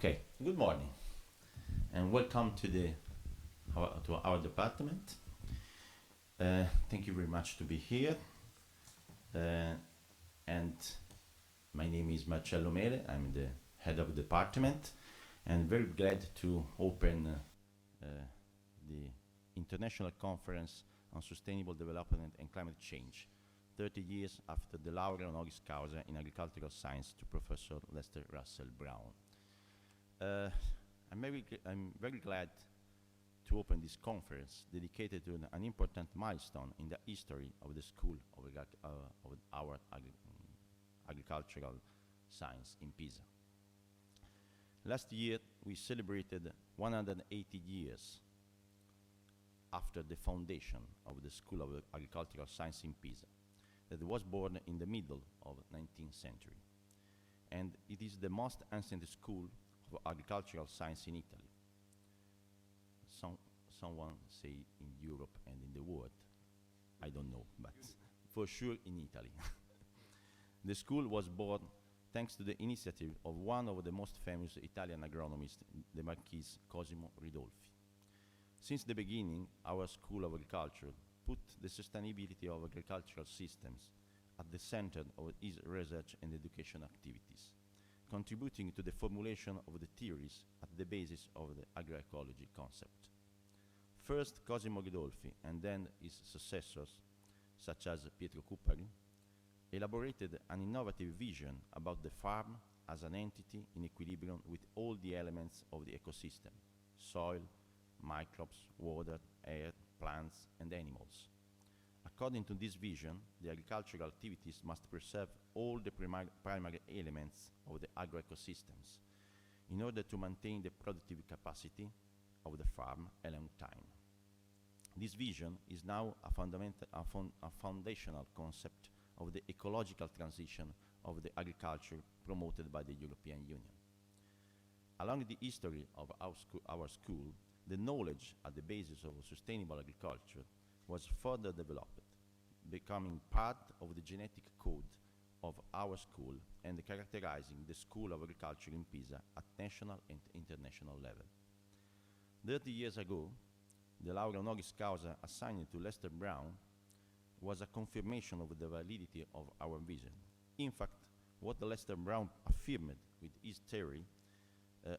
Okay, good morning and welcome to our department. Thank you very much to be here. Uh, and my name is Marcello Mele. I'm the head of the department and very glad to open the International Conference on Sustainable Development and Climate Change, 30 years after the laurea honoris causa in agricultural science to Professor Lester Russell Brown. Uh, I'm very glad to open this conference dedicated to an important milestone in the history of the School of our agricultural science in Pisa. Last year, we celebrated 180 years after the foundation of the School of Agricultural Science in Pisa, that was born in the middle of the 19th century. And it is the most ancient school of agricultural science in Italy. Someone say in Europe and in the world. I don't know, but for sure in Italy. The school was born thanks to the initiative of one of the most famous Italian agronomists, the Marquis Cosimo Ridolfi. Since the beginning, our School of Agriculture put the sustainability of agricultural systems at the center of its research and education activities, contributing to the formulation of the theories at the basis of the agroecology concept. First Cosimo Ridolfi and then his successors, such as Pietro Cuppari, elaborated an innovative vision about the farm as an entity in equilibrium with all the elements of the ecosystem: soil, microbes, water, air, plants, and animals. According to this vision, the agricultural activities must preserve all the primary elements of the agroecosystems in order to maintain the productive capacity of the farm a long time. This vision is now a foundational concept of the ecological transition of the agriculture promoted by the European Union. Along the history of our school, the knowledge at the basis of sustainable agriculture was further developed, becoming part of the genetic code of our school and characterizing the School of Agriculture in Pisa at national and international level. 30 years ago, the laurea honoris causa assigned to Lester Brown was a confirmation of the validity of our vision. In fact, what Lester Brown affirmed with his theory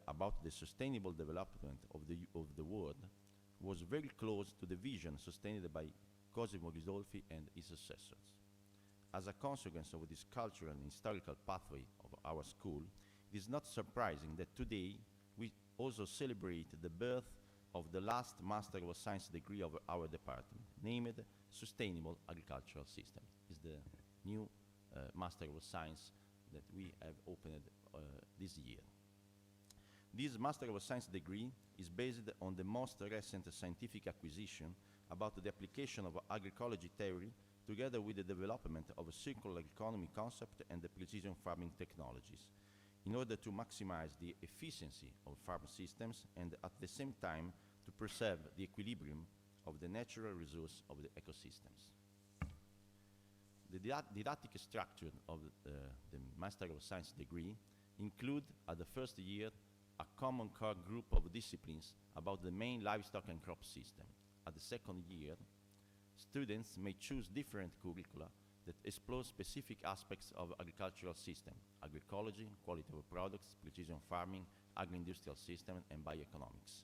about the sustainable development of the world was very close to the vision sustained by Cosimo Ridolfi and his successors. As a consequence of this cultural and historical pathway of our school, it is not surprising that today we also celebrate the birth of the last Master of Science degree of our department, named Sustainable Agricultural System. It's the new Master of Science that we have opened this year. This Master of Science degree is based on the most recent scientific acquisition about the application of agroecology theory together with the development of a circular economy concept and the precision farming technologies in order to maximize the efficiency of farm systems and at the same time to preserve the equilibrium of the natural resource of the ecosystems. The didactic structure of the Master of Science degree include at the first year a common core group of disciplines about the main livestock and crop system. At the second year, students may choose different curricula that explore specific aspects of agricultural system: agroecology, quality of products, precision farming, agro-industrial system, and bioeconomics.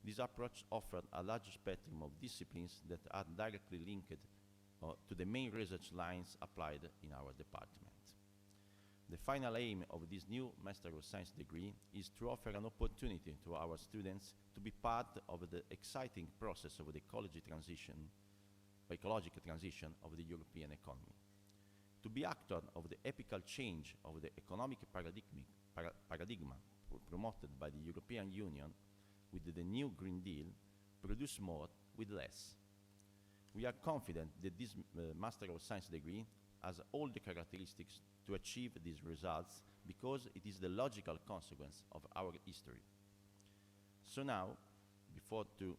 This approach offers a large spectrum of disciplines that are directly linked to the main research lines applied in our department. The final aim of this new Master of Science degree is to offer an opportunity to our students to be part of the exciting process of the ecological transition of the European economy, to be actor of the epical change of the economic paradigm promoted by the European Union with the new Green Deal, produce more with less. We are confident that this Master of Science degree has all the characteristics to achieve these results because it is the logical consequence of our history. So now, before to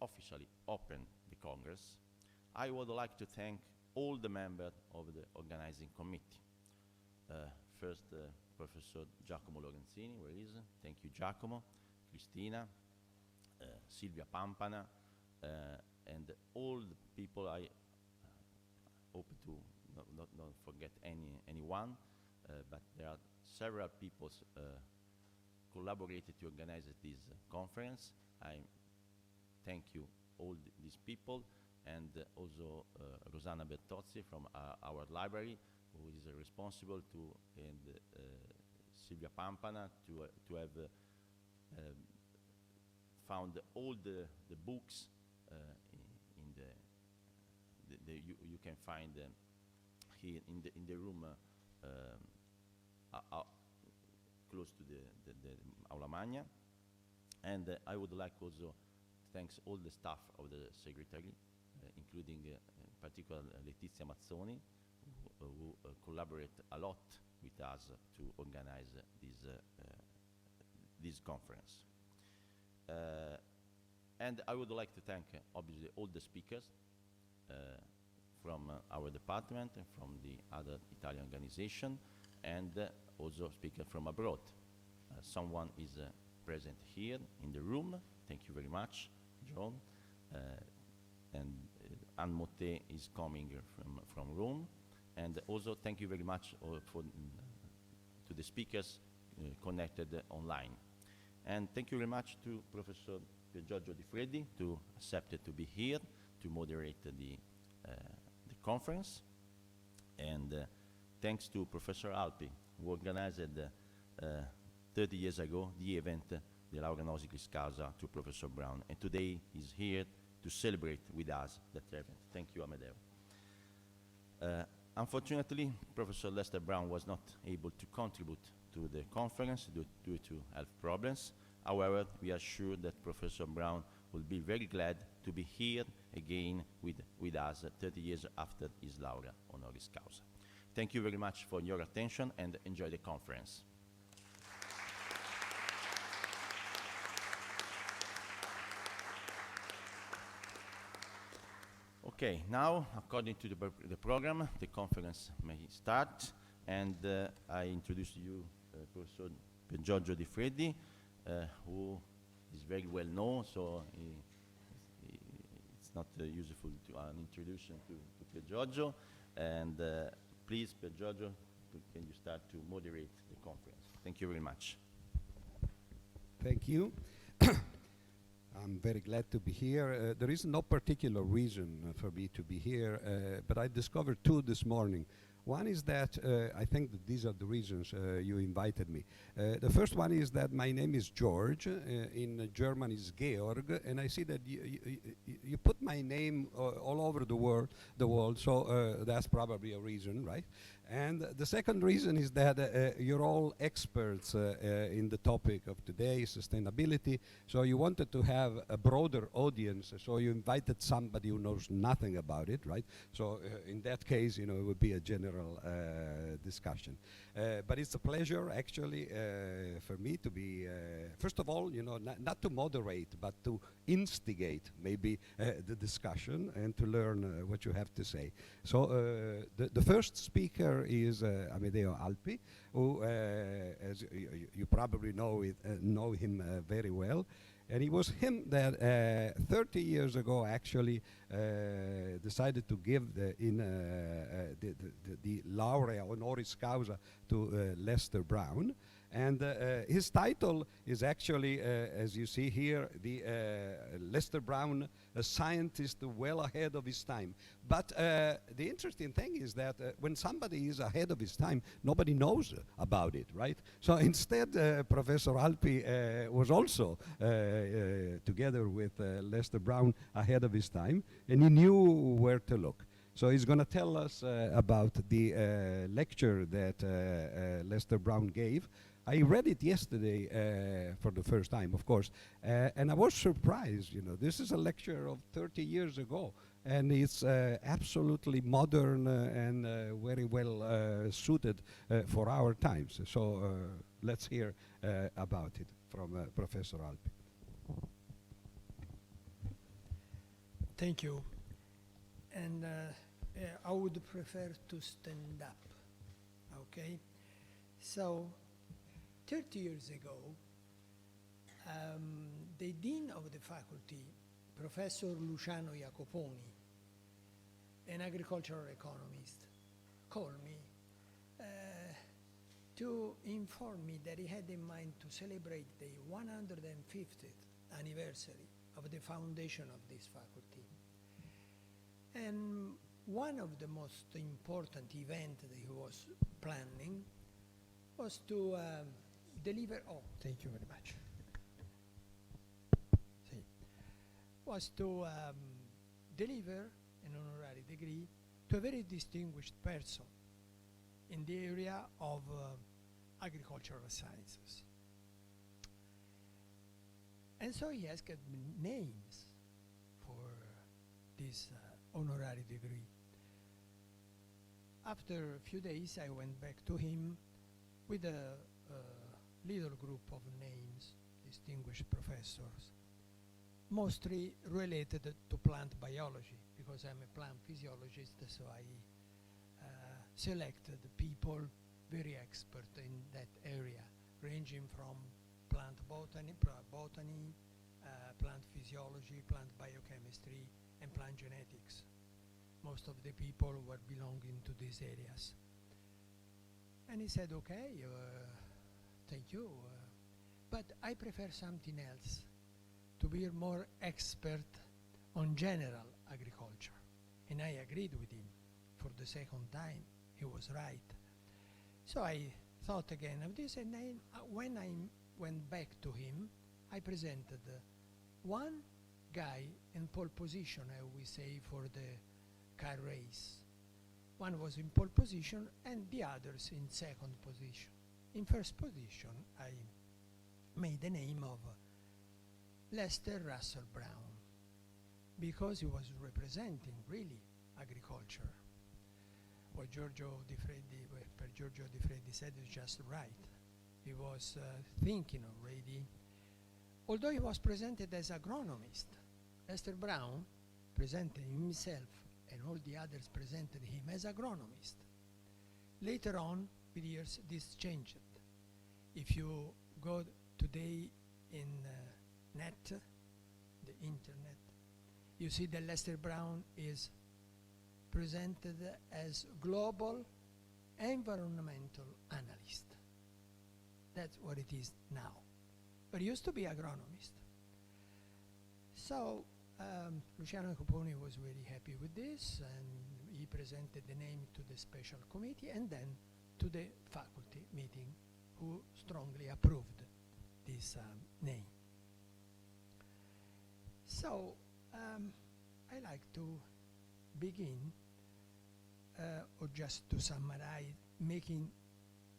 officially open the Congress, I would like to thank all the members of the organizing committee. First, Professor Giacomo Lorenzini, where is he? Thank you, Giacomo, Cristina, Silvia Pampana, and all the people. I hope to not forget anyone, but there are several people collaborated to organize this conference. I thank you all these people, and also Rosanna Bertozzi from our library, who is responsible to, and Silvia Pampana to have found all the books in you can find here in the room close to the Aula Magna. And I would like also to thank all the staff of the Secretary, including in particular Letizia Mazzoni, who collaborate a lot with us to organize this conference. And I would like to thank, obviously, all the speakers from our department and from the other Italian organization, and also speakers from abroad. Someone is present here in the room. Thank you very much, John. And Anne Motte is coming from Rome. And also thank you very much to the speakers connected online. And thank you very much to Professor Giorgio Di Freddi to accept to be here to moderate the conference. And thanks to Professor Alpi, who organized 30 years ago the event, the Laurea Nausicis Causa, to Professor Brown. And today he's here to celebrate with us that event. Thank you, Amedeo. Unfortunately, Professor Lester Brown was not able to contribute to the conference due to health problems. However, we are sure that Professor Brown will be very glad to be here again with us 30 years after his laurea honoris causa. Thank you very much for your attention, and enjoy the conference. Okay, now, according to the program, the conference may start, and I introduce to you Professor Giorgio Di Freddi, who is very well known, so it's not useful to an introduction to Giorgio. And please, Giorgio, can you start to moderate the conference? Thank you very much. Thank you. I'm very glad to be here. There is no particular reason for me to be here, but I discovered two this morning. One is that I think that these are the reasons you invited me. The first one is that my name is George. In German is Georg, and I see that you put my name all over the world, so that's probably a reason, right? And the second reason is that you're all experts in the topic of today, sustainability, so you wanted to have a broader audience, so you invited somebody who knows nothing about it, right? So in that case, it would be a general discussion. But it's a pleasure, actually, for me to be, first of all, not to moderate, but to instigate maybe the discussion and to learn what you have to say. So the first speaker is Amedeo Alpi, who, as you probably know him very well. And it was him that 30 years ago actually decided to give the laurea honoris causa to Lester Brown. And his title is actually, as you see here, the Lester Brown, a scientist well ahead of his time. But the interesting thing is that when somebody is ahead of his time, nobody knows about it, right? So instead, Professor Alpi was also, together with Lester Brown, ahead of his time, and he knew where to look. So he's going to tell us about the lecture that Lester Brown gave. I read it yesterday for the first time, of course, and I was surprised. This is a lecture of 30 years ago, and it's absolutely modern and very well suited for our times. So let's hear about it from Professor Alpi. Thank you. And I would prefer to stand up, okay? So 30 years ago, the dean of the faculty, Professor Luciano Jacoponi, an agricultural economist, called me to inform me that he had in mind to celebrate the 150th anniversary of the foundation of this faculty. And one of the most important events that he was planning was to deliver, oh, thank you very much. See, was to deliver an honorary degree to a very distinguished person in the area of agricultural sciences. And so he asked me names for this honorary degree. After a few days, I went back to him with a little group of names, distinguished professors, mostly related to plant biology, because I'm a plant physiologist, so I selected people very expert in that area, ranging from plant botany, plant physiology, plant biochemistry, and plant genetics. Most of the people were belonging to these areas. And he said, okay, thank you, but I prefer something else, to be more expert on general agriculture. And I agreed with him. For the second time, he was right. So I thought again of this, and when I went back to him, I presented one guy in pole position, I will say, for the car race. One was in pole position and the others in second position. In first position, I made the name of Lester Russell Brown, because he was representing really agriculture. What Giorgio Di Freddi said is just right. He was thinking already, although he was presented as agronomist. Lester Brown presented himself, and all the others presented him as agronomist. Later on, with years, this changed. If you go today in net, the internet, you see that Lester Brown is presented as global environmental analyst. That's what it is now. But he used to be agronomist. So Luciano Coponi was very happy with this, and he presented the name to the special committee and then to the faculty meeting, who strongly approved this name. So I like to begin, or just to summarize, making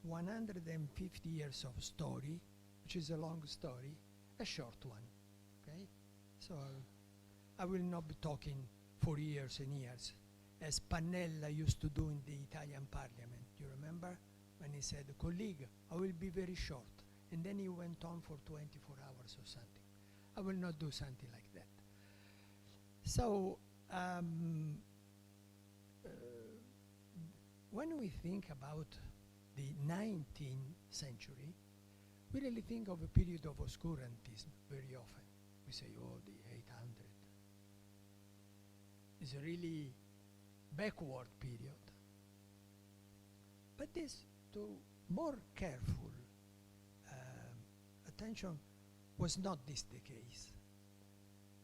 150 years of story, which is a long story, a short one, okay? So I will not be talking for years and years, as Pannella used to do in the Italian parliament. You remember? When he said, colleague, I will be very short. And then he went on for 24 hours or something. I will not do something like that. So when we think about the 19th century, we really think of a period of oscurantism very often. We say, oh, the 800. It's a really backward period. But this, to more careful attention, was not this the case.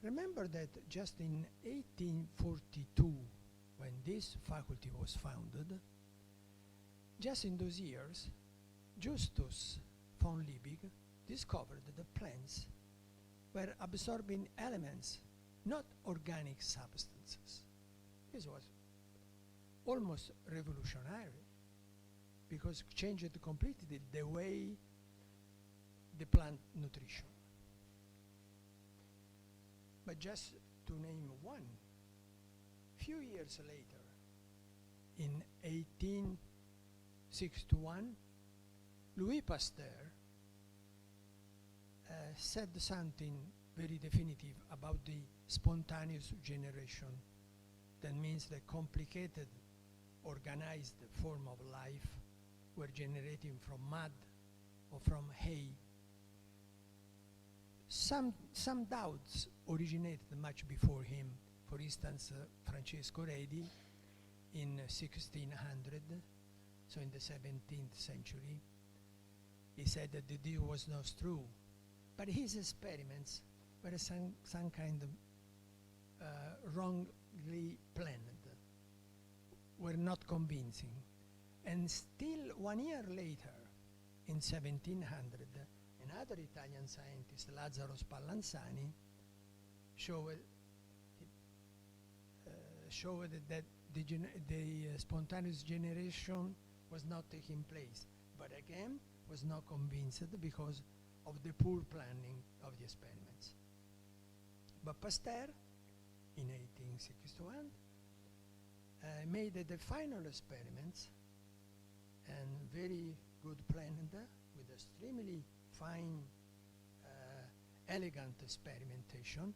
Remember that just in 1842, when this faculty was founded, just in those years, Justus von Liebig discovered that plants were absorbing elements, not organic substances. This was almost revolutionary, because it changed completely the way the plant nutrition. But just to name one, few years later, in 1861, Louis Pasteur said something very definitive about the spontaneous generation. That means the complicated, organized form of life were generating from mud or from hay. Some doubts originated much before him. For instance, Francesco Redi in 1600, so in the 17th century, he said that the deal was not true. But his experiments were some kind of wrongly planned, were not convincing. And still 1 year later, in 1700, another Italian scientist, Lazzaro Spallanzani, showed that the spontaneous generation was not taking place, but again was not convinced because of the poor planning of the experiments. But Pasteur, in 1861, made the final experiments, and very good planned, with extremely fine, elegant experimentation,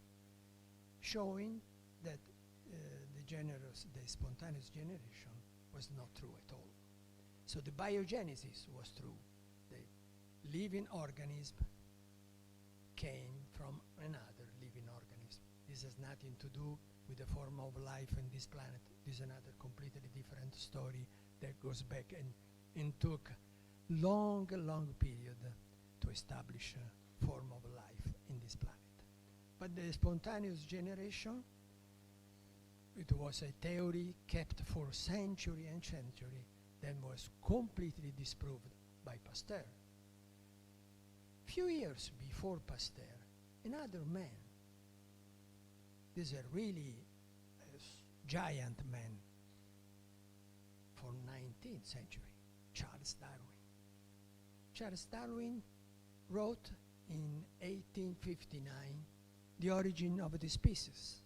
showing that the spontaneous generation was not true at all. So the biogenesis was true. The living organism came from another living organism. This has nothing to do with the form of life in this planet. This is another completely different story that goes back and took long period to establish a form of life in this planet. But the spontaneous generation, it was a theory kept for century and century, then was completely disproved by Pasteur. Few years before Pasteur, another man, this is a really giant man from 19th century, Charles Darwin. Charles Darwin wrote in 1859 The Origin of the Species.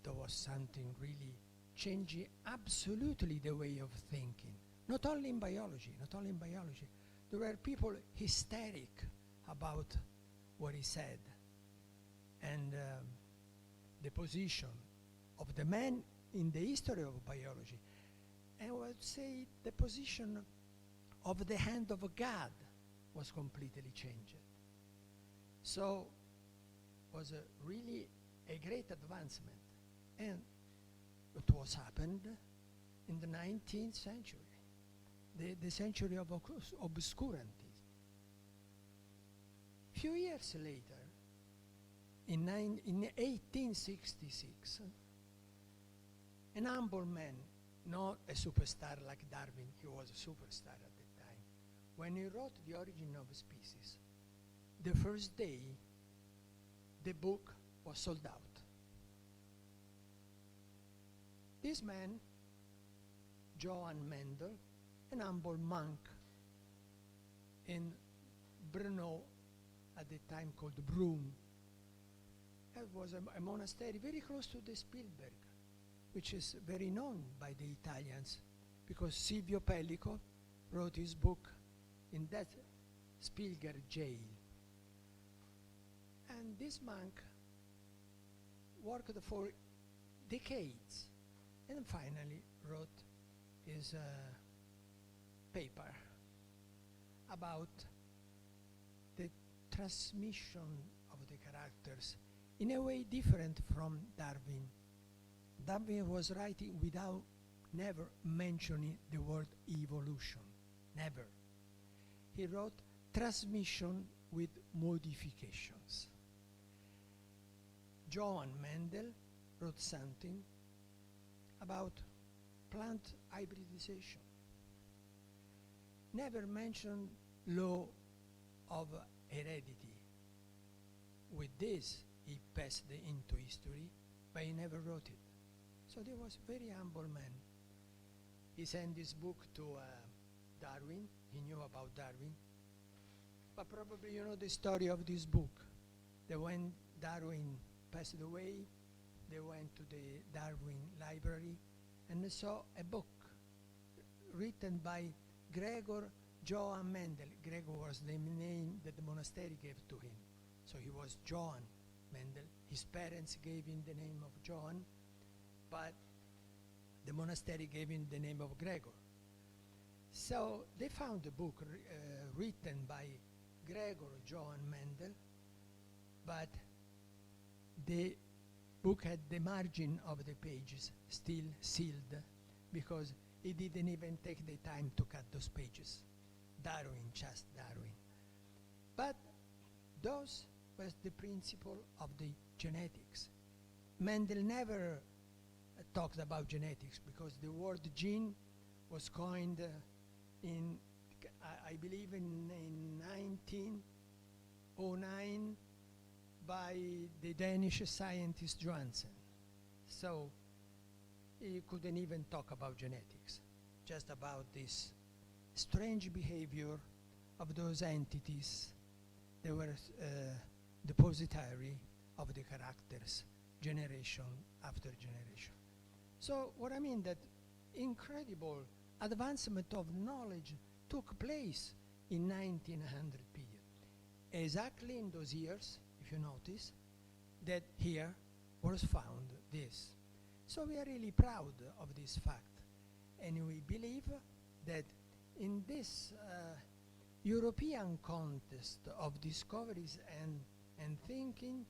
There was something really changing absolutely the way of thinking, not only in biology. There were people hysteric about what he said, and the position of the man in the history of biology, and I would say the position of the hand of God was completely changed. So was really a great advancement, and it was happened in the 19th century, the century of obscurantism. Few years later, in 1866, an humble man, not a superstar like Darwin, he was a superstar at the time, when he wrote The Origin of Species, the first day the book was sold out. This man, Johann Mendel, an humble monk in Brno, at the time called Brunn. It was a monastery very close to the Spielberg, which is very known by the Italians, because Silvio Pellico wrote his book in that Spielberg jail. And this monk worked for decades, and finally wrote his paper about the transmission of the characters in a way different from Darwin. Darwin was writing without never mentioning the word evolution, never. He wrote transmission with modifications. Johann Mendel wrote something about plant hybridization. Never mentioned law of heredity. With this, he passed into history, but he never wrote it. So he was a very humble man. He sent this book to Darwin. He knew about Darwin. But probably you know the story of this book. That when Darwin passed away, they went to the Darwin library and they saw a book written by Gregor Johann Mendel. Gregor was the name that the monastery gave to him. So he was Johann Mendel. His parents gave him the name of Johann, but the monastery gave him the name of Gregor. So they found a book written by Gregor Johann Mendel, but the book had the margin of the pages still sealed because he didn't even take the time to cut those pages. Darwin, just Darwin. But those was the principle of the genetics. Mendel never talked about genetics because the word gene was coined in, I believe, in 1909 by the Danish scientist Johansen. So he couldn't even talk about genetics, just about this strange behavior of those entities that were depositary of the characters generation after generation. So what I mean that incredible advancement of knowledge took place in 1900 period. Exactly in those years, if you notice, that here was found this. So we are really proud of this fact. And we believe that in this European contest of discoveries and thinking,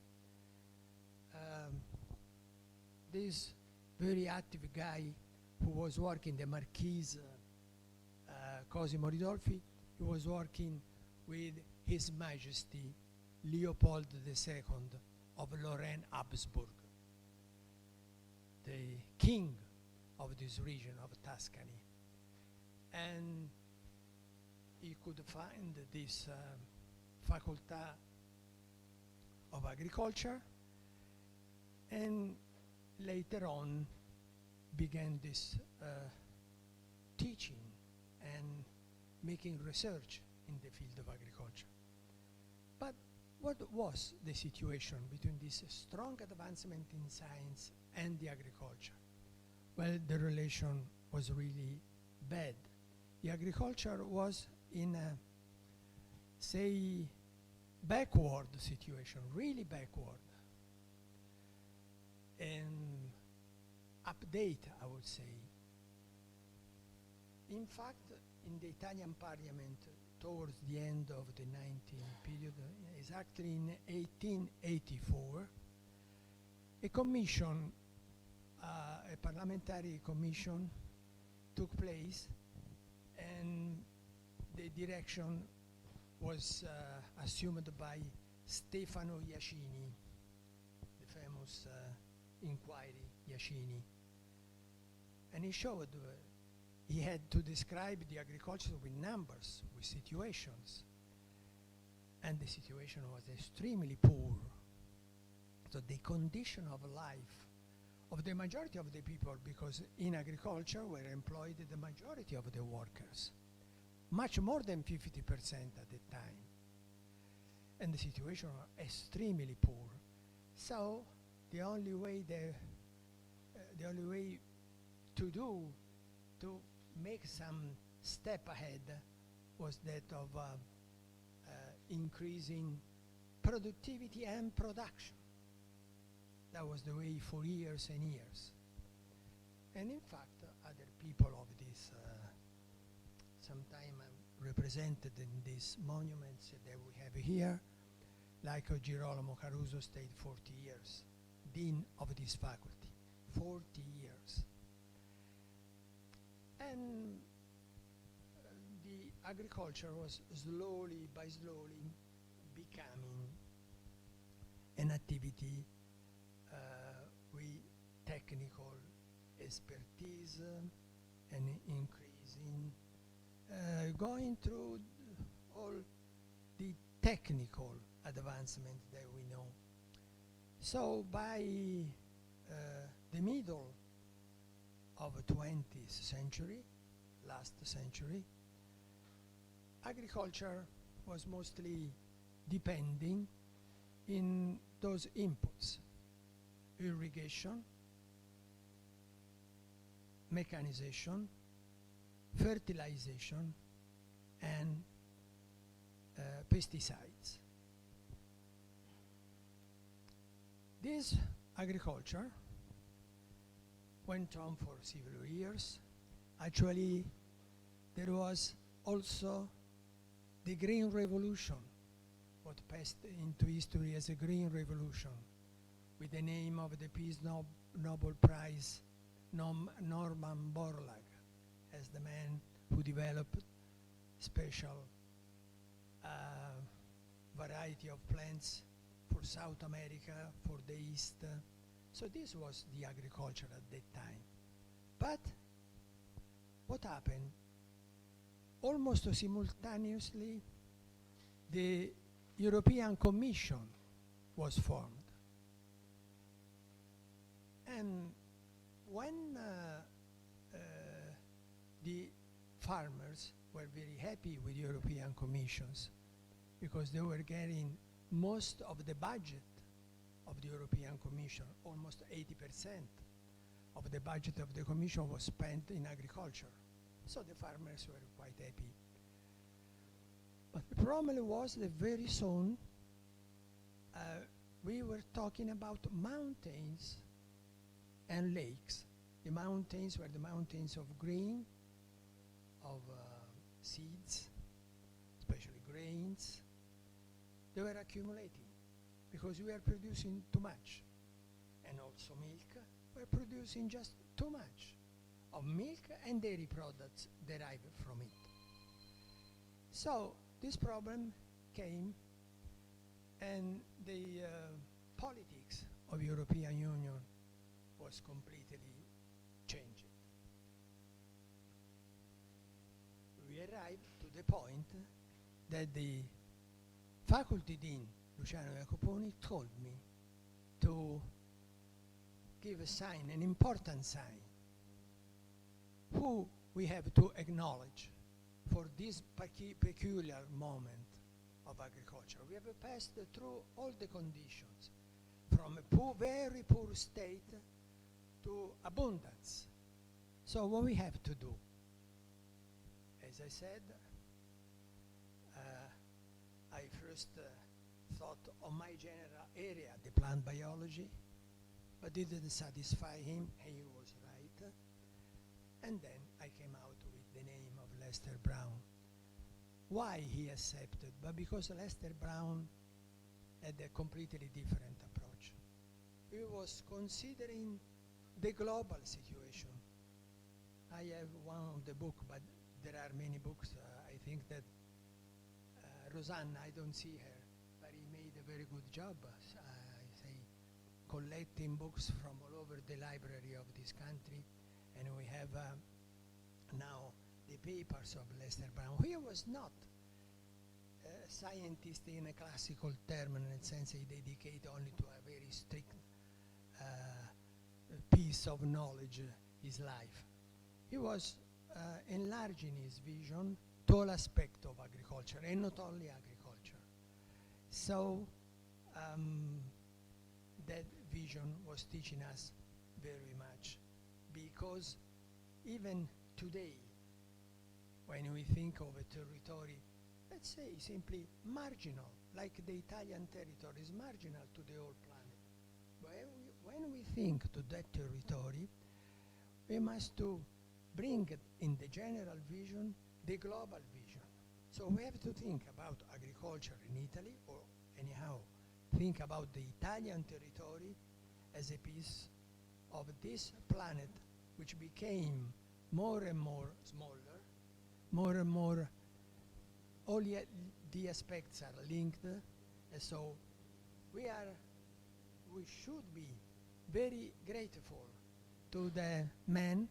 this very active guy who was working, the Marquis Cosimo Ridolfi, he was working with His Majesty Leopold II of Lorraine Habsburg, the king of this region of Tuscany. And he could find this faculty of agriculture, and later on began this teaching and making research in the field of agriculture. But what was the situation between this strong advancement in science and the agriculture? Well, the relation was really bad. The agriculture was in a, say, backward situation, really backward. And update, I would say. In fact, in the Italian parliament, towards the end of the 19th period, exactly in 1884, a commission, a parliamentary commission took place, and the direction was assumed by Stefano Iacini, the famous inquiry Iacini. And he showed he had to describe the agriculture with numbers, with situations. And the situation was extremely poor. So the condition of life of the majority of the people, because in agriculture were employed the majority of the workers, much more than 50% at the time. And the situation was extremely poor. So the only way to make some step ahead was that of increasing productivity and production. That was the way for years and years. And in fact, other people of this, sometime represented in these monuments that we have here, like Girolamo Caruso stayed 40 years, dean of this faculty, 40 years. And the agriculture was slowly by slowly becoming an activity with technical expertise and increasing, going through all the technical advancement that we know. So by the middle of the 20th century, last century, agriculture was mostly depending in those inputs: irrigation, mechanization, fertilization, and pesticides. This agriculture went on for several years. Actually, there was also the Green Revolution, what passed into history as a Green Revolution, with the name of the Peace Nobel Prize, Norman Borlaug, as the man who developed special variety of plants for South America, for the East. So this was the agriculture at that time. But what happened? Almost simultaneously, the European Commission was formed. And when the farmers were very happy with European Commissions, because they were getting most of the budget of the European Commission, almost 80% of the budget of the Commission was spent in agriculture. So the farmers were quite happy. But the problem was that very soon we were talking about mountains and lakes. The mountains were the mountains of grain, of seeds, especially grains. They were accumulating because we are producing too much. And also milk, we're producing just too much of milk and dairy products derived from it. So this problem came, and the politics of European Union was completely changed. We arrived to the point that the faculty dean, Luciano Jacoponi, told me to give a sign, an important sign, who we have to acknowledge for this peculiar moment of agriculture. We have passed through all the conditions, from a very poor state to abundance. So what we have to do? As I said, I first thought of my general area, the plant biology, but it didn't satisfy him, and he was right. And then I came out with the name of Lester Brown. Why he accepted? But because Lester Brown had a completely different approach. He was considering the global situation. I have one of the book, but there are many books. I think that Rosanna, I don't see her, but he made a very good job, I say, collecting books from all over the library of this country. And we have now the papers of Lester Brown. He was not a scientist in a classical term, in the sense he dedicated only to a very strict piece of knowledge his life. He was enlarging his vision to all aspects of agriculture, and not only agriculture. So that vision was teaching us very much, because even today, when we think of a territory, let's say simply marginal, like the Italian territory is marginal to the whole planet. But when we think to that territory, we must to bring in the general vision the global vision. So we have to think about agriculture in Italy, or anyhow, think about the Italian territory as a piece of this planet, which became more and more smaller, more and more, all the aspects are linked, and so we should be very grateful to the man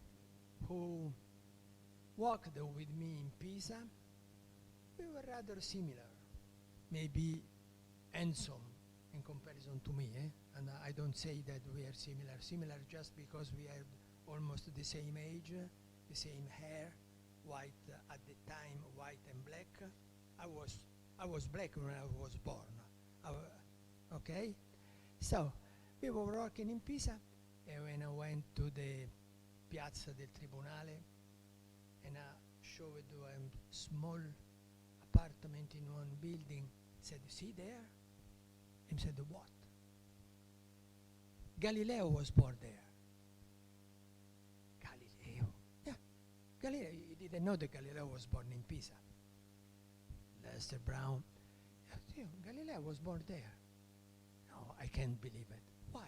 who walked with me in Pisa. We were rather similar, maybe handsome in comparison to me, and I don't say that we are similar just because we had almost the same age, the same hair, white at the time, white and black. I was black when I was born. Okay? So we were working in Pisa, and when I went to the Piazza del Tribunale, and I showed a small apartment in one building, said, "See there?" And said, "What?" Galileo was born there. Galileo? Yeah, Galileo, didn't know that Galileo was born in Pisa. Lester Brown, Galileo was born there. No, I can't believe it. Why?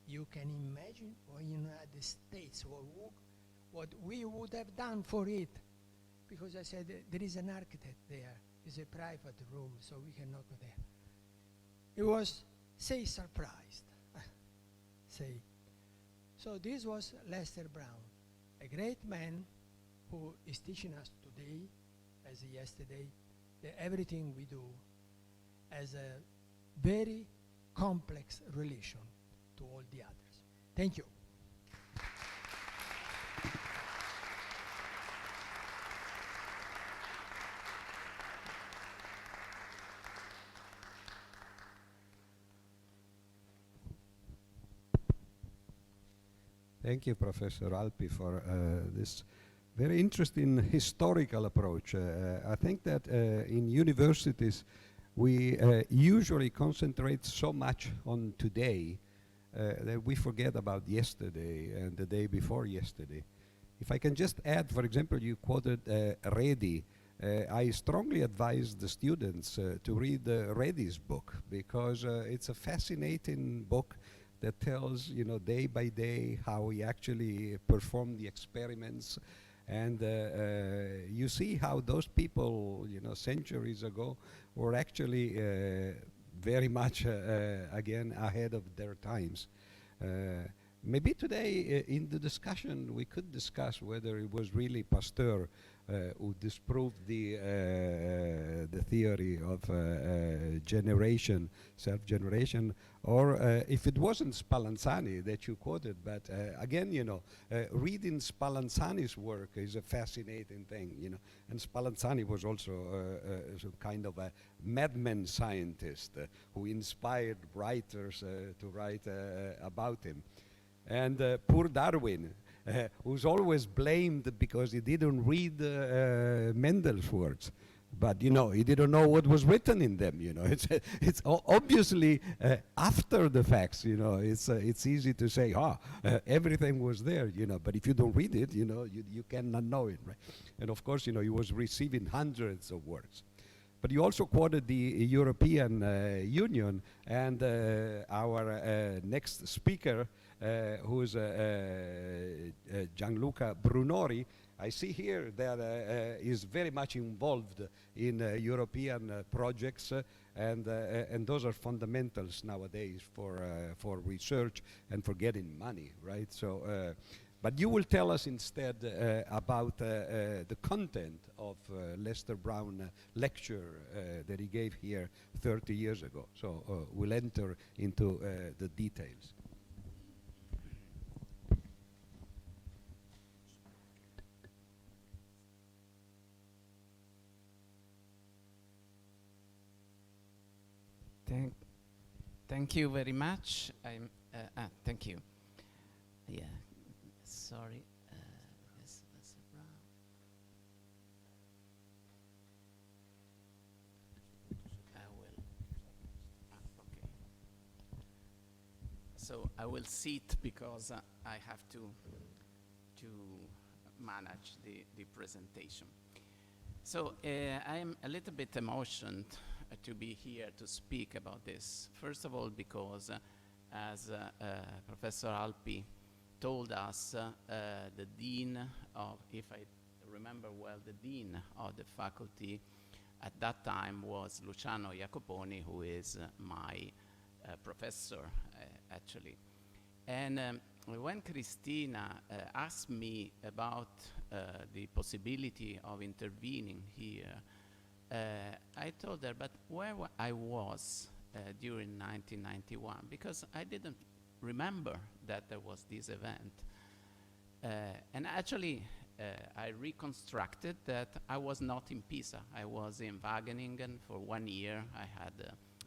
You can imagine for United States what we would have done for it. Because I said, there is an architect there. It's a private room, so we cannot go there. It was, say, surprised. Say. So this was Lester Brown, a great man who is teaching us today, as yesterday, that everything we do has a very complex relation to all the others. Thank you. Thank you, Professor Alpi, for this very interesting historical approach. I think that in universities we usually concentrate so much on today that we forget about yesterday and the day before yesterday. If I can just add, for example, you quoted Redi. I strongly advise the students to read Redi's book, because it's a fascinating book that tells, day by day how he actually performed the experiments. And you see how those people, centuries ago were actually very much, again, ahead of their times. Maybe today in the discussion we could discuss whether it was really Pasteur who disproved the theory of generation, self-generation, or if it wasn't Spallanzani that you quoted. But again, reading Spallanzani's work is a fascinating thing, And Spallanzani was also some kind of a madman scientist who inspired writers to write about him. And poor Darwin, who's always blamed because he didn't read Mendel's works. But, he didn't know what was written in them, It's obviously after the facts, it's easy to say, everything was there, But if you don't read it, you cannot know it, right? And of course, he was receiving hundreds of works. But you also quoted the European Union, and our next speaker, who's Gianluca Brunori. I see here that is very much involved in European projects, and those are fundamentals nowadays for research and for getting money, right? So, but you will tell us instead about the content of Lester Brown lecture that he gave here 30 years ago. So we'll enter into the details. Thank you very much. Thank you. Yeah, sorry. Yes, that's Brown. I will. Okay. So I will sit because I have to manage the presentation. So I am a little bit emotional to be here to speak about this. First of all, because as Professor Alpi told us, the dean of, if I remember well, the dean of the faculty at that time was Luciano Jacoponi, who is my professor, actually. And when Cristina asked me about the possibility of intervening here, I told her, but where I was during 1991, because I didn't remember that there was this event. And actually, I reconstructed that I was not in Pisa. I was in Wageningen for 1 year. I had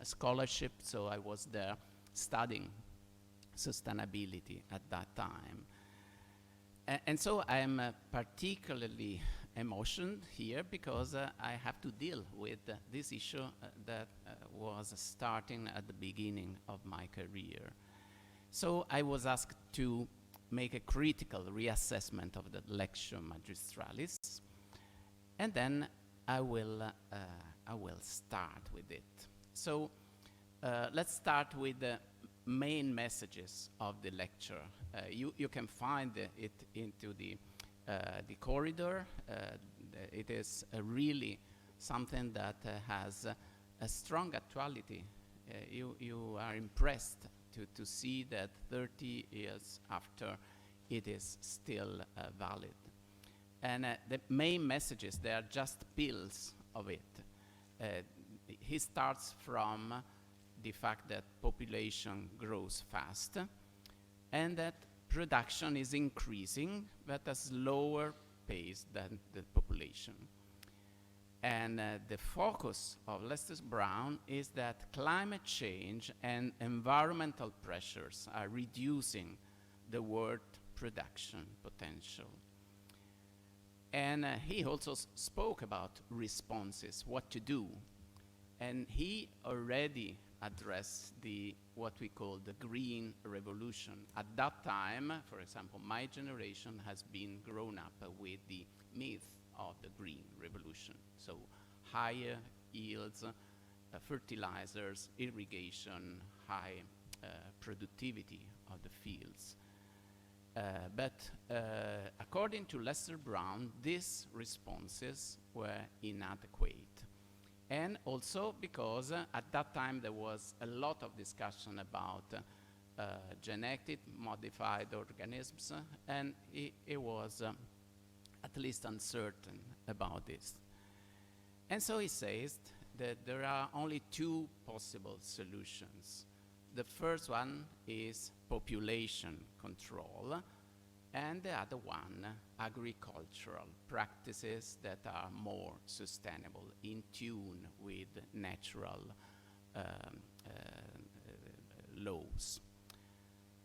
a scholarship, so I was there studying sustainability at that time. And so I am particularly emotional here because I have to deal with this issue that was starting at the beginning of my career. So I was asked to make a critical reassessment of the lectio magistralis, and then I will start with it. So let's start with the main messages of the lecture. You can find it into the corridor. It is really something that has a strong actuality. You are impressed to see that 30 years after it is still valid. And the main messages, they are just pills of it. He starts from the fact that population grows fast and that production is increasing but at a slower pace than the population. And the focus of Lester Brown is that climate change and environmental pressures are reducing the world production potential. And he also spoke about responses, what to do. And he already addressed what we call the green revolution. At that time, for example, my generation has been grown up with the myth of the green revolution. So higher yields, fertilizers, irrigation, high productivity of the fields. But according to Lester Brown, these responses were inadequate. And also because at that time there was a lot of discussion about genetic modified organisms, and it was at least uncertain about this. And so he says that there are only two possible solutions. The first one is population control, and the other one, agricultural practices that are more sustainable, in tune with natural laws.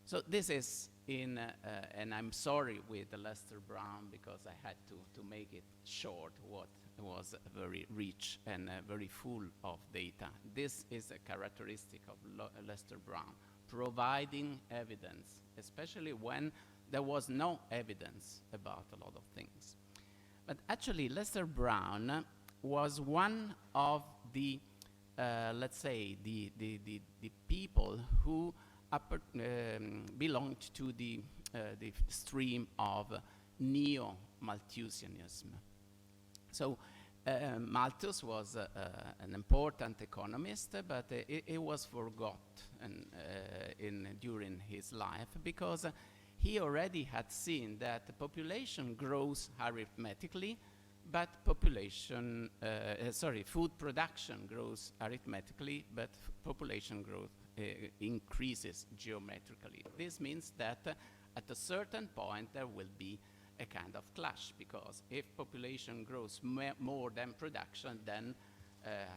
So this is and I'm sorry with Lester Brown because I had to make it short, what was very rich and very full of data. This is a characteristic of Lester Brown, providing evidence, especially when there was no evidence about a lot of things. But actually, Lester Brown was one of the, let's say, the people who belonged to the stream of neo-Malthusianism. So Malthus was an important economist, but it was forgotten during his life because he already had seen that the population grows arithmetically, but food production grows arithmetically, but population growth increases geometrically. This means that at a certain point there will be a kind of clash, because if population grows more than production, then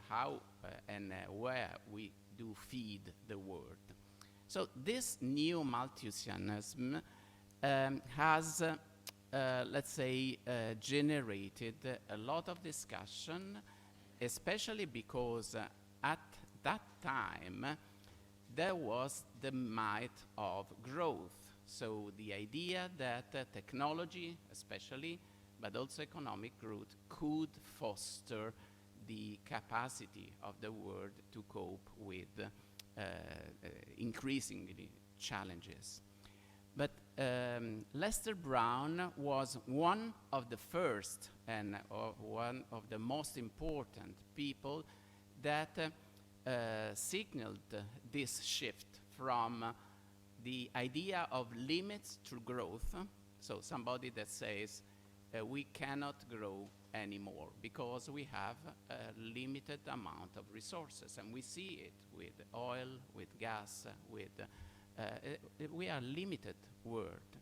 how and where we do feed the world. So this new Malthusianism has, let's say, generated a lot of discussion, especially because at that time there was the myth of growth. So the idea that technology, especially, but also economic growth, could foster the capacity of the world to cope with increasingly challenges. But Lester Brown was one of the first and one of the most important people that signaled this shift from the idea of limits to growth. So somebody that says we cannot grow anymore because we have a limited amount of resources, and we see it with oil, with gas, with we are limited world.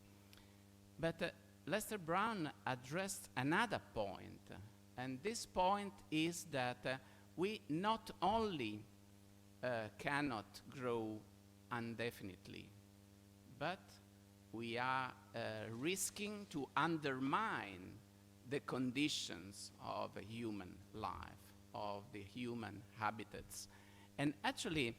But Lester Brown addressed another point, and this point is that we not only cannot grow indefinitely, but we are risking to undermine the conditions of a human life, of the human habitats. And actually,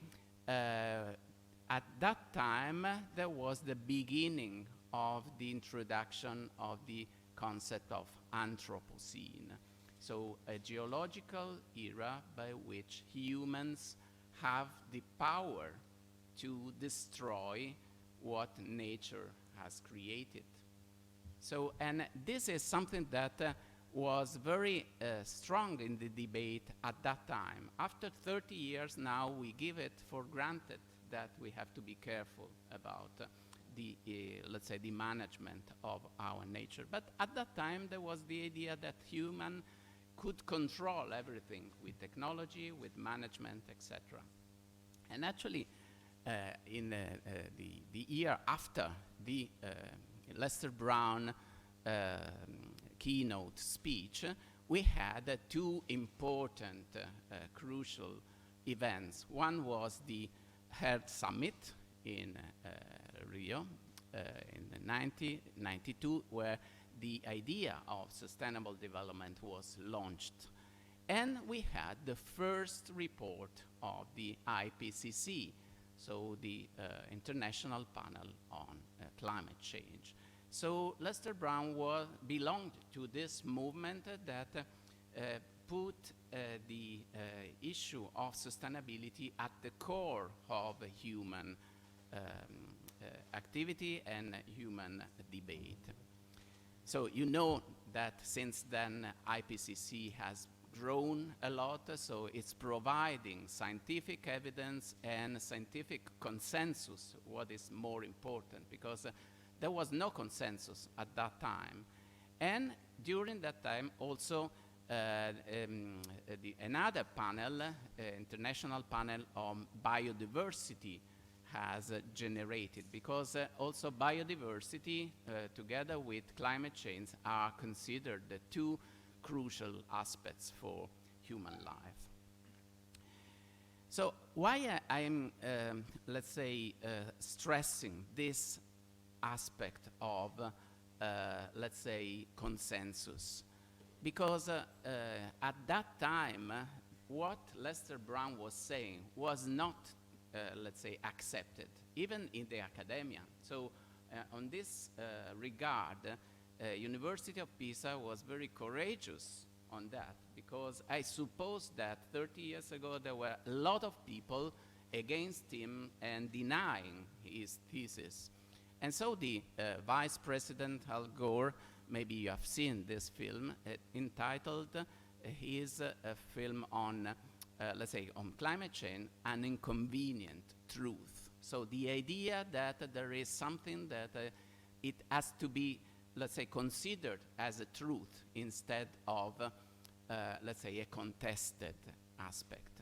at that time, there was the beginning of the introduction of the concept of Anthropocene. So a geological era by which humans have the power to destroy what nature has created. So, and this is something that was very strong in the debate at that time. After 30 years now, we give it for granted that we have to be careful about the, let's say, the management of our nature. But at that time, there was the idea that human could control everything with technology, with management, etc. And actually, in the year after the Lester Brown keynote speech, we had two important, crucial events. One was the Health Summit in Rio in 1992, where the idea of sustainable development was launched. And we had the first report of the IPCC, so the International Panel on Climate Change. So Lester Brown belonged to this movement that put the issue of sustainability at the core of human activity and human debate. So you know that since then IPCC has grown a lot, so it's providing scientific evidence and scientific consensus, what is more important, because there was no consensus at that time. And during that time also another panel, international panel on biodiversity has generated, because also biodiversity together with climate change are considered the two crucial aspects for human life. So why I'm, let's say, stressing this aspect of, let's say, consensus? Because at that time, what Lester Brown was saying was not, let's say, accepted, even in the academia. So on this regard, University of Pisa was very courageous on that, because I suppose that 30 years ago there were a lot of people against him and denying his thesis. And so the Vice President Al Gore, maybe you have seen this film, entitled his film on, let's say, on climate change, An Inconvenient Truth. So the idea that there is something that it has to be, let's say, considered as a truth instead of, let's say, a contested aspect.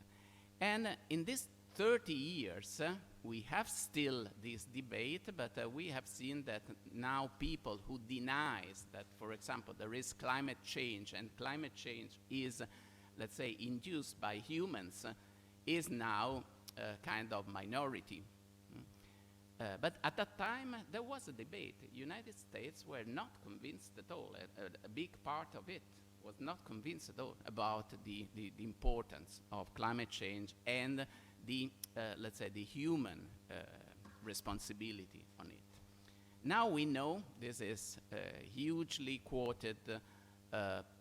And in these 30 years, we have still this debate, but we have seen that now people who denies that, for example, there is climate change, and climate change is, let's say, induced by humans, is now kind of minority. But at that time, there was a debate. United States were not convinced at all. A big part of it was not convinced at all about the importance of climate change and the, let's say, the human responsibility on it. Now we know, this is a hugely quoted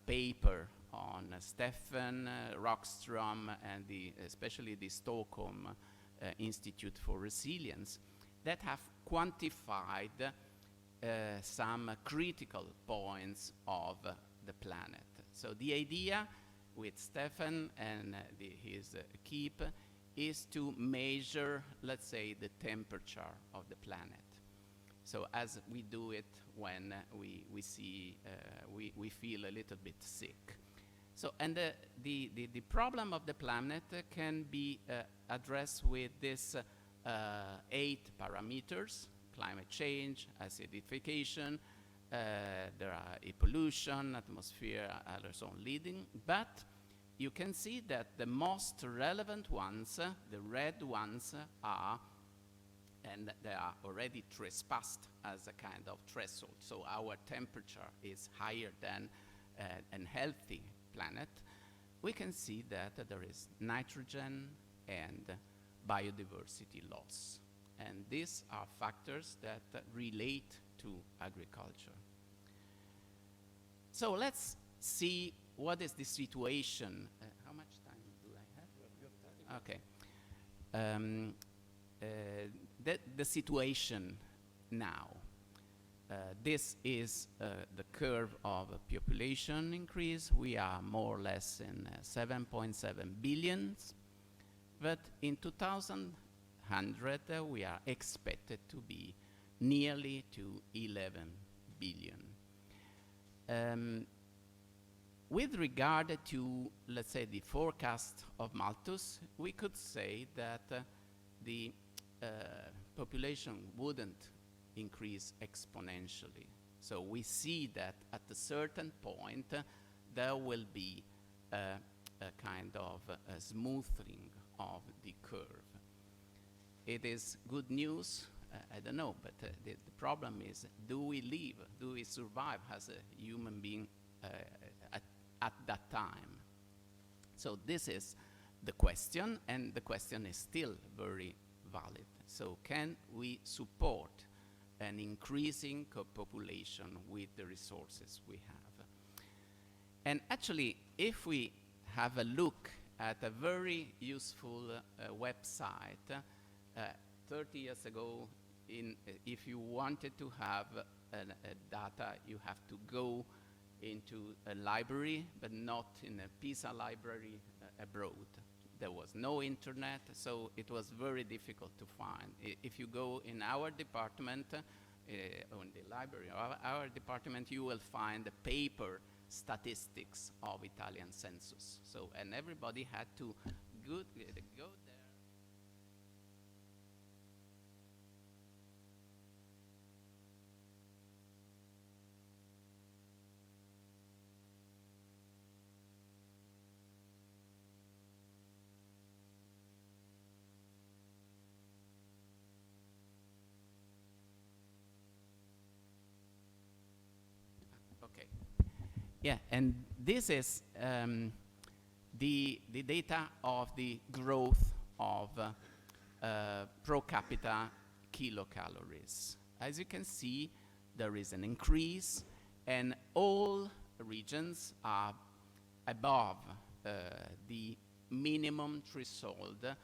paper on Stefan Rockström and especially the Stockholm Institute for Resilience, that have quantified some critical points of the planet. So the idea with Stefan and his keep is to measure, let's say, the temperature of the planet. So as we do it when we see, we feel a little bit sick. So, and the problem of the planet can be addressed with this 8 parameters: climate change, acidification, there are pollution, atmosphere, ozone leading. But you can see that the most relevant ones, the red ones, are, and they are already trespassed as a kind of threshold. So our temperature is higher than a healthy planet. We can see that there is nitrogen and biodiversity loss. And these are factors that relate to agriculture. So let's see what is the situation. How much time do I have? Okay. The situation now. This is the curve of population increase. We are more or less in 7.7 billion, but in 2100 we are expected to be nearly to 11 billion. With regard to, let's say, the forecast of Malthus, we could say that the population wouldn't increase exponentially. So we see that at a certain point there will be a kind of a smoothing of the curve. It is good news, I don't know, but the problem is, do we live, do we survive as a human being at that time? So this is the question, and the question is still very valid. So can we support an increasing population with the resources we have? And actually, if we have a look at a very useful website, 30 years ago, if you wanted to have data, you have to go into a library, but not in a Pisa library abroad. There was no internet, so it was very difficult to find. If you go in our department, or in the library of our department, you will find the paper statistics of Italian census. So, and everybody had to go there. Okay. Yeah, and this is the data of the growth of pro capita kilocalories. As you can see, there is an increase, and all regions are above the minimum threshold.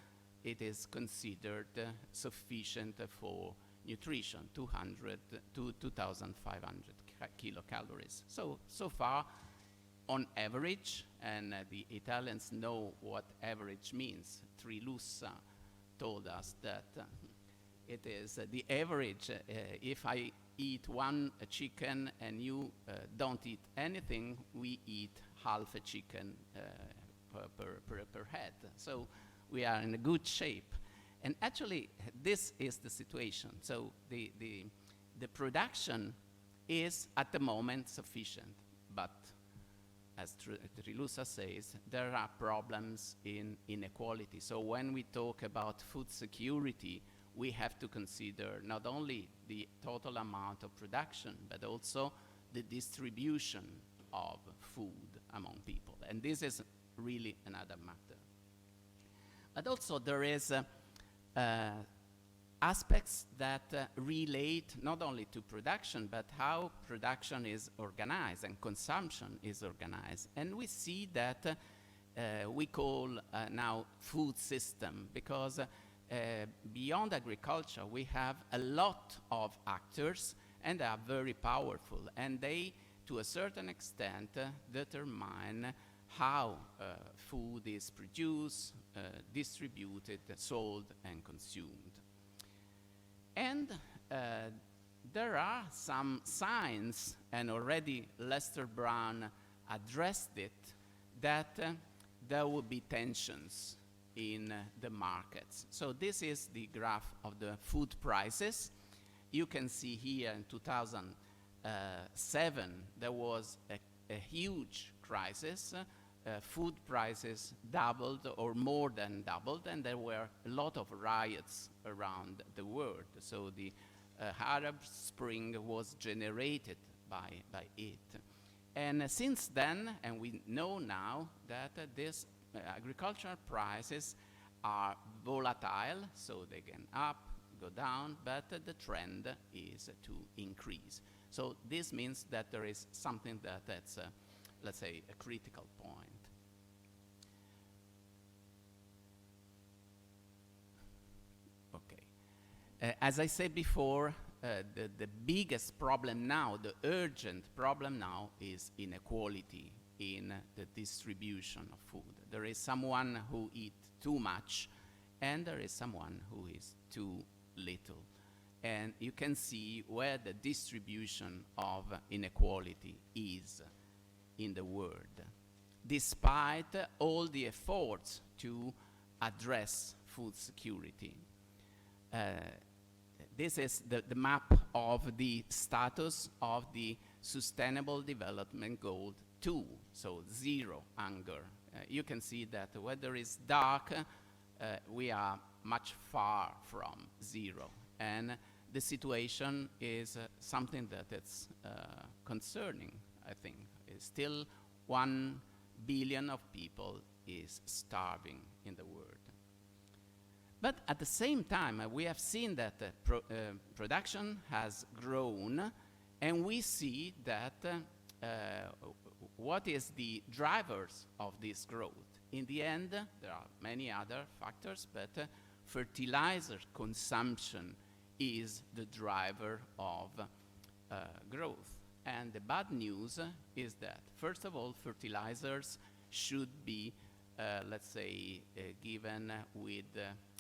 It is considered sufficient for nutrition, 200 to 2,500 kilocalories. So far, on average, and the Italians know what average means. Trilussa told us that it is the average. If I eat one chicken and you don't eat anything, we eat half a chicken per head. So we are in a good shape. And actually, this is the situation. So the production is at the moment sufficient, but as Trilussa says, there are problems in inequality. So when we talk about food security, we have to consider not only the total amount of production, but also the distribution of food among people. And this is really another matter. But also there is aspects that relate not only to production, but how production is organized and consumption is organized. And we see that we call now food system, because beyond agriculture, we have a lot of actors, and they are very powerful, and they, to a certain extent, determine how food is produced, distributed, sold, and consumed. And there are some signs, and already Lester Brown addressed it, that there will be tensions in the markets. So this is the graph of the food prices. You can see here in 2007, there was a huge crisis. Food prices doubled or more than doubled, and there were a lot of riots around the world. So the Arab Spring was generated by it. And since then, and we know now that these agricultural prices are volatile, so they can go down, but the trend is to increase. So this means that there is something that's, let's say, a critical point. Okay. As I said before, the biggest problem now, the urgent problem now, is inequality in the distribution of food. There is someone who eats too much, and there is someone who is too little. And you can see where the distribution of inequality is in the world, despite all the efforts to address food security. This is the map of the status of the Sustainable Development Goal 2, so 0 hunger. You can see that where there is dark, we are much far from 0. And the situation is something that is concerning, I think. Still 1 billion of people is starving in the world. But at the same time, we have seen that production has grown, and we see that what is the drivers of this growth? In the end, there are many other factors, but fertilizer consumption is the driver of growth. And the bad news is that, first of all, fertilizers should be, let's say, given with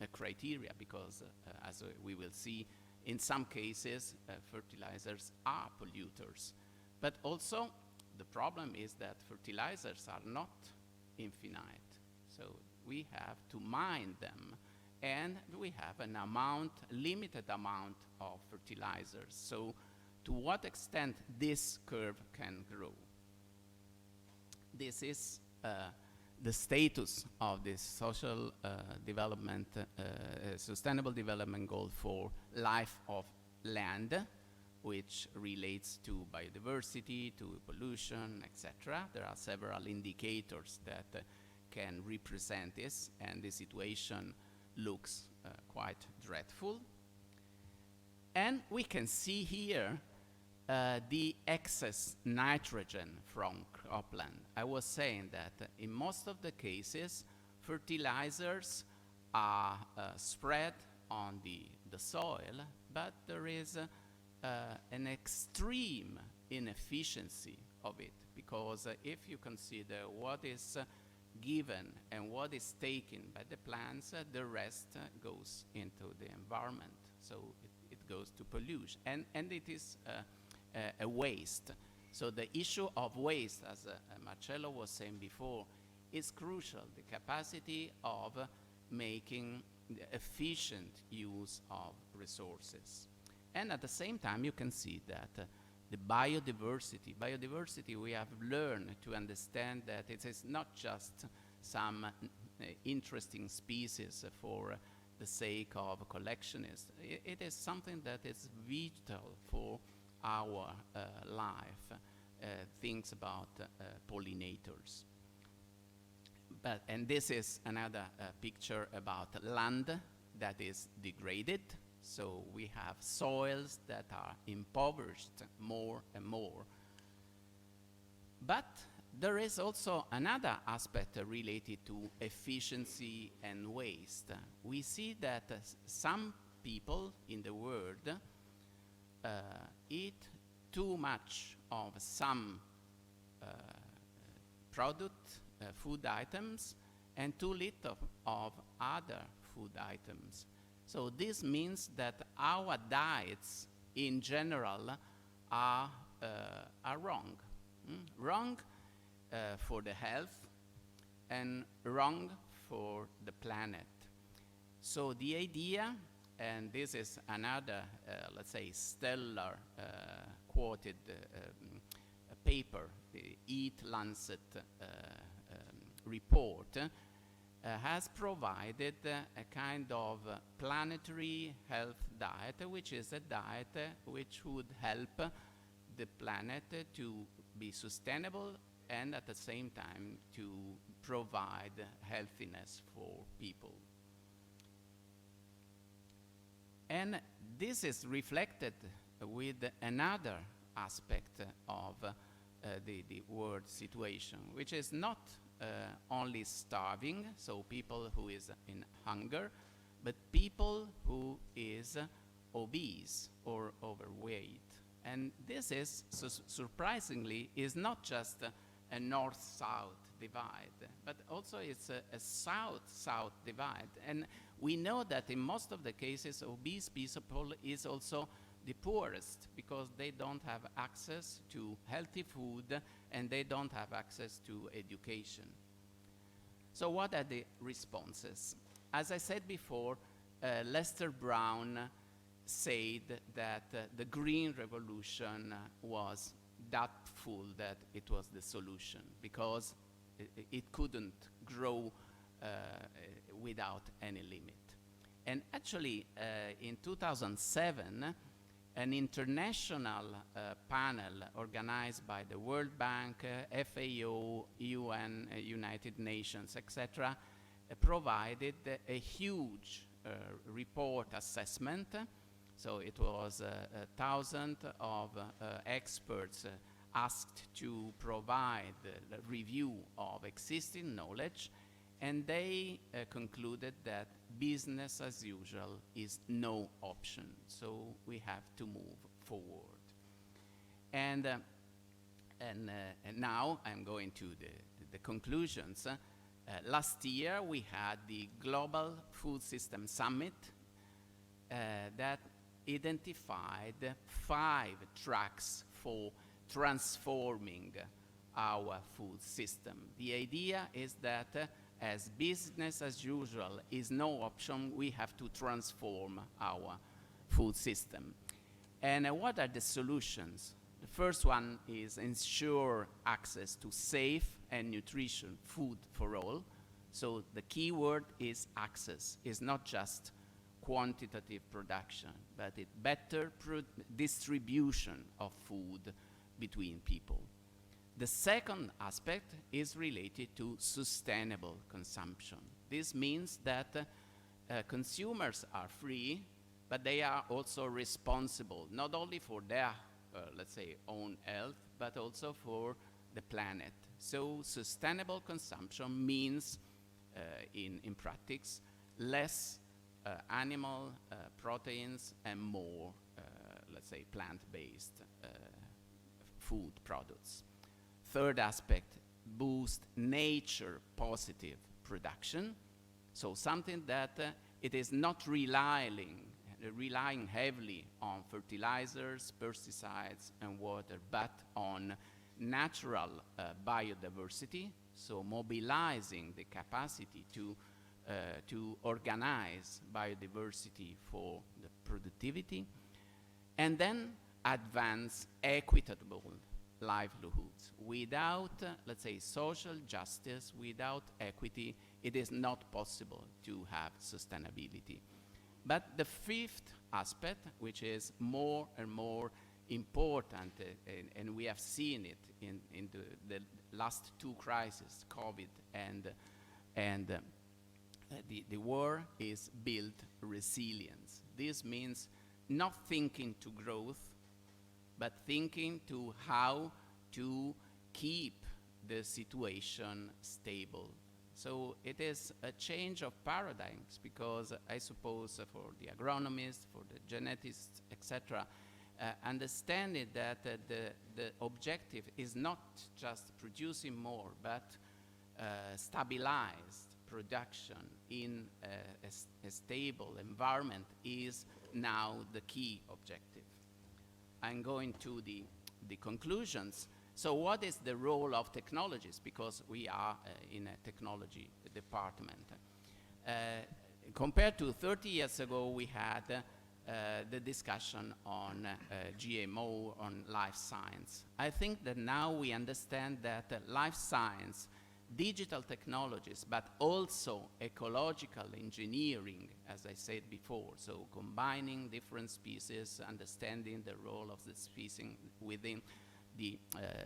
a criteria, because as we will see, in some cases, fertilizers are polluters. But also, the problem is that fertilizers are not infinite. So we have to mine them, and we have an amount, limited amount of fertilizers. So to what extent this curve can grow? This is the status of this social development, sustainable development goal for life of land, which relates to biodiversity, to pollution, etc. There are several indicators that can represent this, and the situation looks quite dreadful. And we can see here the excess nitrogen from cropland. I was saying that in most of the cases, fertilizers are spread on the soil, but there is an extreme inefficiency of it, because if you consider what is given and what is taken by the plants, the rest goes into the environment. So it goes to pollution, and it is a waste. So the issue of waste, as Marcello was saying before, is crucial. The capacity of making the efficient use of resources. And at the same time, you can see that the biodiversity, we have learned to understand that it is not just some interesting species for the sake of collectionists. It is something that is vital for our life. Things about pollinators. And this is another picture about land that is degraded. So we have soils that are impoverished more and more. But there is also another aspect related to efficiency and waste. We see that some people in the world eat too much of some food items, and too little of other food items. So this means that our diets in general are wrong. Wrong for the health and wrong for the planet. So the idea, and this is another, let's say, stellar quoted paper, the Eat Lancet report, has provided a kind of planetary health diet, which is a diet which would help the planet to be sustainable and at the same time to provide healthiness for people. And this is reflected with another aspect of the world situation, which is not only starving, so people who is in hunger, but people who is obese or overweight. And this is, surprisingly, is not just a north-south divide, but also it's a south-south divide. And we know that in most of the cases, obese people is also the poorest because they don't have access to healthy food and they don't have access to education. So what are the responses? As I said before, Lester Brown said that the Green Revolution was doubtful that it was the solution because it couldn't grow without any limit. And actually, in 2007, an international panel organized by the World Bank, FAO, UN, United Nations, etc., provided a huge report assessment. So it was 1,000 of experts asked to provide a review of existing knowledge, and they concluded that business as usual is no option, so we have to move forward. And now I'm going to the conclusions. Last year we had the Global Food System Summit that identified 5 tracks for transforming our food system. The idea is that as business as usual is no option, we have to transform our food system. And what are the solutions? The first one is ensure access to safe and nutritious food for all. So the key word is access. It's not just quantitative production, but it better distribution of food between people. The second aspect is related to sustainable consumption. This means that consumers are free, but they are also responsible, not only for their, let's say, own health, but also for the planet. So sustainable consumption means, in practice, less animal proteins and more, let's say, plant-based food products. Third aspect, boost nature positive production. So something that it is not relying heavily on fertilizers, pesticides, and water, but on natural biodiversity. So mobilizing the capacity to organize biodiversity for the productivity, and then advance equitable livelihoods. Without, let's say, social justice, without equity, it is not possible to have sustainability. But the fifth aspect, which is more and more important, and we have seen it in the last 2 crises, COVID and the war, is build resilience. This means not thinking to growth, but thinking to how to keep the situation stable. So it is a change of paradigms, because I suppose for the agronomists, for the geneticists, etc., understanding that the objective is not just producing more, but stabilized production in a stable environment is now the key objective. I'm going to the conclusions. So what is the role of technologies? Because we are in a technology department. Compared to 30 years ago, we had the discussion on GMO, on life science. I think that now we understand that life science, digital technologies, but also ecological engineering, as I said before, so combining different species, understanding the role of the species within the,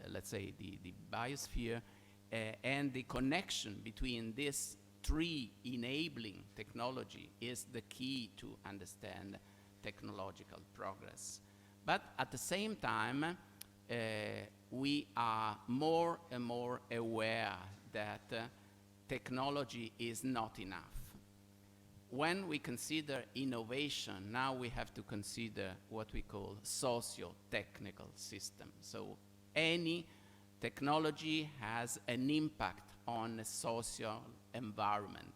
let's say, the biosphere, and the connection between these 3 enabling technology is the key to understand technological progress. But at the same time, we are more and more aware that technology is not enough. When we consider innovation, now we have to consider what we call socio-technical system. So any technology has an impact on a social environment.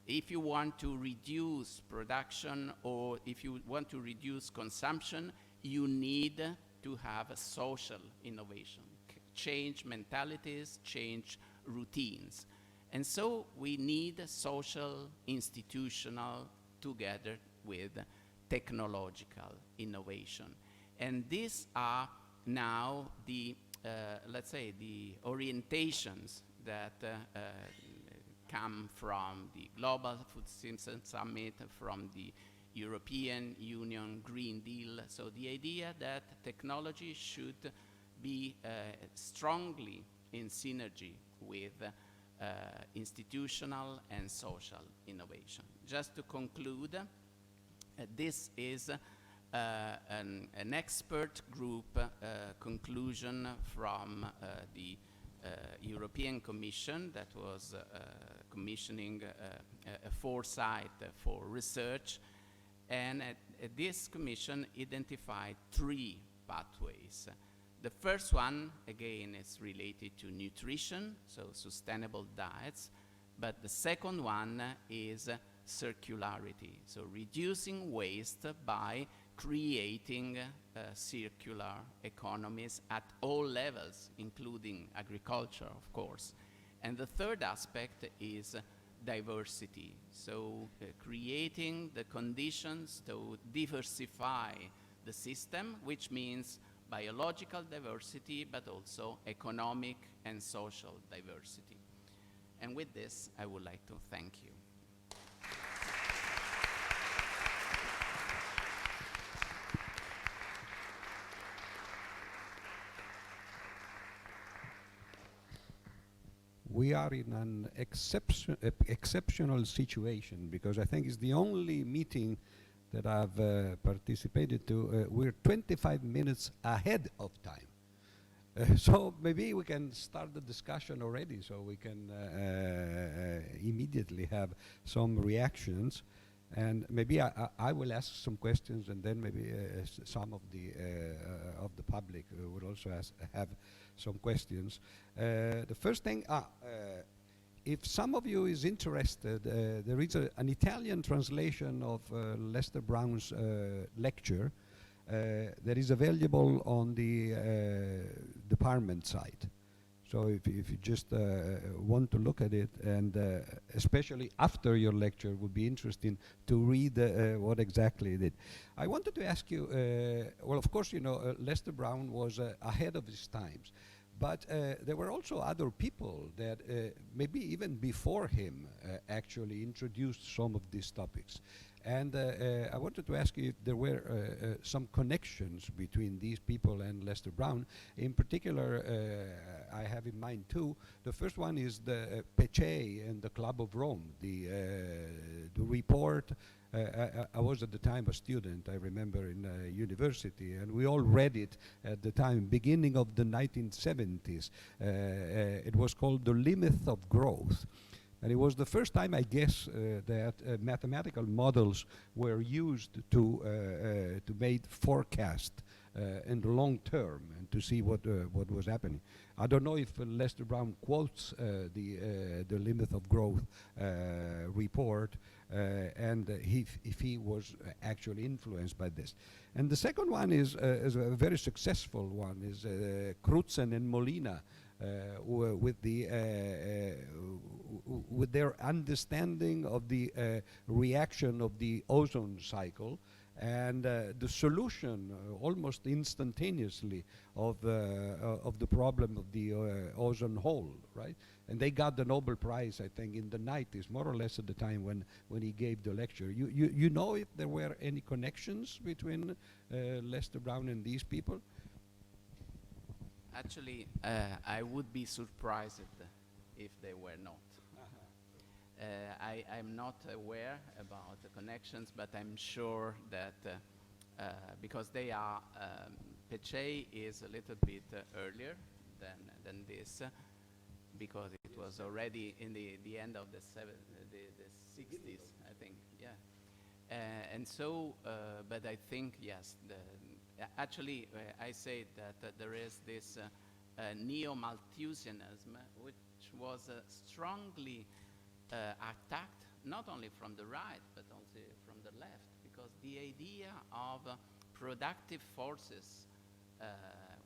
If you want to reduce production or if you want to reduce consumption, you need to have a social innovation, change mentalities, change routines. And so we need social, institutional, together with technological innovation. And these are now the, let's say, the orientations that come from the Global Food Systems Summit, from the European Union Green Deal. So the idea that technology should be strongly in synergy with institutional and social innovation. Just to conclude, this is an expert group conclusion from the European Commission that was commissioning a foresight for research, and this commission identified 3 pathways. The first one, again, is related to nutrition, so sustainable diets, but the second one is circularity, so reducing waste by creating circular economies at all levels, including agriculture, of course. And the third aspect is diversity, so creating the conditions to diversify the system, which means biological diversity, but also economic and social diversity. And with this, I would like to thank you. We are in an exceptional situation because I think it's the only meeting that I've participated to. We're 25 minutes ahead of time. So maybe we can start the discussion already so we can immediately have some reactions. And maybe I will ask some questions, and then maybe some of the public will also have some questions. The first thing, if some of you is interested, there is an Italian translation of Lester Brown's lecture that is available on the department site. So if you just want to look at it, and especially after your lecture, it would be interesting to read what exactly it did. I wanted to ask you, well, of course, you know, Lester Brown was ahead of his times, but there were also other people that maybe even before him actually introduced some of these topics. And I wanted to ask you if there were some connections between these people and Lester Brown. In particular, I have in mind 2. The first one is the Pece and the Club of Rome, the report. I was at the time a student, I remember, in university, and we all read it at the time, beginning of the 1970s. It was called The Limit of Growth. And it was the first time, I guess, that mathematical models were used to make forecast in the long term and to see what was happening. I don't know if Lester Brown quotes the Limit of Growth report and if he was actually influenced by this. And the second one is a very successful one, is Crutzen and Molina. With their understanding of the reaction of the ozone cycle and the solution almost instantaneously of the problem of the ozone hole, right? And they got the Nobel Prize, I think, in the 90s, more or less at the time when he gave the lecture. You know if there were any connections between Lester Brown and these people? Actually, I would be surprised if they were not. I'm not aware about the connections, but I'm sure that because they are, Pecei is a little bit earlier than this, because it was already in the end of the 60s, I think, yeah. And so, but I think, yes, actually, I say that there is this neo-Malthusianism, which was strongly attacked, not only from the right, but also from the left, because the idea of productive forces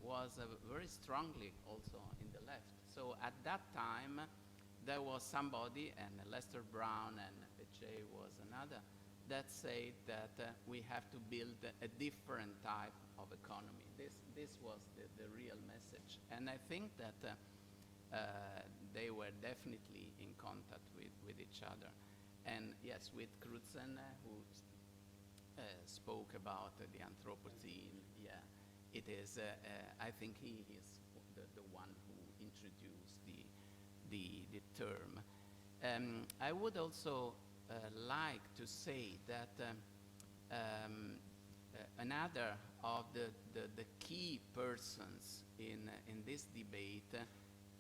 was very strongly also in the left. So at that time, there was somebody, and Lester Brown and Pecei was another, that said that we have to build a different type of economy. This was the real message. And I think that they were definitely in contact with each other. And yes, with Crutzen, who spoke about the Anthropocene, yeah, it is, I think he is the one who introduced the term. I would also like to say that another of the key persons in this debate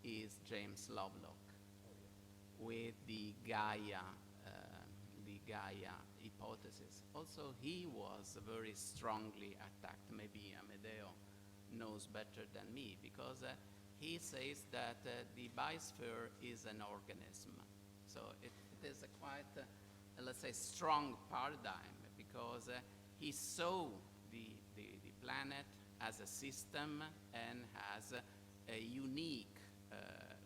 is James Lovelock, with the Gaia hypothesis. Also, he was very strongly attacked. Maybe Amedeo knows better than me, because he says that the biosphere is an organism. So it is a quite, let's say, strong paradigm, because he saw the planet as a system and has a unique,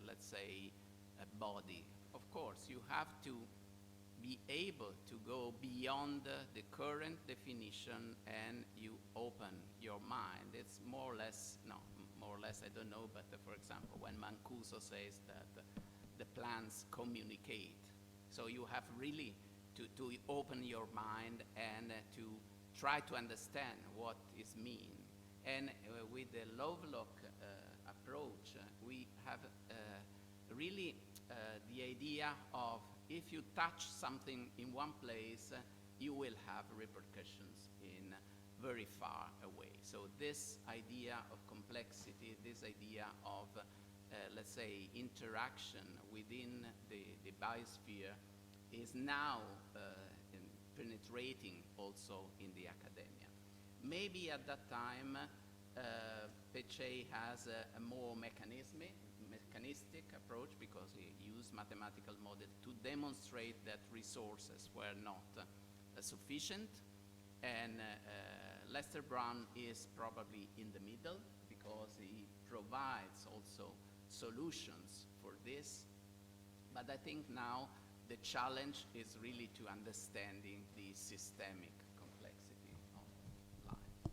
let's say, a body. Of course, you have to be able to go beyond the current definition, and you open your mind. It's more or less, no, more or less, I don't know, but for example, when Mancuso says that the plants communicate, so you have really to open your mind and to try to understand what is mean. And with the Lovelock approach, we have really the idea of, if you touch something in one place, you will have repercussions in very far away. So this idea of complexity, this idea of, let's say, interaction within the biosphere is now penetrating also in the academia. Maybe at that time, Pecei has a more mechanistic approach, because he used mathematical model to demonstrate that resources were not sufficient. And Lester Brown is probably in the middle, because he provides also solutions for this. But I think now the challenge is really to understanding the systemic complexity of life.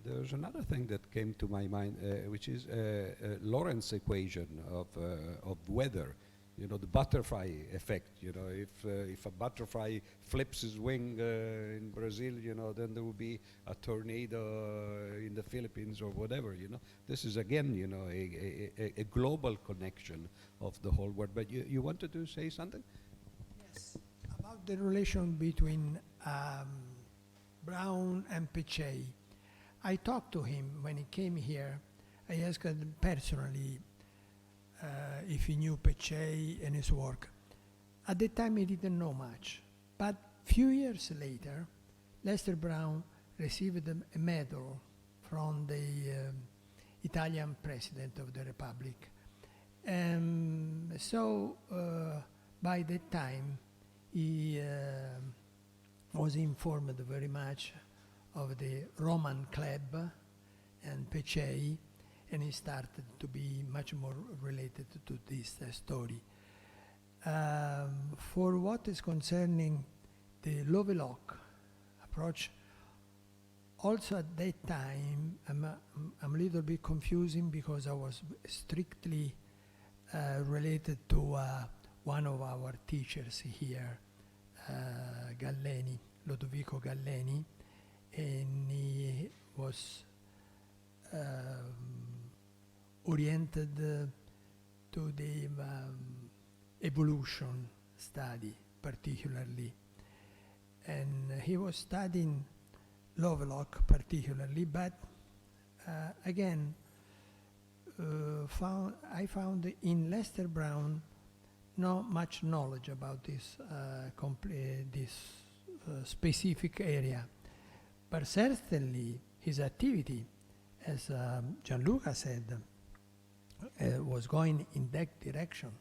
There's another thing that came to my mind, which is Lorentz equation of weather. You know, the butterfly effect. You know, if a butterfly flips his wing in Brazil, you know, then there will be a tornado in the Philippines or whatever. You know, this is again, you know, a global connection of the whole world. But you wanted to say something? Yes, about the relation between Brown and Pecei. I talked to him when he came here. I asked him personally if he knew Pecei and his work. At the time, he didn't know much. But few years later, Lester Brown received a medal from the Italian President of the Republic. So by that time, he was informed very much of the Roman Club and Pecei, and he started to be much more related to this story. For what is concerning the Lovelock approach, also at that time, I'm a little bit confusing, because I was strictly related to one of our teachers here, Galleni, Lodovico Galleni, and he was oriented to the evolution study particularly. And he was studying Lovelock particularly, but again, I found in Lester Brown not much knowledge about this specific area, but certainly his activity, as Gianluca said, was going in that direction.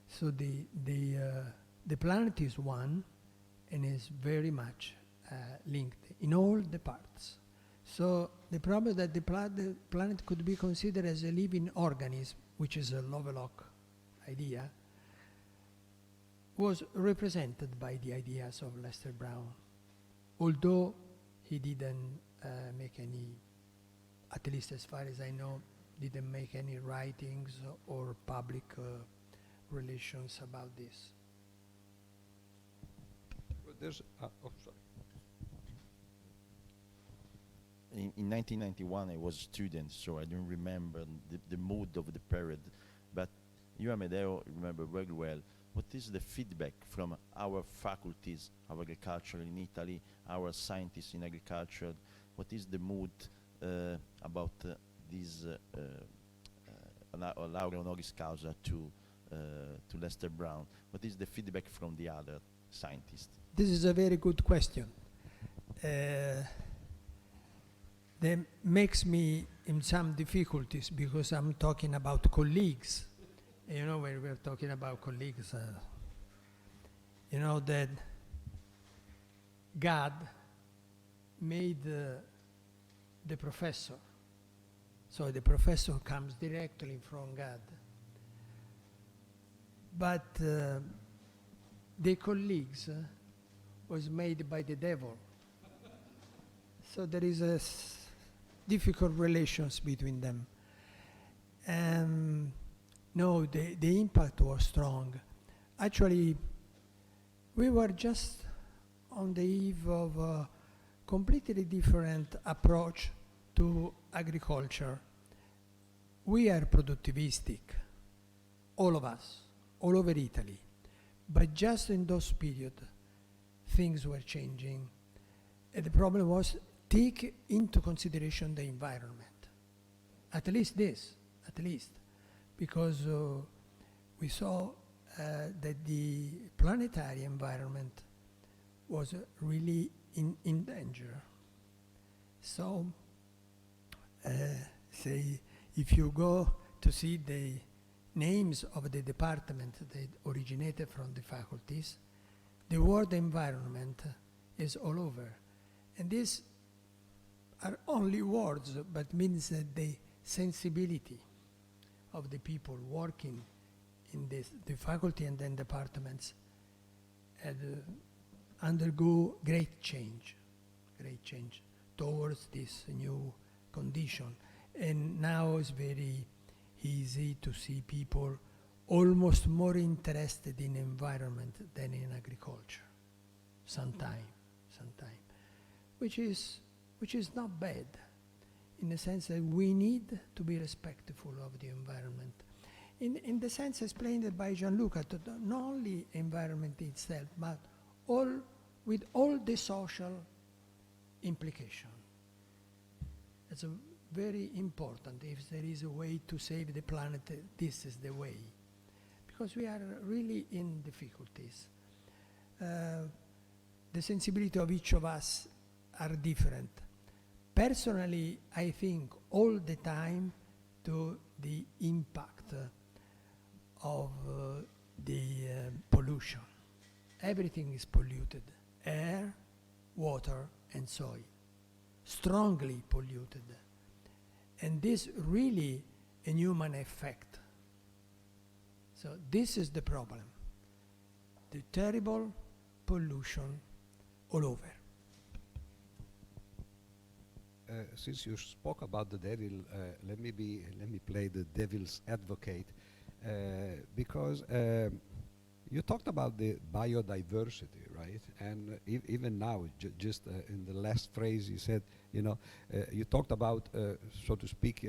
So the planet is one and is very much linked in all the parts. So the problem that the planet could be considered as a living organism, which is a Lovelock idea, was represented by the ideas of Lester Brown, although he didn't make any, at least as far as I know, didn't make any writings or public relations about this. There's, sorry. In 1991, I was a student, so I don't remember the mood of the period. But you, Amedeo, remember very well. What is the feedback from our faculties of agriculture in Italy, our scientists in agriculture? What is the mood about this laurea honoris causa to Lester Brown? What is the feedback from the other scientists? This is a very good question. That makes me in some difficulties because I'm talking about colleagues. You know, when we're talking about colleagues, you know that God made the professor. So the professor comes directly from God. But the colleagues was made by the devil. So there is a difficult relations between them. No, the impact was strong. Actually, we were just on the eve of a completely different approach to agriculture. We are productivistic, all of us, all over Italy. But just in those periods, things were changing. And the problem was take into consideration the environment. At least this, at least. Because we saw that the planetary environment was really in danger. So, say, if you go to see the names of the department that originated from the faculties, the word environment is all over. And these are only words, but means that the sensibility of the people working in the faculty and then departments had undergo great change towards this new condition. And now it's very easy to see people almost more interested in environment than in agriculture. Sometime, which is not bad, in the sense that we need to be respectful of the environment. In the sense explained by Gianluca, not only environment itself, but with all the social implication. It's very important. If there is a way to save the planet, this is the way. Because we are really in difficulties. The sensibility of each of us are different. Personally, I think all the time to the impact of the pollution. Everything is polluted. Air, water, and soil. Strongly polluted. And this really a human effect. So this is the problem. The terrible pollution all over. Since you spoke about the devil, let me play the devil's advocate, because you talked about the biodiversity, right? And even now, just in the last phrase, you said, you talked about, so to speak,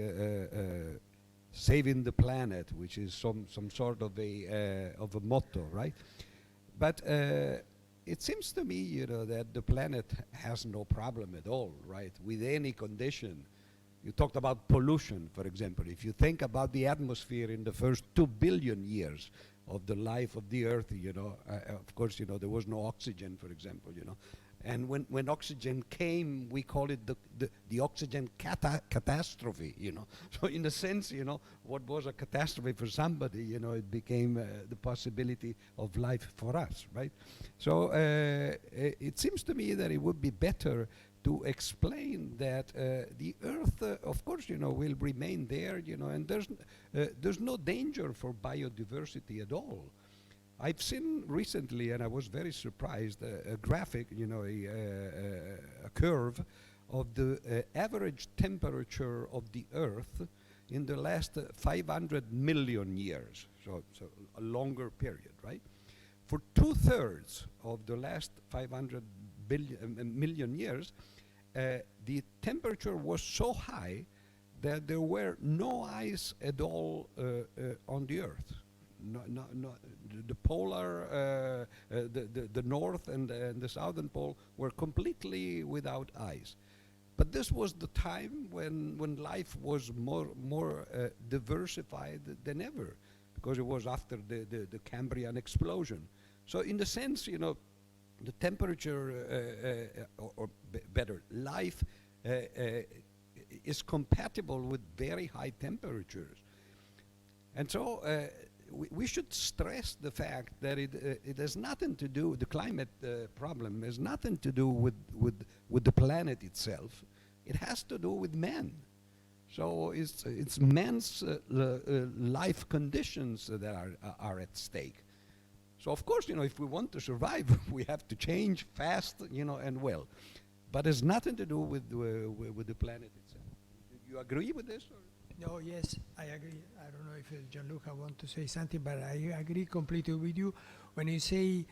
saving the planet, which is some sort of a motto, right? But it seems to me, that the planet has no problem at all, right, with any condition. You talked about pollution, for example. If you think about the atmosphere in the first 2 billion years of the life of the Earth, of course, there was no oxygen, for example, And when oxygen came, we call it the oxygen catastrophe, So in a sense, what was a catastrophe for somebody, it became the possibility of life for us, right? So it seems to me that it would be better to explain that the Earth, of course, will remain there, and there's no danger for biodiversity at all. I've seen recently, and I was very surprised, a graphic, a curve of the average temperature of the Earth in the last 500 million years, so a longer period, right? For 2/3 of the last 500 million years, the temperature was so high that there were no ice at all on the Earth. No, the polar, the north and the southern pole were completely without ice. But this was the time when life was more diversified than ever, because it was after the Cambrian explosion. So in the sense, the temperature, or better, life is compatible with very high temperatures. And so we should stress the fact that it has nothing to do, the climate problem has nothing to do with the planet itself. It has to do with man. So it's man's life conditions that are at stake. So of course, if we want to survive, we have to change fast, and well. But it's nothing to do with the planet itself. Do you agree with this? Or? No, yes, I agree. I don't know if Gianluca want to say something, but I agree completely with you. When you say,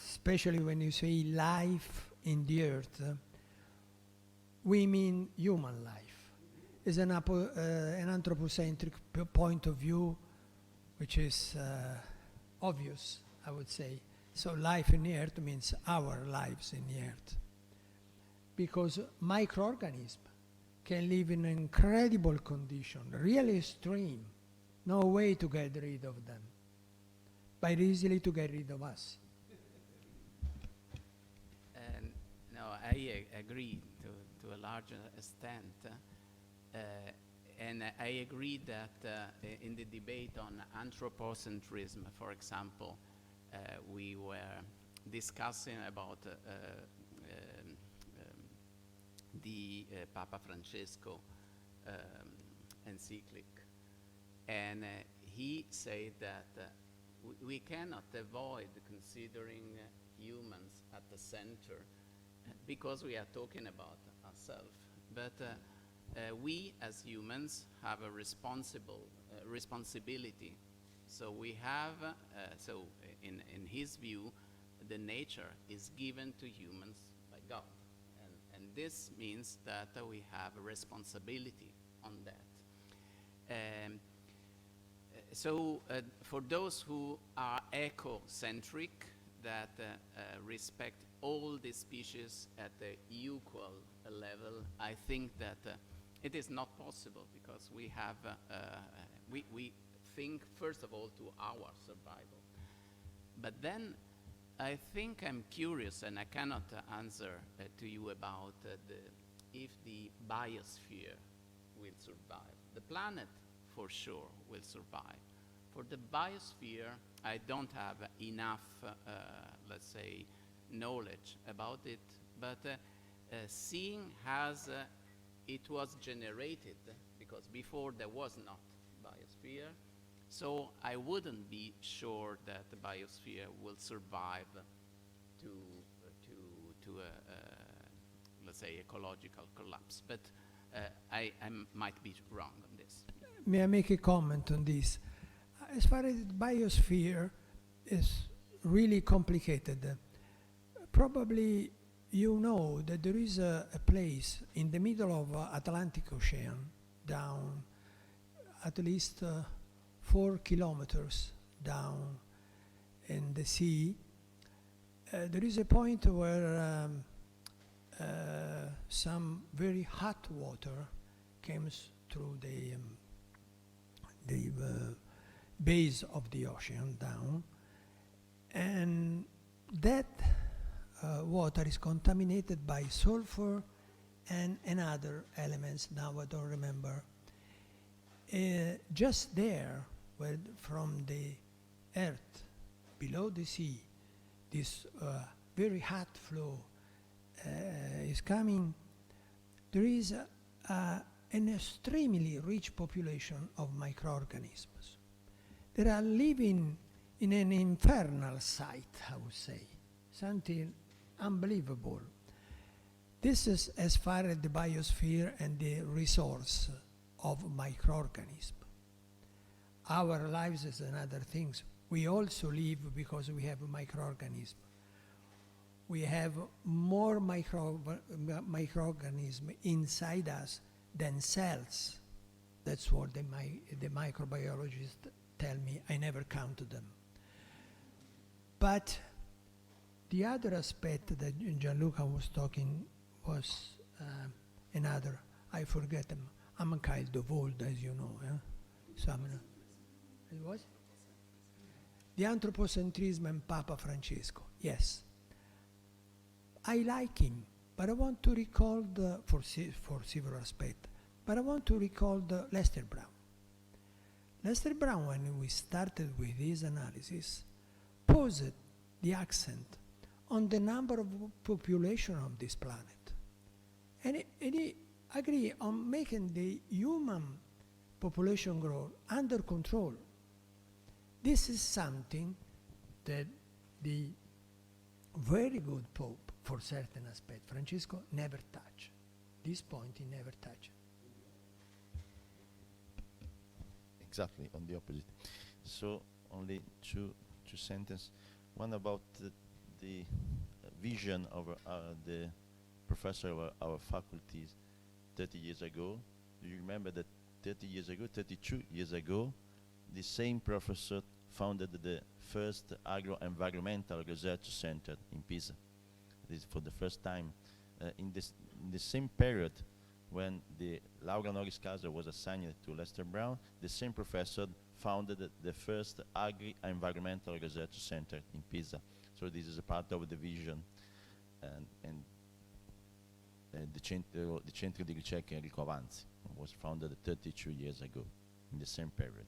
especially when you say life in the earth, we mean human life. It's an anthropocentric point of view, which is obvious, I would say. So life in the earth means our lives in the earth. Because microorganisms can live in incredible condition, really extreme, no way to get rid of them, but easily to get rid of us. No, I agree to a large extent. And I agree that in the debate on anthropocentrism, for example, we were discussing about the Papa Francesco encyclic, and he said that we cannot avoid considering humans at the center because we are talking about ourselves. But we as humans have a responsibility. So we have, in his view, the nature is given to humans by God. And this means that we have a responsibility on that. So for those who are ecocentric, that respect all the species at the equal level, I think that it is not possible, because we have, we think first of all to our survival. But then I think I'm curious, and I cannot answer to you about if the biosphere will survive. The planet for sure will survive. For the biosphere, I don't have enough, let's say, knowledge about it, but seeing as it was generated, because before there was not biosphere, so I wouldn't be sure that the biosphere will survive to let's say, ecological collapse. But I might be wrong on this. May I make a comment on this? As far as the biosphere is really complicated, probably you know that there is a place in the middle of Atlantic Ocean, down at least 4 kilometers down, in the sea, there is a point where some very hot water comes through the base of the ocean down, and that water is contaminated by sulfur and another elements, now I don't remember. Just there, from the earth, below the sea, this very hot flow is coming. There is an extremely rich population of microorganisms that are living in an infernal site, I would say, something unbelievable. This is as far as the biosphere and the resource of microorganisms. Our lives is another thing. We also live because we have microorganisms. We have more microorganisms inside us than cells. That's what the microbiologists tell me. I never counted them. But the other aspect that Gianluca was talking was another. I forget them. I'm kind of old, as you know. So it was? The anthropocentrism and Papa Francesco. Yes. I like him, but I want to recall for several aspects, but I want to recall Lester Brown. Lester Brown, when we started with his analysis, posed the accent on the number of population of this planet. And he agreed on making the human population growth under control. This is something that the very good Pope, for certain aspect, Francesco, never touched. This point he never touched. Exactly, on the opposite. So only two sentences. One about the vision of the professor of our faculties 30 years ago. Do you remember that 32 years ago, the same professor founded the first agro-environmental research center in Pisa. This for the first time. In the same period when the laurea honoris causa was assigned to Lester Brown, the same professor founded the first agri-environmental research center in Pisa. So this is a part of the vision and the Centro di Ricerca Enrico Avanzi was founded 32 years ago in the same period.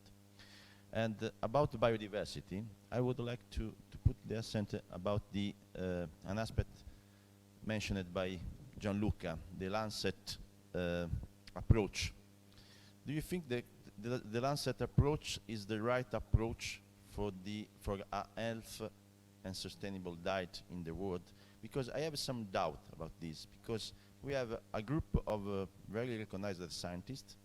And about biodiversity, I would like to put the accent about an aspect mentioned by Gianluca, the Lancet approach. Do you think that the Lancet approach is the right approach for a health and sustainable diet in the world? Because I have some doubt about this, because we have a group of very recognized scientists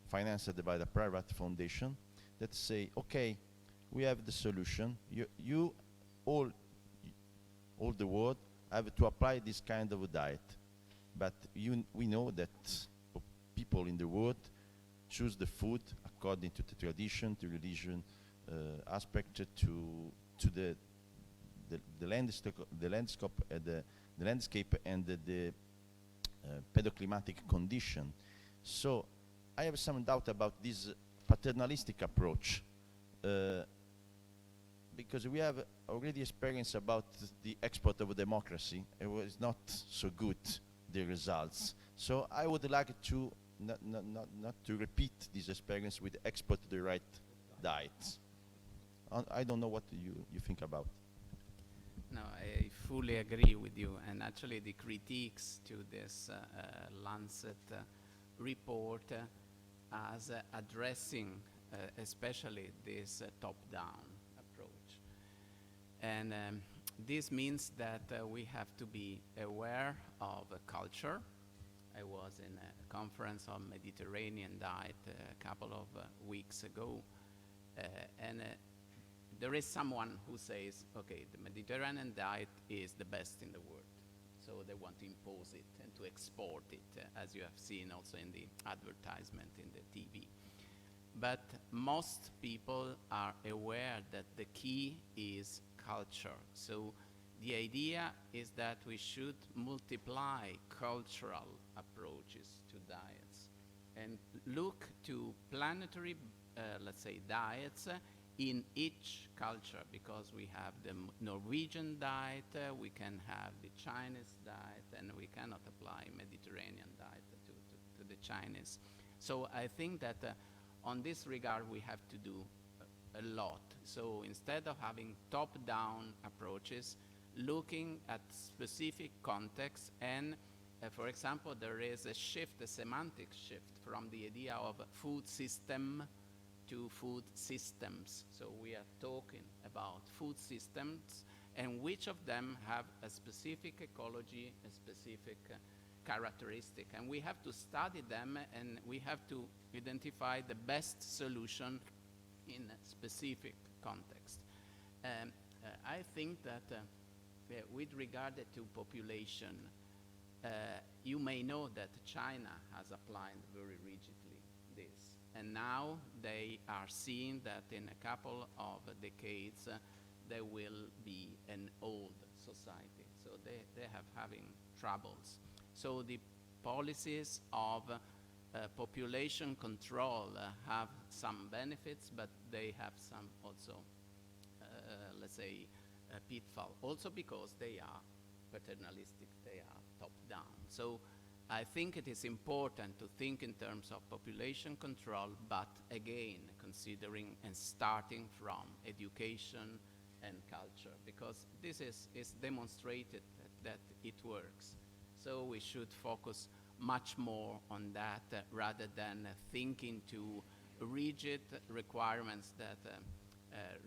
financed by the private foundation that say, okay, we have the solution. You all the world have to apply this kind of a diet. But we know that people in the world choose the food according to the tradition, to religion aspect, to the landscape and the pedoclimatic condition. So I have some doubt about this paternalistic approach because we have already experienced about the export of democracy. It was not so good, the results. So I would like to not to repeat this experience with export the right diets. I don't know what you think about. No, I fully agree with you. And actually the critiques to this Lancet report as addressing especially this top-down approach. And this means that we have to be aware of culture. I was in a conference on Mediterranean diet a couple of weeks ago, and there is someone who says, okay, the Mediterranean diet is the best in the world. So they want to impose it and to export it, as you have seen also in the advertisement in the TV. But most people are aware that the key is culture. So the idea is that we should multiply cultural approaches to diets and look to planetary, let's say, diets in each culture, because we have the Norwegian diet, we can have the Chinese diet, and we cannot apply Mediterranean diet to the Chinese. So I think that on this regard we have to do a lot. So instead of having top-down approaches, looking at specific contexts, and for example, there is a shift, a semantic shift from the idea of food system to food systems. So we are talking about food systems, and which of them have a specific ecology, a specific characteristic. And we have to study them, and we have to identify the best solution in a specific context. I think that with regard to population, you may know that China has applied very rigidly this. And now they are seeing that in a couple of decades, they will be an old society. So they have having troubles. So the policies of population control have some benefits, but they have some also, let's say, pitfall. Also because they are paternalistic, they are top-down. So I think it is important to think in terms of population control, but again, considering and starting from education and culture, because this is demonstrated that it works. So we should focus much more on that rather than thinking to rigid requirements that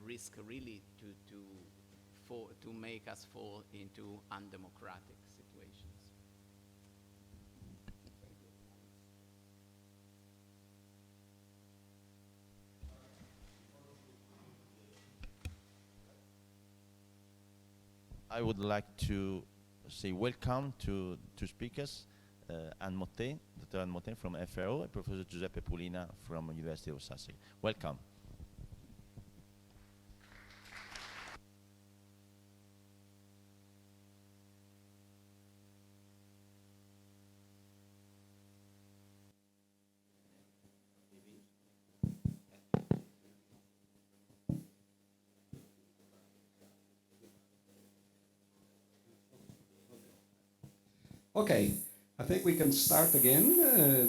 risk really to make us fall into undemocratic situations. I would like to say welcome to two speakers, Anne Mottet, Dr. Anne Mottet from FRO, and Professor Giuseppe Pulina from University of Sussex. Welcome. Okay, I think we can start again.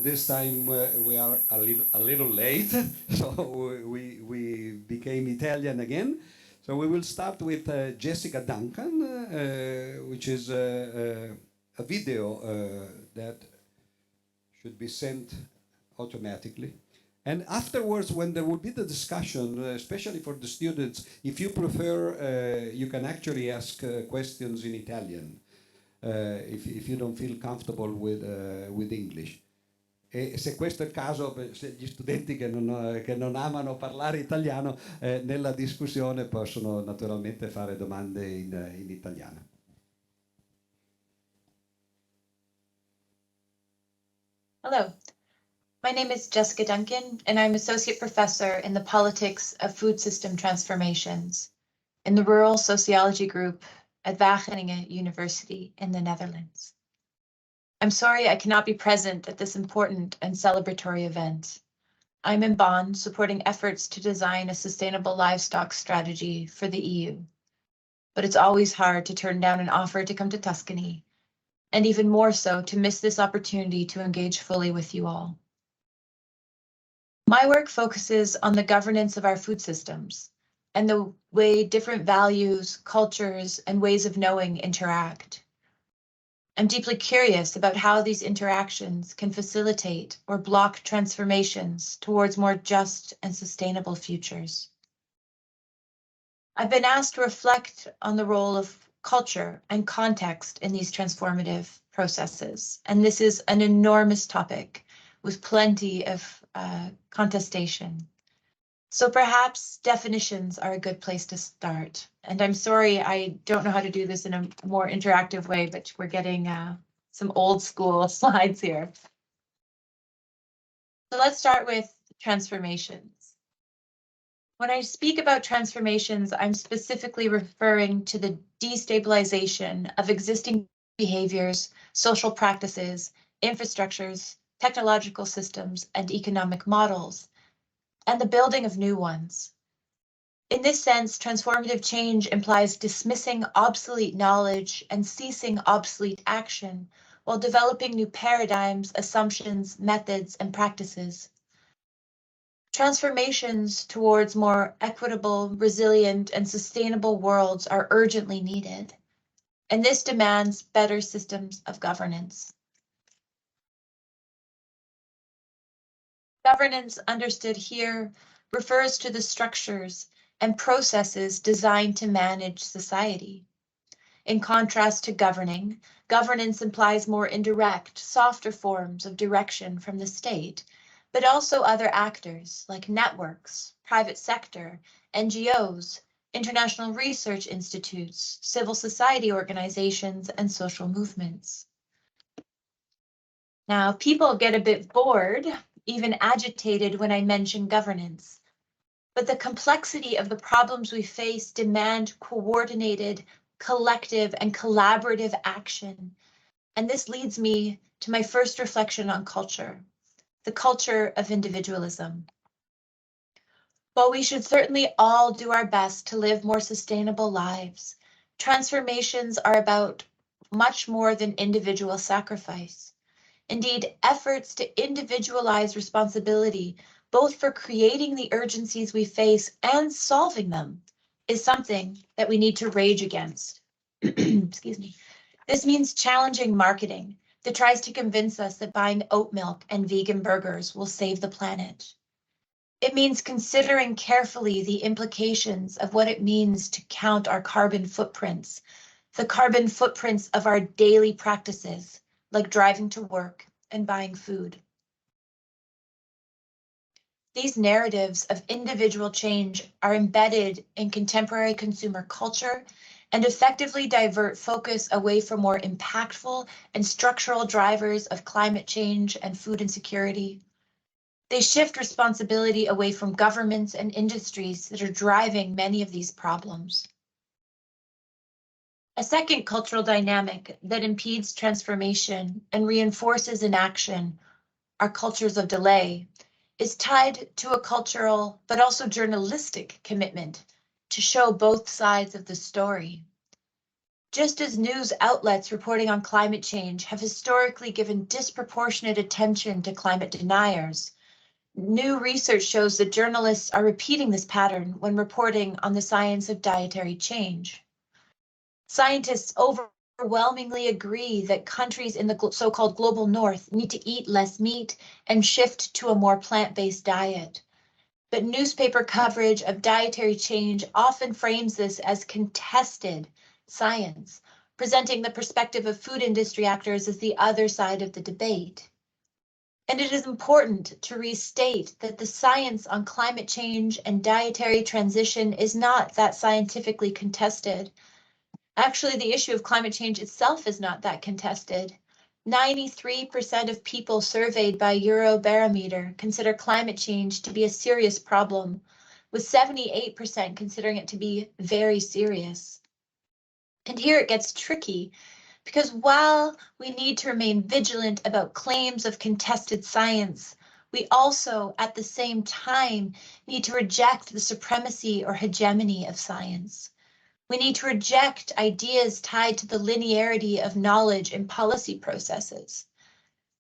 This time we are a little late, so we became Italian again. So we will start with Jessica Duncan, which is a video that should be sent automatically. And afterwards, when there will be the discussion, especially for the students, if you prefer, you can actually ask questions in Italian. If you don't feel comfortable with English. E se questo è il caso, se gli studenti che non amano parlare italiano, nella discussione possono naturalmente fare domande in italiano. Hello, my name is Jessica Duncan, and I'm Associate Professor in the Politics of Food System Transformations in the Rural Sociology Group at Wageningen University in the Netherlands. I'm sorry I cannot be present at this important and celebratory event. I'm in Bonn supporting efforts to design a sustainable livestock strategy for the EU. But it's always hard to turn down an offer to come to Tuscany, and even more so to miss this opportunity to engage fully with you all. My work focuses on the governance of our food systems and the way different values, cultures, and ways of knowing interact. I'm deeply curious about how these interactions can facilitate or block transformations towards more just and sustainable futures. I've been asked to reflect on the role of culture and context in these transformative processes, and this is an enormous topic with plenty of contestation. So perhaps definitions are a good place to start. And I'm sorry, I don't know how to do this in a more interactive way, but we're getting some old school slides here. So let's start with transformations. When I speak about transformations, I'm specifically referring to the destabilization of existing behaviors, social practices, infrastructures, technological systems, and economic models, and the building of new ones. In this sense, transformative change implies dismissing obsolete knowledge and ceasing obsolete action, while developing new paradigms, assumptions, methods, and practices. Transformations towards more equitable, resilient, and sustainable worlds are urgently needed, and this demands better systems of governance. Governance, understood here, refers to the structures and processes designed to manage society. In contrast to governing, governance implies more indirect, softer forms of direction from the state, but also other actors like networks, private sector, NGOs, international research institutes, civil society organizations, and social movements. Now, people get a bit bored, even agitated when I mention governance, but the complexity of the problems we face demand coordinated, collective, and collaborative action. And this leads me to my first reflection on culture, the culture of individualism. While we should certainly all do our best to live more sustainable lives, transformations are about much more than individual sacrifice. Indeed, efforts to individualize responsibility, both for creating the urgencies we face and solving them, is something that we need to rage against. Excuse me. This means challenging marketing that tries to convince us that buying oat milk and vegan burgers will save the planet. It means considering carefully the implications of what it means to count our carbon footprints, the carbon footprints of our daily practices, like driving to work and buying food. These narratives of individual change are embedded in contemporary consumer culture and effectively divert focus away from more impactful and structural drivers of climate change and food insecurity. They shift responsibility away from governments and industries that are driving many of these problems. A second cultural dynamic that impedes transformation and reinforces inaction, our cultures of delay, is tied to a cultural but also journalistic commitment to show both sides of the story. Just as news outlets reporting on climate change have historically given disproportionate attention to climate deniers, new research shows that journalists are repeating this pattern when reporting on the science of dietary change. Scientists overwhelmingly agree that countries in the so-called global north need to eat less meat and shift to a more plant-based diet. But newspaper coverage of dietary change often frames this as contested science, presenting the perspective of food industry actors as the other side of the debate. And it is important to restate that the science on climate change and dietary transition is not that scientifically contested. Actually, the issue of climate change itself is not that contested. 93% of people surveyed by Eurobarometer consider climate change to be a serious problem, with 78% considering it to be very serious. And here it gets tricky, because while we need to remain vigilant about claims of contested science, we also, at the same time, need to reject the supremacy or hegemony of science. We need to reject ideas tied to the linearity of knowledge in policy processes.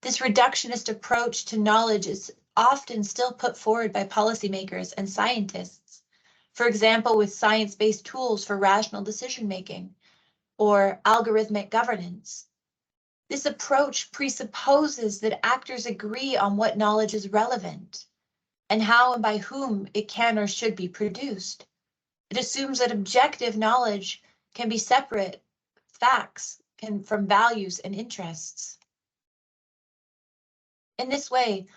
This reductionist approach to knowledge is often still put forward by policymakers and scientists, for example, with science-based tools for rational decision-making or algorithmic governance. This approach presupposes that actors agree on what knowledge is relevant and how and by whom it can or should be produced. It assumes that objective knowledge can be separate facts from values and interests. In this way,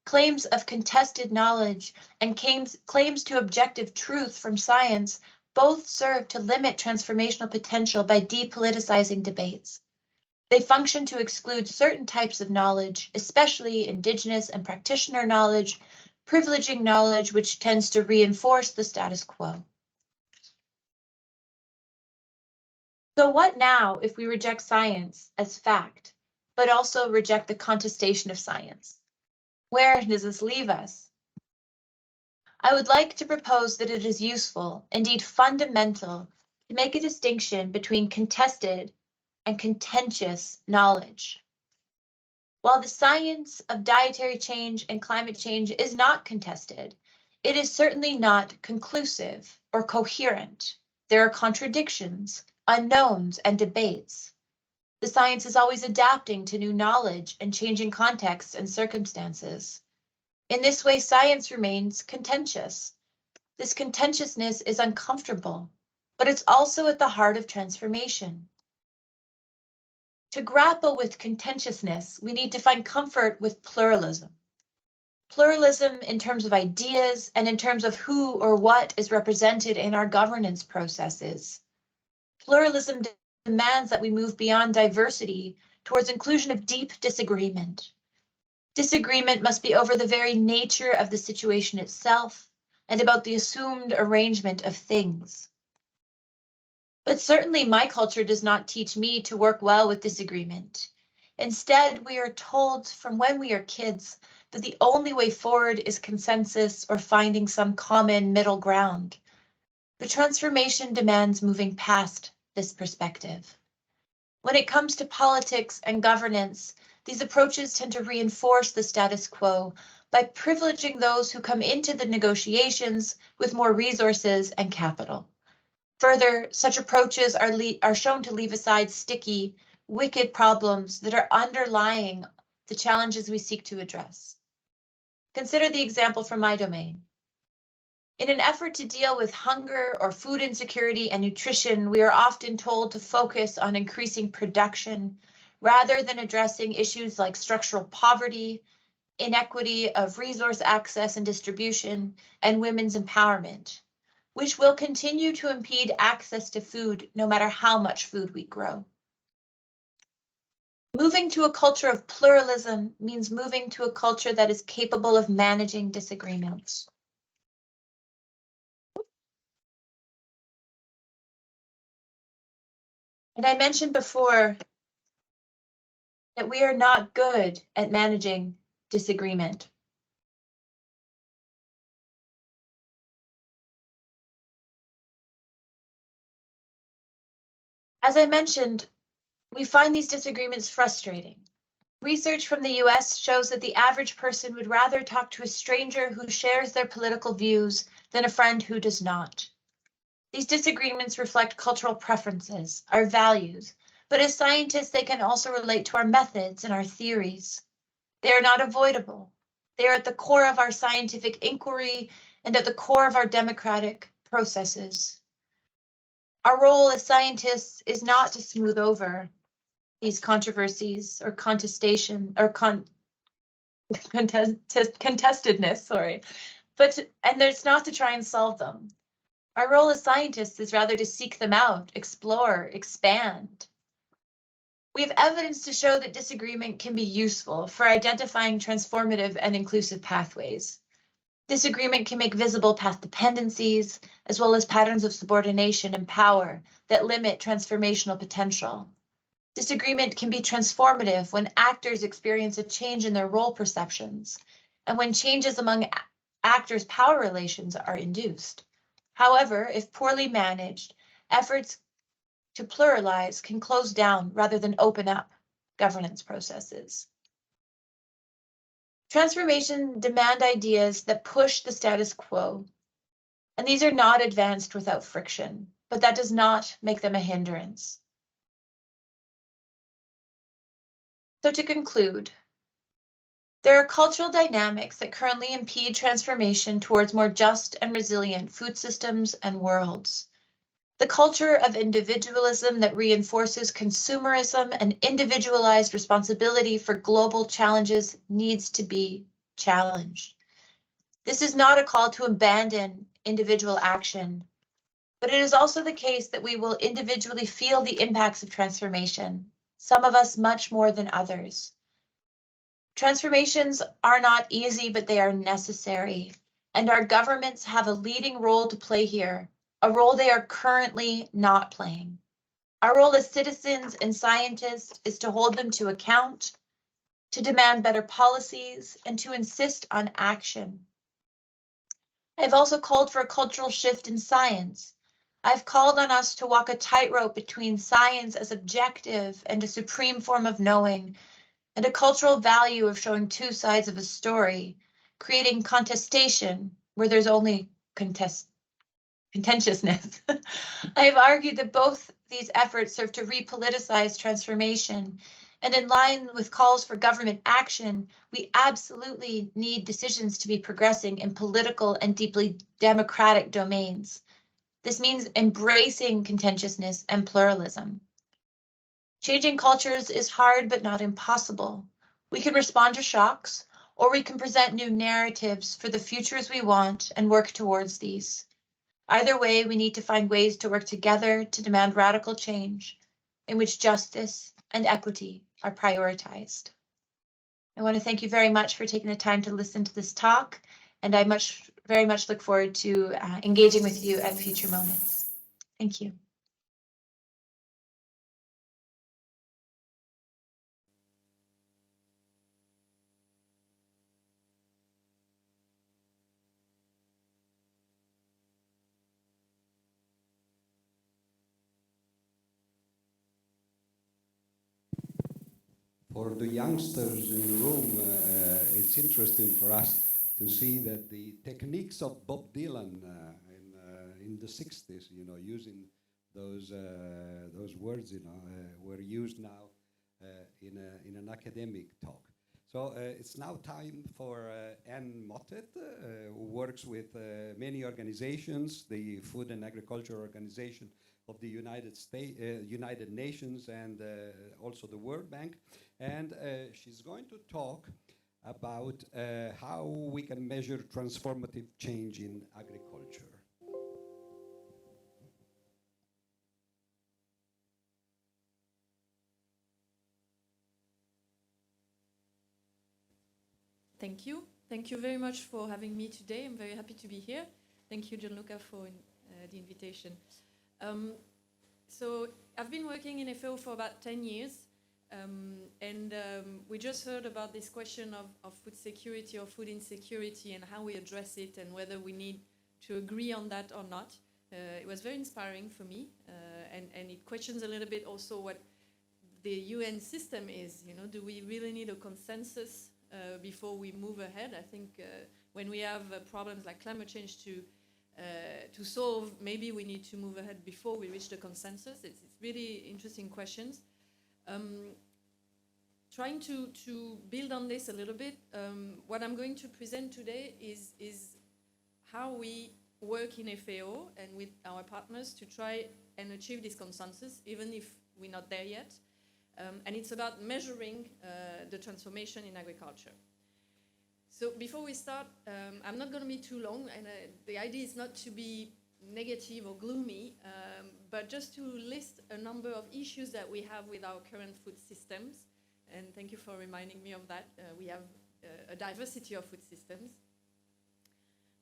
claims of contested knowledge and claims to objective truth from science both serve to limit transformational potential by depoliticizing debates. They function to exclude certain types of knowledge, especially indigenous and practitioner knowledge, privileging knowledge which tends to reinforce the status quo. So what now if we reject science as fact, but also reject the contestation of science? Where does this leave us? I would like to propose that it is useful, indeed fundamental, to make a distinction between contested and contentious knowledge. While the science of dietary change and climate change is not contested, it is certainly not conclusive or coherent. There are contradictions, unknowns, and debates. The science is always adapting to new knowledge and changing contexts and circumstances. In this way, science remains contentious. This contentiousness is uncomfortable, but it's also at the heart of transformation. To grapple with contentiousness, we need to find comfort with pluralism. Pluralism in terms of ideas and in terms of who or what is represented in our governance processes. Pluralism demands that we move beyond diversity towards inclusion of deep disagreement. Disagreement must be over the very nature of the situation itself and about the assumed arrangement of things. But certainly my culture does not teach me to work well with disagreement. Instead, we are told from when we are kids that the only way forward is consensus or finding some common middle ground. The transformation demands moving past this perspective. When it comes to politics and governance, these approaches tend to reinforce the status quo by privileging those who come into the negotiations with more resources and capital. Further, such approaches are shown to leave aside sticky, wicked problems that are underlying the challenges we seek to address. Consider the example from my domain. In an effort to deal with hunger or food insecurity and nutrition, we are often told to focus on increasing production rather than addressing issues like structural poverty, inequity of resource access and distribution, and women's empowerment, which will continue to impede access to food no matter how much food we grow. Moving to a culture of pluralism means moving to a culture that is capable of managing disagreements. And I mentioned before that we are not good at managing disagreement. As I mentioned, we find these disagreements frustrating. Research from the US shows that the average person would rather talk to a stranger who shares their political views than a friend who does not. These disagreements reflect cultural preferences, our values, but as scientists, they can also relate to our methods and our theories. They are not avoidable. They are at the core of our scientific inquiry and at the core of our democratic processes. Our role as scientists is not to smooth over these controversies or contestation or contestedness, and there's not to try and solve them. Our role as scientists is rather to seek them out, explore, expand. We have evidence to show that disagreement can be useful for identifying transformative and inclusive pathways. Disagreement can make visible path dependencies, as well as patterns of subordination and power that limit transformational potential. Disagreement can be transformative when actors experience a change in their role perceptions, and when changes among actors' power relations are induced. However, if poorly managed, efforts to pluralize can close down rather than open up governance processes. Transformation demand ideas that push the status quo, and these are not advanced without friction, but that does not make them a hindrance. So to conclude, there are cultural dynamics that currently impede transformation towards more just and resilient food systems and worlds. The culture of individualism that reinforces consumerism and individualized responsibility for global challenges needs to be challenged. This is not a call to abandon individual action, but it is also the case that we will individually feel the impacts of transformation, some of us much more than others. Transformations are not easy, but they are necessary. And our governments have a leading role to play here, a role they are currently not playing. Our role as citizens and scientists is to hold them to account, to demand better policies, and to insist on action. I've also called for a cultural shift in science. I've called on us to walk a tightrope between science as objective and a supreme form of knowing, and a cultural value of showing two sides of a story, creating contestation where there's only contentiousness. I have argued that both these efforts serve to repoliticize transformation, and in line with calls for government action, we absolutely need decisions to be progressing in political and deeply democratic domains. This means embracing contentiousness and pluralism. Changing cultures is hard but not impossible. We can respond to shocks, or we can present new narratives for the futures we want and work towards these. Either way, we need to find ways to work together to demand radical change in which justice and equity are prioritized. I want to thank you very much for taking the time to listen to this talk, and I very much look forward to engaging with you at future moments. Thank you. For the youngsters in the room, it's interesting for us to see that the techniques of Bob Dylan in the 60s, you know, using those words, you know, were used now in an academic talk. So it's now time for Anne Mottet, who works with many organizations, the Food and Agriculture Organization of the United Nations, and also the World Bank. And she's going to talk about how we can measure transformative change in agriculture. Thank you. Thank you very much for having me today. I'm very happy to be here. Thank you, Gianluca, for the invitation. So I've been working in FAO for about 10 years. We just heard about this question of food security or food insecurity and how we address it and whether we need to agree on that or not. It was very inspiring for me, and it questions a little bit also what the UN system is. You know, do we really need a consensus before we move ahead? I think when we have problems like climate change to solve, maybe we need to move ahead before we reach the consensus. It's really interesting questions. Trying to build on this a little bit, what I'm going to present today is how we work in FAO and with our partners to try and achieve this consensus, even if we're not there yet. And it's about measuring the transformation in agriculture. So before we start, I'm not going to be too long, and the idea is not to be negative or gloomy, but just to list a number of issues that we have with our current food systems. And thank you for reminding me of that. We have a diversity of food systems.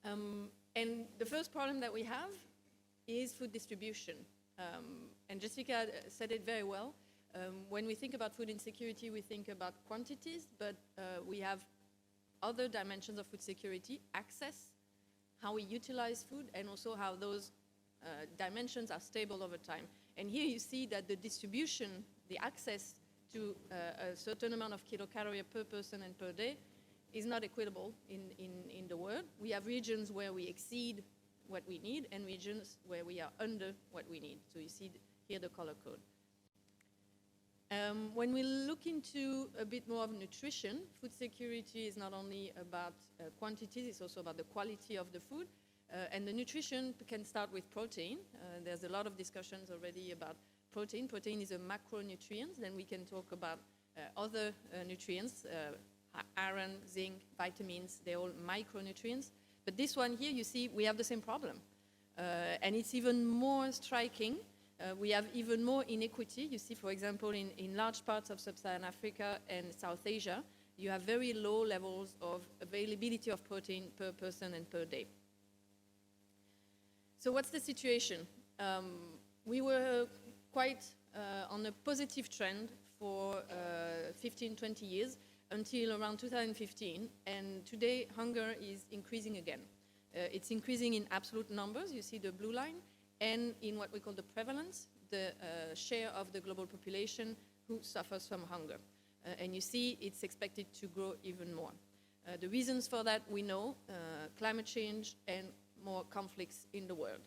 And the first problem that we have is food distribution. And Jessica said it very well. When we think about food insecurity, we think about quantities, but we have other dimensions of food security: access, how we utilize food, and also how those dimensions are stable over time. And here you see that the distribution, the access to a certain amount of kilocalorie per person and per day is not equitable in the world. We have regions where we exceed what we need and regions where we are under what we need. So you see here the color code. When we look into a bit more of nutrition, food security is not only about quantities, it's also about the quality of the food. And the nutrition can start with protein. There's a lot of discussions already about protein. Protein is a macronutrient. Then we can talk about other nutrients, iron, zinc, vitamins. They're all micronutrients. But this one here, you see, we have the same problem. And it's even more striking. We have even more inequity. You see, for example, in large parts of sub-Saharan Africa and South Asia, you have very low levels of availability of protein per person and per day. So what's the situation? We were quite on a positive trend for 15, 20 years until around 2015, and today hunger is increasing again. It's increasing in absolute numbers, you see the blue line, and in what we call the prevalence, the share of the global population who suffers from hunger. And you see it's expected to grow even more. The reasons for that we know, climate change and more conflicts in the world.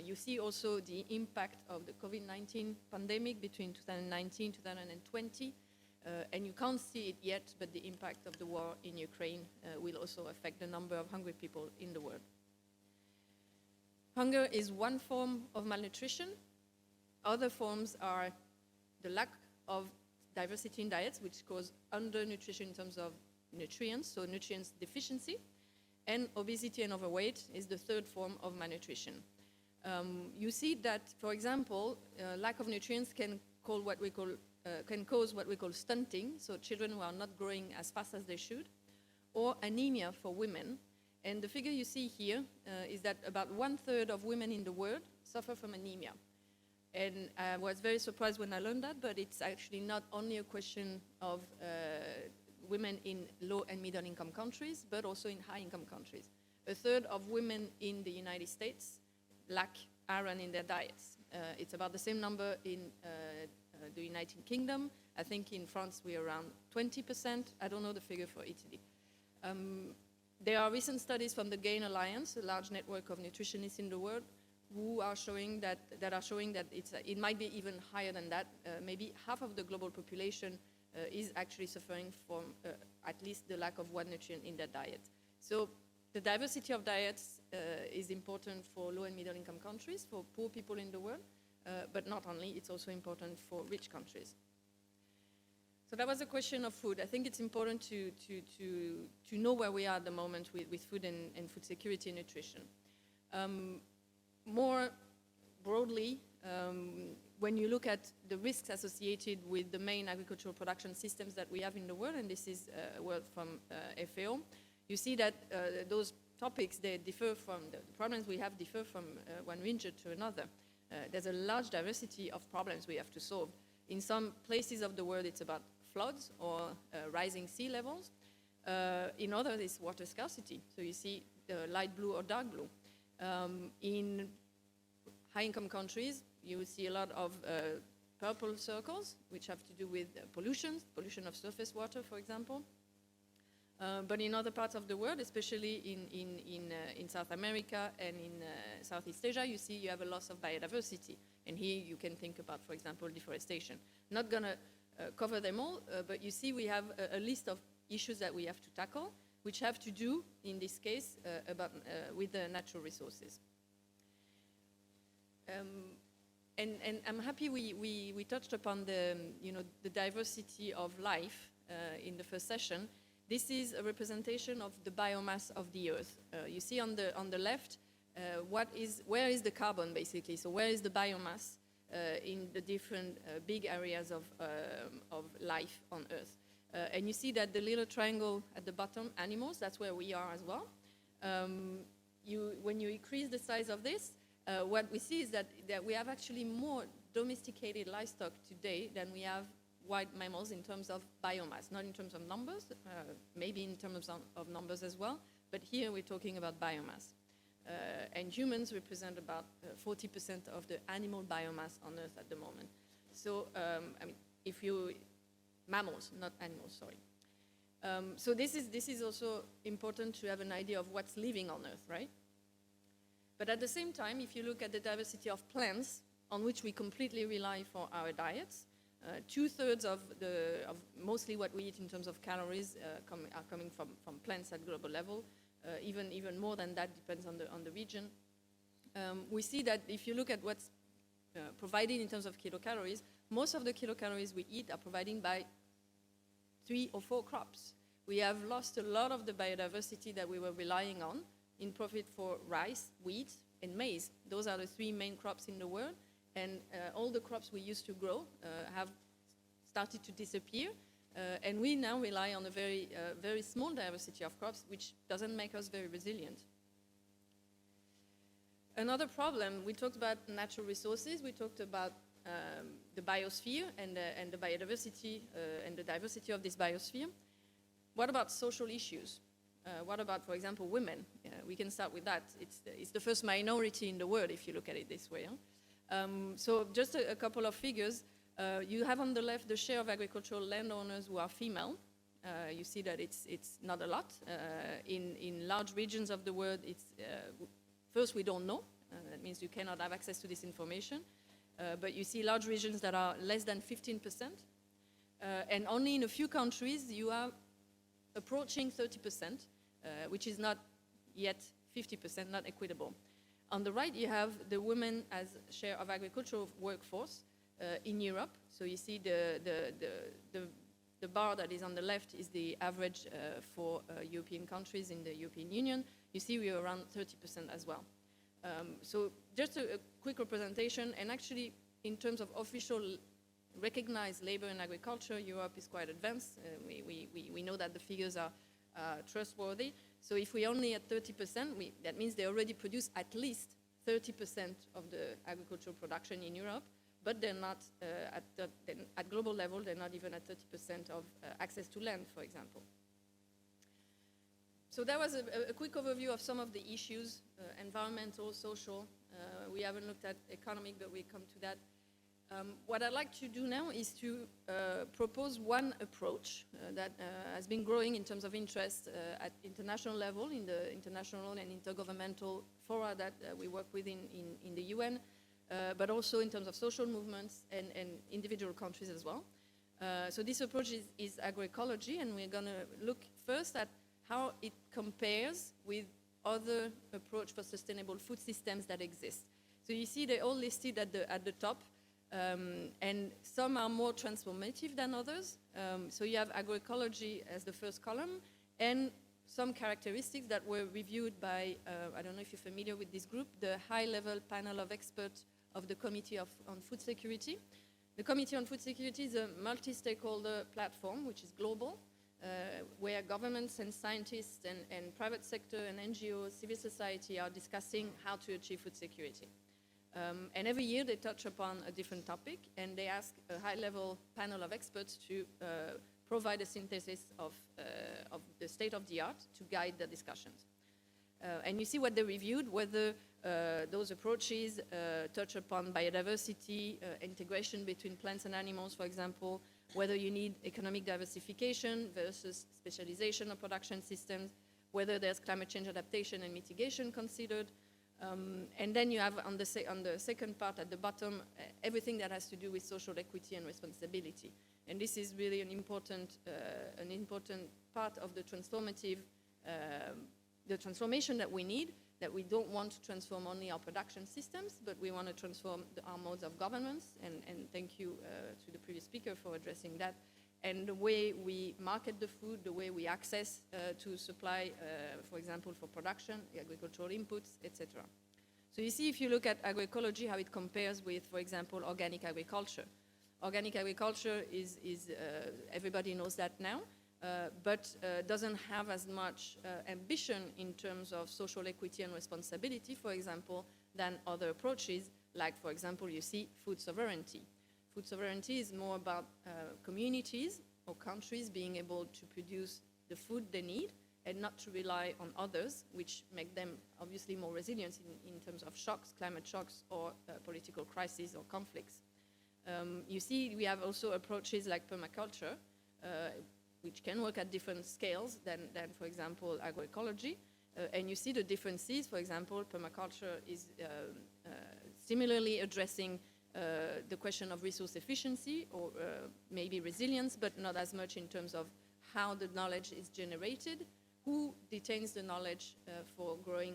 You see also the impact of the COVID-19 pandemic between 2019 and 2020, and you can't see it yet, but the impact of the war in Ukraine will also affect the number of hungry people in the world. Hunger is one form of malnutrition. Other forms are the lack of diversity in diets, which cause undernutrition in terms of nutrients, so nutrients deficiency, and obesity and overweight is the third form of malnutrition. You see that, for example, lack of nutrients can cause what we call stunting, so children who are not growing as fast as they should, or anemia for women. And the figure you see here is that about 1/3 of women in the world suffer from anemia. And I was very surprised when I learned that, but it's actually not only a question of women in low and middle income countries, but also in high income countries. 1/3 of women in the United States lack iron in their diets. It's about the same number in the United Kingdom. I think in France we're around 20%. I don't know the figure for Italy. There are recent studies from the GAIN Alliance, a large network of nutritionists in the world, who are showing that it might be even higher than that. Maybe half of the global population is actually suffering from at least the lack of one nutrient in their diet. So the diversity of diets is important for low and middle income countries, for poor people in the world, but not only, it's also important for rich countries. So that was a question of food. I think it's important to know where we are at the moment with food and food security and nutrition. More broadly, when you look at the risks associated with the main agricultural production systems that we have in the world, and this is a word from FAO, you see that those topics, they differ from, the problems we have differ from one region to another. There's a large diversity of problems we have to solve. In some places of the world, it's about floods or rising sea levels. In others, it's water scarcity. So you see light blue or dark blue. In high-income countries, you will see a lot of purple circles, which have to do with pollution of surface water, for example. But in other parts of the world, especially in South America and in Southeast Asia, you have a loss of biodiversity. And here you can think about, for example, deforestation. Not going to cover them all, but you see we have a list of issues that we have to tackle, which have to do, in this case, with the natural resources. And I'm happy we touched upon the diversity of life in the first session. This is a representation of the biomass of the Earth. You see on the left, where is the carbon, basically? So where is the biomass in the different big areas of life on Earth? And you see that the little triangle at the bottom, animals, that's where we are as well. When you increase the size of this, what we see is that we have actually more domesticated livestock today than we have wild mammals in terms of biomass, not in terms of numbers, maybe in terms of numbers as well, but here we're talking about biomass. And humans represent about 40% of the animal biomass on Earth at the moment. So, mammals, not animals, sorry. So this is also important to have an idea of what's living on Earth, right? But at the same time, if you look at the diversity of plants on which we completely rely for our diets, 2/3 of mostly what we eat in terms of calories are coming from plants at global level. Even more than that, depends on the region. We see that if you look at what's provided in terms of kilocalories, most of the kilocalories we eat are provided by 3 or 4 crops. We have lost a lot of the biodiversity that we were relying on in profit for rice, wheat, and maize. Those are the 3 main crops in the world, and all the crops we used to grow have started to disappear And we now rely on a very small diversity of crops, which doesn't make us very resilient. Another problem, we talked about natural resources, we talked about the biosphere and the biodiversity and the diversity of this biosphere. What about social issues? What about, for example, women? We can start with that. It's the first minority in the world, if you look at it this way. So just a couple of figures. You have on the left the share of agricultural landowners who are female. You see that it's not a lot. In large regions of the world, first we don't know. That means you cannot have access to this information. But you see large regions that are less than 15%. And only in a few countries you are approaching 30%, which is not yet 50%, not equitable. On the right, you have the women as share of agricultural workforce in Europe. So you see the bar that is on the left is the average for European countries in the European Union. You see we are around 30% as well. So just a quick representation, and actually in terms of official recognized labor in agriculture, Europe is quite advanced. We know that the figures are trustworthy. So if we only at 30%, that means they already produce at least 30% of the agricultural production in Europe, but they're not at global level, they're not even at 30% of access to land, for example. So that was a quick overview of some of the issues, environmental, social. We haven't looked at economic, but we come to that. What I'd like to do now is to propose one approach that has been growing in terms of interest at international level, in the international and intergovernmental fora that we work with in the UN, but also in terms of social movements and individual countries as well. So this approach is agroecology, and we're going to look first at how it compares with other approach for sustainable food systems that exist. So you see they're all listed at the top, and some are more transformative than others. So you have agroecology as the first column, and some characteristics that were reviewed by, I don't know if you're familiar with this group, the high-level panel of experts of the Committee on Food Security. The Committee on Food Security is a multi-stakeholder platform, which is global, where governments and scientists and private sector and NGOs, civil society are discussing how to achieve food security. And every year they touch upon a different topic, and they ask a high-level panel of experts to provide a synthesis of the state of the art to guide the discussions. And you see what they reviewed, whether those approaches touch upon biodiversity, integration between plants and animals, for example, whether you need economic diversification versus specialization of production systems, whether there's climate change adaptation and mitigation considered. And then you have on the second part at the bottom, everything that has to do with social equity and responsibility. And this is really an important part of the transformation that we need, that we don't want to transform only our production systems, but we want to transform our modes of governance. And thank you to the previous speaker for addressing that. And the way we market the food, the way we access to supply, for example, for production, agricultural inputs, etc. So you see, if you look at agroecology, how it compares with, for example, organic agriculture. Organic agriculture is everybody knows that now, but doesn't have as much ambition in terms of social equity and responsibility, for example, than other approaches, like, for example, you see food sovereignty. Food sovereignty is more about communities or countries being able to produce the food they need and not to rely on others, which make them obviously more resilient in terms of shocks, climate shocks, or political crises or conflicts. You see, we have also approaches like permaculture, which can work at different scales than for example, agroecology. And you see the differences. For example, permaculture is similarly addressing the question of resource efficiency or maybe resilience, but not as much in terms of how the knowledge is generated, who detains the knowledge for growing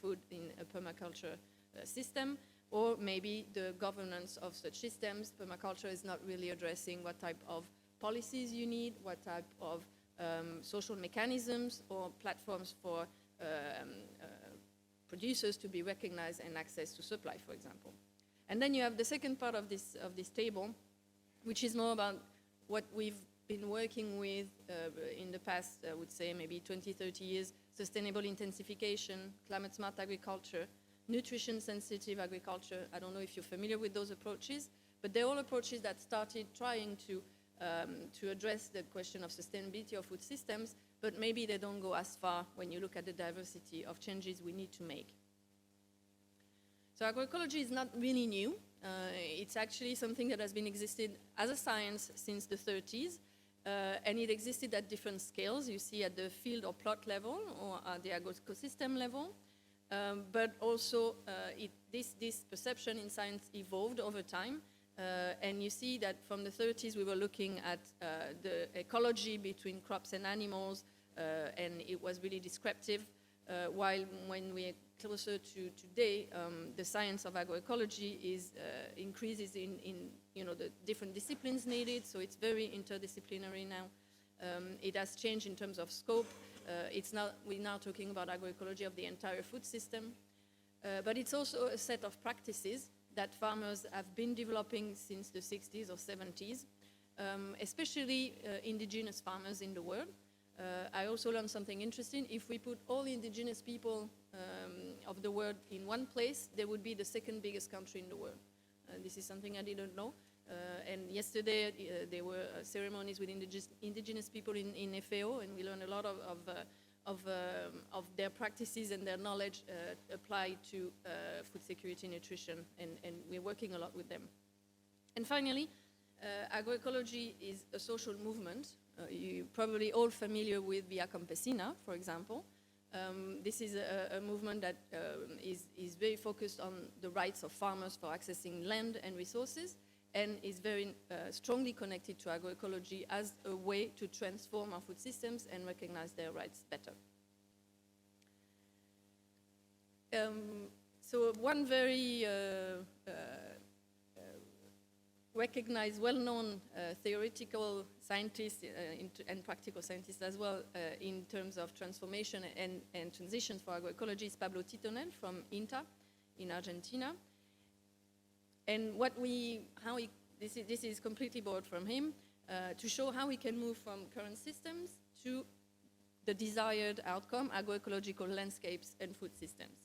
food in a permaculture system, or maybe the governance of such systems. Permaculture is not really addressing what type of policies you need, what type of social mechanisms or platforms for producers to be recognized and access to supply, for example. And then you have the second part of this table, which is more about what we've been working with, in the past, I would say maybe 20, 30 years, sustainable intensification, climate-smart agriculture, nutrition-sensitive agriculture. I don't know if you're familiar with those approaches, but they're all approaches that started trying to address the question of sustainability of food systems, but maybe they don't go as far when you look at the diversity of changes we need to make. So agroecology is not really new. It's actually something that has been existed as a science since the 30s, and it existed at different scales. You see at the field or plot level or at the ecosystem level, but also this perception in science evolved over time. And you see that from the 30s we were looking at the ecology between crops and animals, and it was really descriptive, while when we're closer to today, the science of agroecology increases in the different disciplines needed, so it's very interdisciplinary now. It has changed in terms of scope. We're now talking about agroecology of the entire food system, but it's also a set of practices that farmers have been developing since the 60s or 70s, especially indigenous farmers in the world. I also learned something interesting. If we put all the indigenous people of the world in one place, they would be the second biggest country in the world. This is something I didn't know. And yesterday there were ceremonies with indigenous people in FAO, and we learned a lot of their practices and their knowledge applied to food security, nutrition, and we're working a lot with them. And finally, agroecology is a social movement. You're probably all familiar with Via Campesina, for example. This is a movement that is very focused on the rights of farmers for accessing land and resources, and is very strongly connected to agroecology as a way to transform our food systems and recognize their rights better. So one very recognized, well-known theoretical scientist and practical scientist as well in terms of transformation and transition for agroecology is Pablo Titonel from INTA in Argentina. And this is completely borrowed from him, to show how we can move from current systems to the desired outcome, agroecological landscapes and food systems.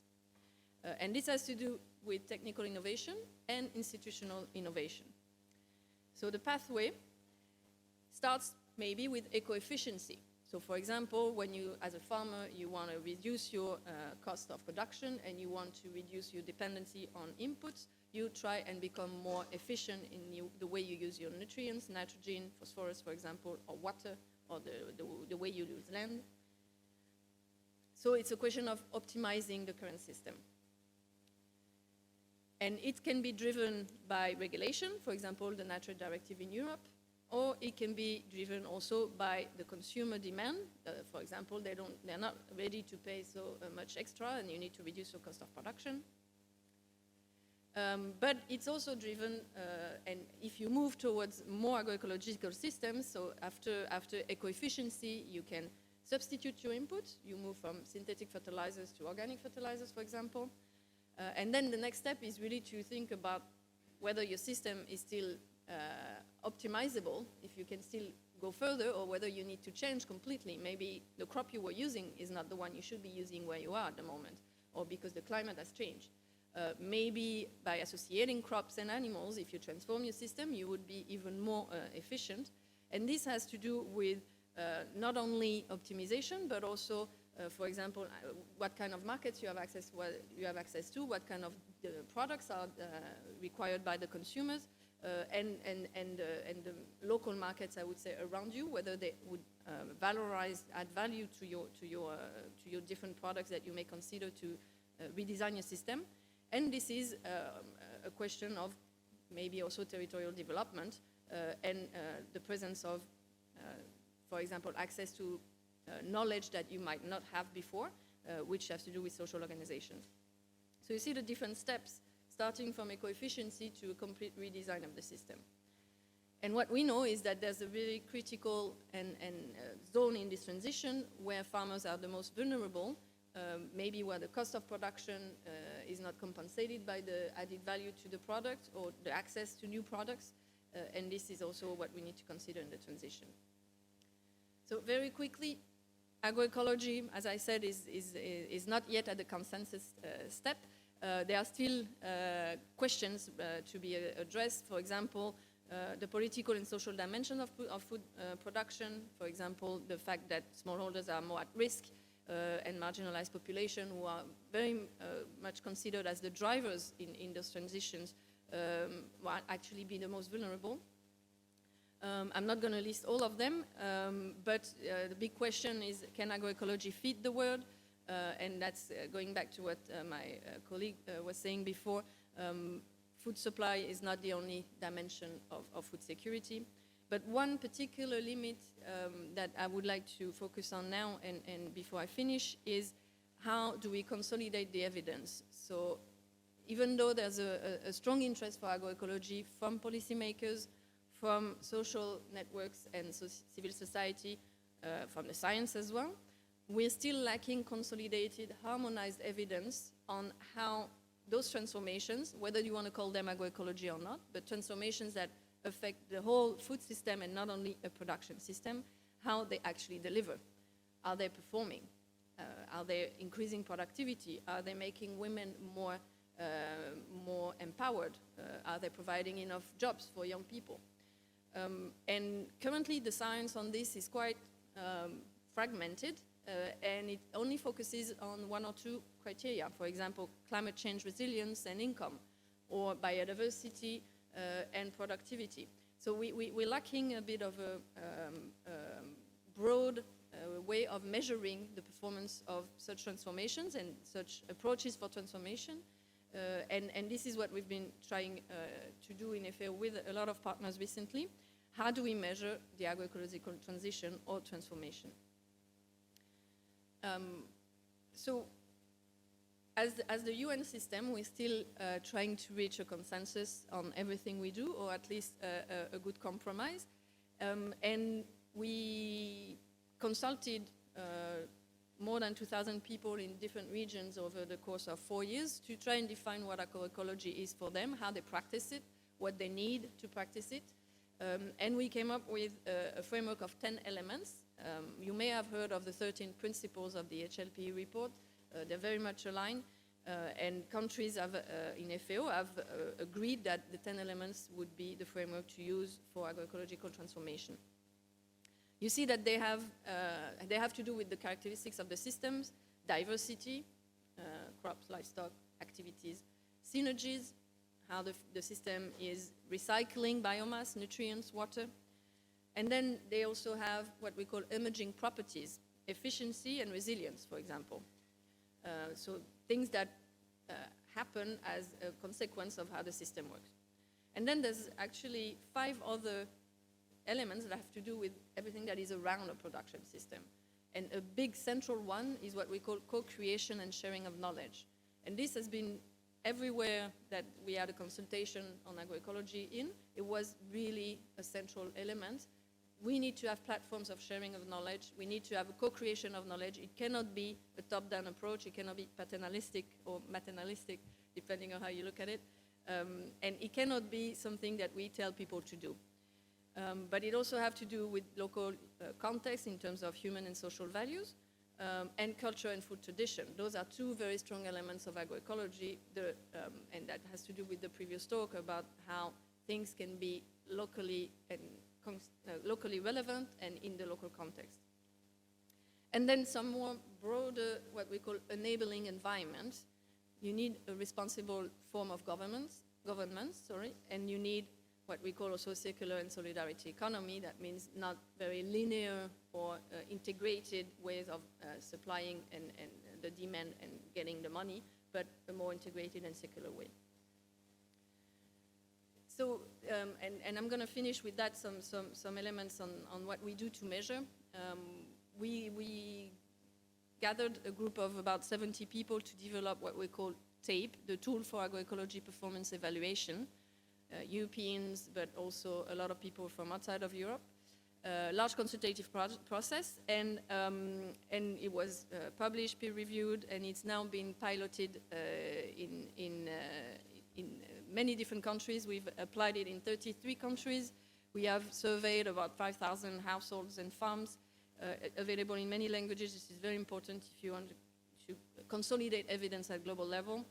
And this has to do with technical innovation and institutional innovation. So the pathway starts maybe with eco-efficiency. So for example, when you, as a farmer, you want to reduce your cost of production and you want to reduce your dependency on inputs, you try and become more efficient in the way you use your nutrients, nitrogen, phosphorus, for example, or water, or the way you use land. So it's a question of optimizing the current system. And it can be driven by regulation, for example, the Nitrate Directive in Europe, or it can be driven also by the consumer demand. For example, they're not ready to pay so much extra, and you need to reduce your cost of production. But it's also driven, and if you move towards more agroecological systems, so after eco-efficiency, you can substitute your inputs. You move from synthetic fertilizers to organic fertilizers, for example. And then the next step is really to think about whether your system is still optimizable, if you can still go further, or whether you need to change completely. Maybe the crop you were using is not the one you should be using where you are at the moment, or because the climate has changed. Maybe by associating crops and animals, if you transform your system, you would be even more efficient. And this has to do with not only optimization, but also for example, what kind of markets you have access to, what kind of products are required by the consumers, and the local markets, I would say, around you, whether they would valorize, add value to your different products that you may consider to redesign your system. And this is a question of maybe also territorial development and the presence of, for example, access to knowledge that you might not have before, which has to do with social organizations. So you see the different steps, starting from eco-efficiency to a complete redesign of the system. And what we know is that there's a very critical and zone in this transition where farmers are the most vulnerable, maybe where the cost of production is not compensated by the added value to the product or the access to new products, and this is also what we need to consider in the transition. So very quickly, agroecology, as I said, is not yet at the consensus step. There are still questions to be addressed. For example, the political and social dimension of food production. For example, the fact that smallholders are more at risk and marginalized population who are very much considered as the drivers in those transitions will actually be the most vulnerable. I'm not going to list all of them, but the big question is, can agroecology feed the world? And that's going back to what my colleague was saying before. Food supply is not the only dimension of food security. But one particular limit that I would like to focus on now and before I finish is how do we consolidate the evidence? So even though there's a strong interest for agroecology from policymakers, from social networks and civil society, from the science as well, we're still lacking consolidated, harmonized evidence on how those transformations, whether you want to call them agroecology or not, but transformations that affect the whole food system and not only a production system, how they actually deliver. Are they performing? Are they increasing productivity? Are they making women more empowered? Are they providing enough jobs for young people? And currently the science on this is quite fragmented, and it only focuses on one or two criteria. For example, climate change resilience and income, or biodiversity and productivity. So we're lacking a bit of a broad way of measuring the performance of such transformations and such approaches for transformation. And this is what we've been trying to do in FAO with a lot of partners recently. How do we measure the agroecological transition or transformation? So as the UN system, we're still trying to reach a consensus on everything we do, or at least a good compromise. And we consulted more than 2,000 people in different regions over the course of 4 years to try and define what agroecology is for them, how they practice it, what they need to practice it. And we came up with a framework of 10 elements. You may have heard of the 13 principles of the HLP report. They're very much aligned. And countries have, in FAO have agreed that the 10 elements would be the framework to use for agroecological transformation. You see that they have to do with the characteristics of the systems, diversity, crops, livestock, activities, synergies, how the system is recycling biomass, nutrients, water. And then they also have what we call emerging properties, efficiency and resilience, for example. So things that happen as a consequence of how the system works. And then there's actually 5 other elements that have to do with everything that is around a production system. And a big central one is what we call co-creation and sharing of knowledge. And this has been everywhere that we had a consultation on agroecology in. It was really a central element. We need to have platforms of sharing of knowledge. We need to have a co-creation of knowledge. It cannot be a top-down approach. It cannot be paternalistic or maternalistic, depending on how you look at it. And it cannot be something that we tell people to do. But it also has to do with local context in terms of human and social values, and culture and food tradition. Those are 2 very strong elements of agroecology, and that has to do with the previous talk about how things can be locally relevant and in the local context. And then some more broader, what we call enabling environment. You need a responsible form of governance, and you need what we call also circular and solidarity economy. That means not very linear or integrated ways of supplying and the demand and getting the money, but a more integrated and circular way. So, and I'm going to finish with that, some elements on what we do to measure. We gathered a group of about 70 people to develop what we call TAPE, the Tool for Agroecology Performance Evaluation. Europeans, but also a lot of people from outside of Europe. Large consultative process, and it was published, peer-reviewed, and it's now been piloted in many different countries. We've applied it in 33 countries. We have surveyed about 5,000 households and farms, available in many languages. This is very important if you want to consolidate evidence at global level.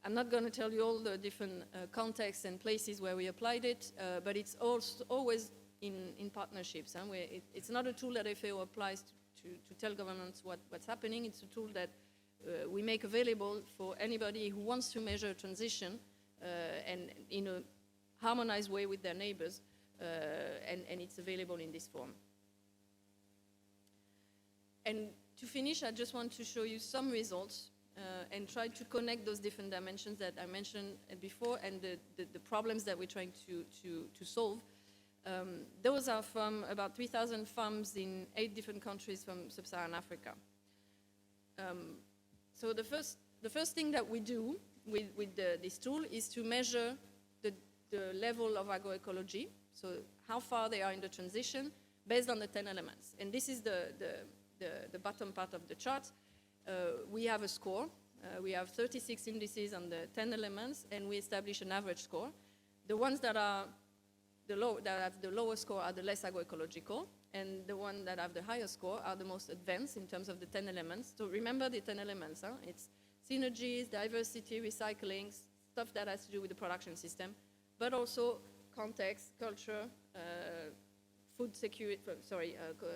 I'm not going to tell you all the different contexts and places where we applied it, but it's also always in partnerships. Where it's not a tool that FAO applies to tell governments what's happening. It's a tool that we make available for anybody who wants to measure transition and in a harmonized way with their neighbors, and it's available in this form. And to finish, I just want to show you some results and try to connect those different dimensions that I mentioned before and the problems that we're trying to solve. Those are from about 3,000 farms in 8 different countries from sub-Saharan Africa. So the first thing that we do with this tool is to measure the level of agroecology, so how far they are in the transition, based on the 10 elements. And this is the bottom part of the chart. We have a score. We have 36 indices on the 10 elements, and we establish an average score. The ones that have the lower score are the less agroecological, and the ones that have the higher score are the most advanced in terms of the 10 elements. So remember the 10 elements. It's synergies, diversity, recycling, stuff that has to do with the production system, but also context, culture, food security,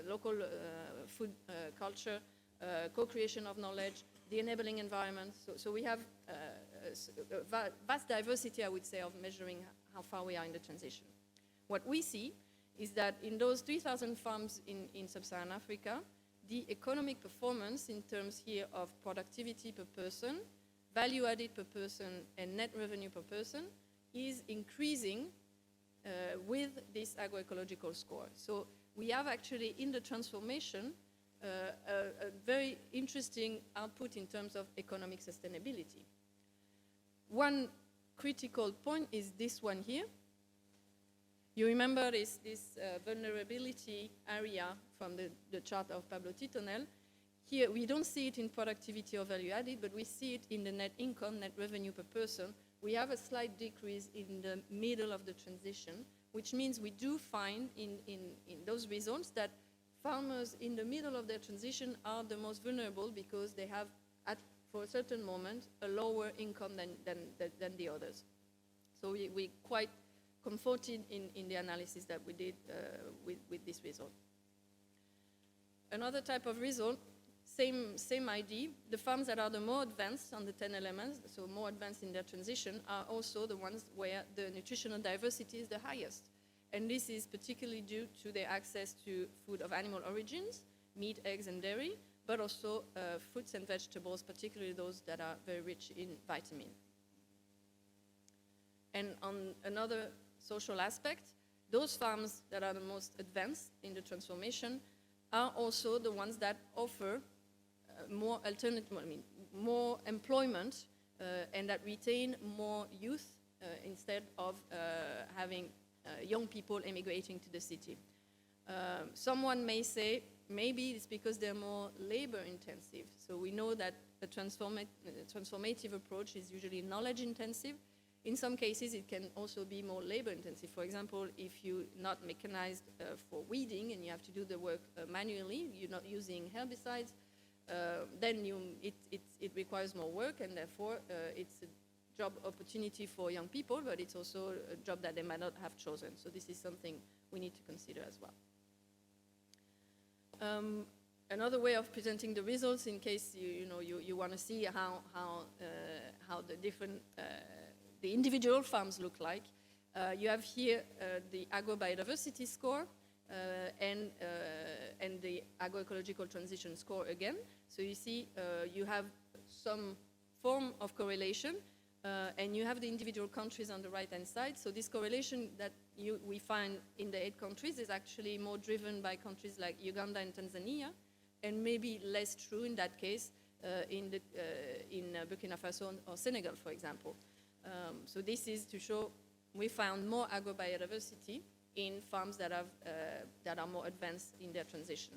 local food culture, co-creation of knowledge, the enabling environment. So we have a vast diversity, I would say, of measuring how far we are in the transition. What we see is that in those 3,000 farms in sub-Saharan Africa, the economic performance in terms here of productivity per person, value added per person, and net revenue per person is increasing with this agroecological score. So we have actually in the transformation a very interesting output in terms of economic sustainability. One critical point is this one here. You remember this vulnerability area from the chart of Pablo Titonel. Here, we don't see it in productivity or value added, but we see it in the net income, net revenue per person. We have a slight decrease in the middle of the transition, which means we do find in those results that farmers in the middle of their transition are the most vulnerable because they have, for a certain moment, a lower income than the others. So we quite comforted in the analysis that we did with this result. Another type of result, same idea. The farms that are the more advanced on the 10 elements, so more advanced in their transition, are also the ones where the nutritional diversity is the highest. And this is particularly due to their access to food of animal origins, meat, eggs, and dairy, but also fruits and vegetables, particularly those that are very rich in vitamin. And on another social aspect, those farms that are the most advanced in the transformation are also the ones that offer more more employment and that retain more youth instead of having young people emigrating to the city. Someone may say, maybe it's because they're more labor intensive. So we know that a transformative approach is usually knowledge intensive. In some cases, it can also be more labor intensive. For example, if you're not mechanized for weeding and you have to do the work manually, you're not using herbicides, then it requires more work, and therefore it's a job opportunity for young people, but it's also a job that they might not have chosen. So this is something we need to consider as well. Another way of presenting the results, in case you want to see how the different the individual farms look like, you have here the agrobiodiversity score and the agroecological transition score again. So you see you have some form of correlation, and you have the individual countries on the right-hand side. So this correlation that we find in the 8 countries is actually more driven by countries like Uganda and Tanzania, and maybe less true in that case in Burkina Faso or Senegal, for example. So this is to show we found more agrobiodiversity in farms that are more advanced in their transition.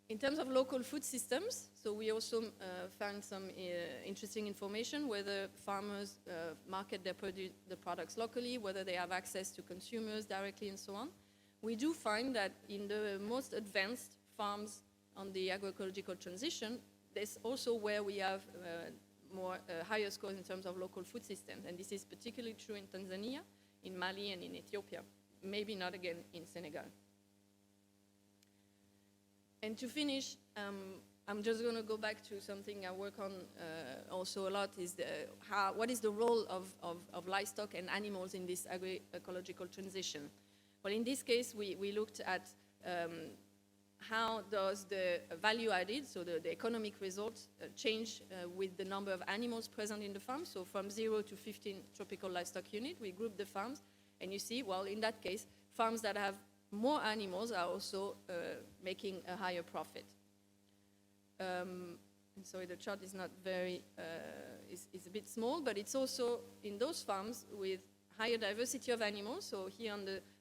In terms of local food systems, so we also found some interesting information, whether farmers market the products locally, whether they have access to consumers directly, and so on. we do find that in the most advanced farms on the agroecological transition, that's also where we have higher scores in terms of local food systems. And this is particularly true in Tanzania, in Mali, and in Ethiopia. Maybe not again in Senegal. And to finish, I'm just going to go back to something I work on also a lot, is what is the role of livestock and animals in this agroecological transition. Well, in this case, we looked at how does the value added, so the economic results, change with the number of animals present in the farm. So from 0 to 15 tropical livestock units, we grouped the farms. And you see, well, in that case, farms that have more animals are also making a higher profit. And sorry, the chart is not very, is a bit small, but it's also in those farms with higher diversity of animals. So here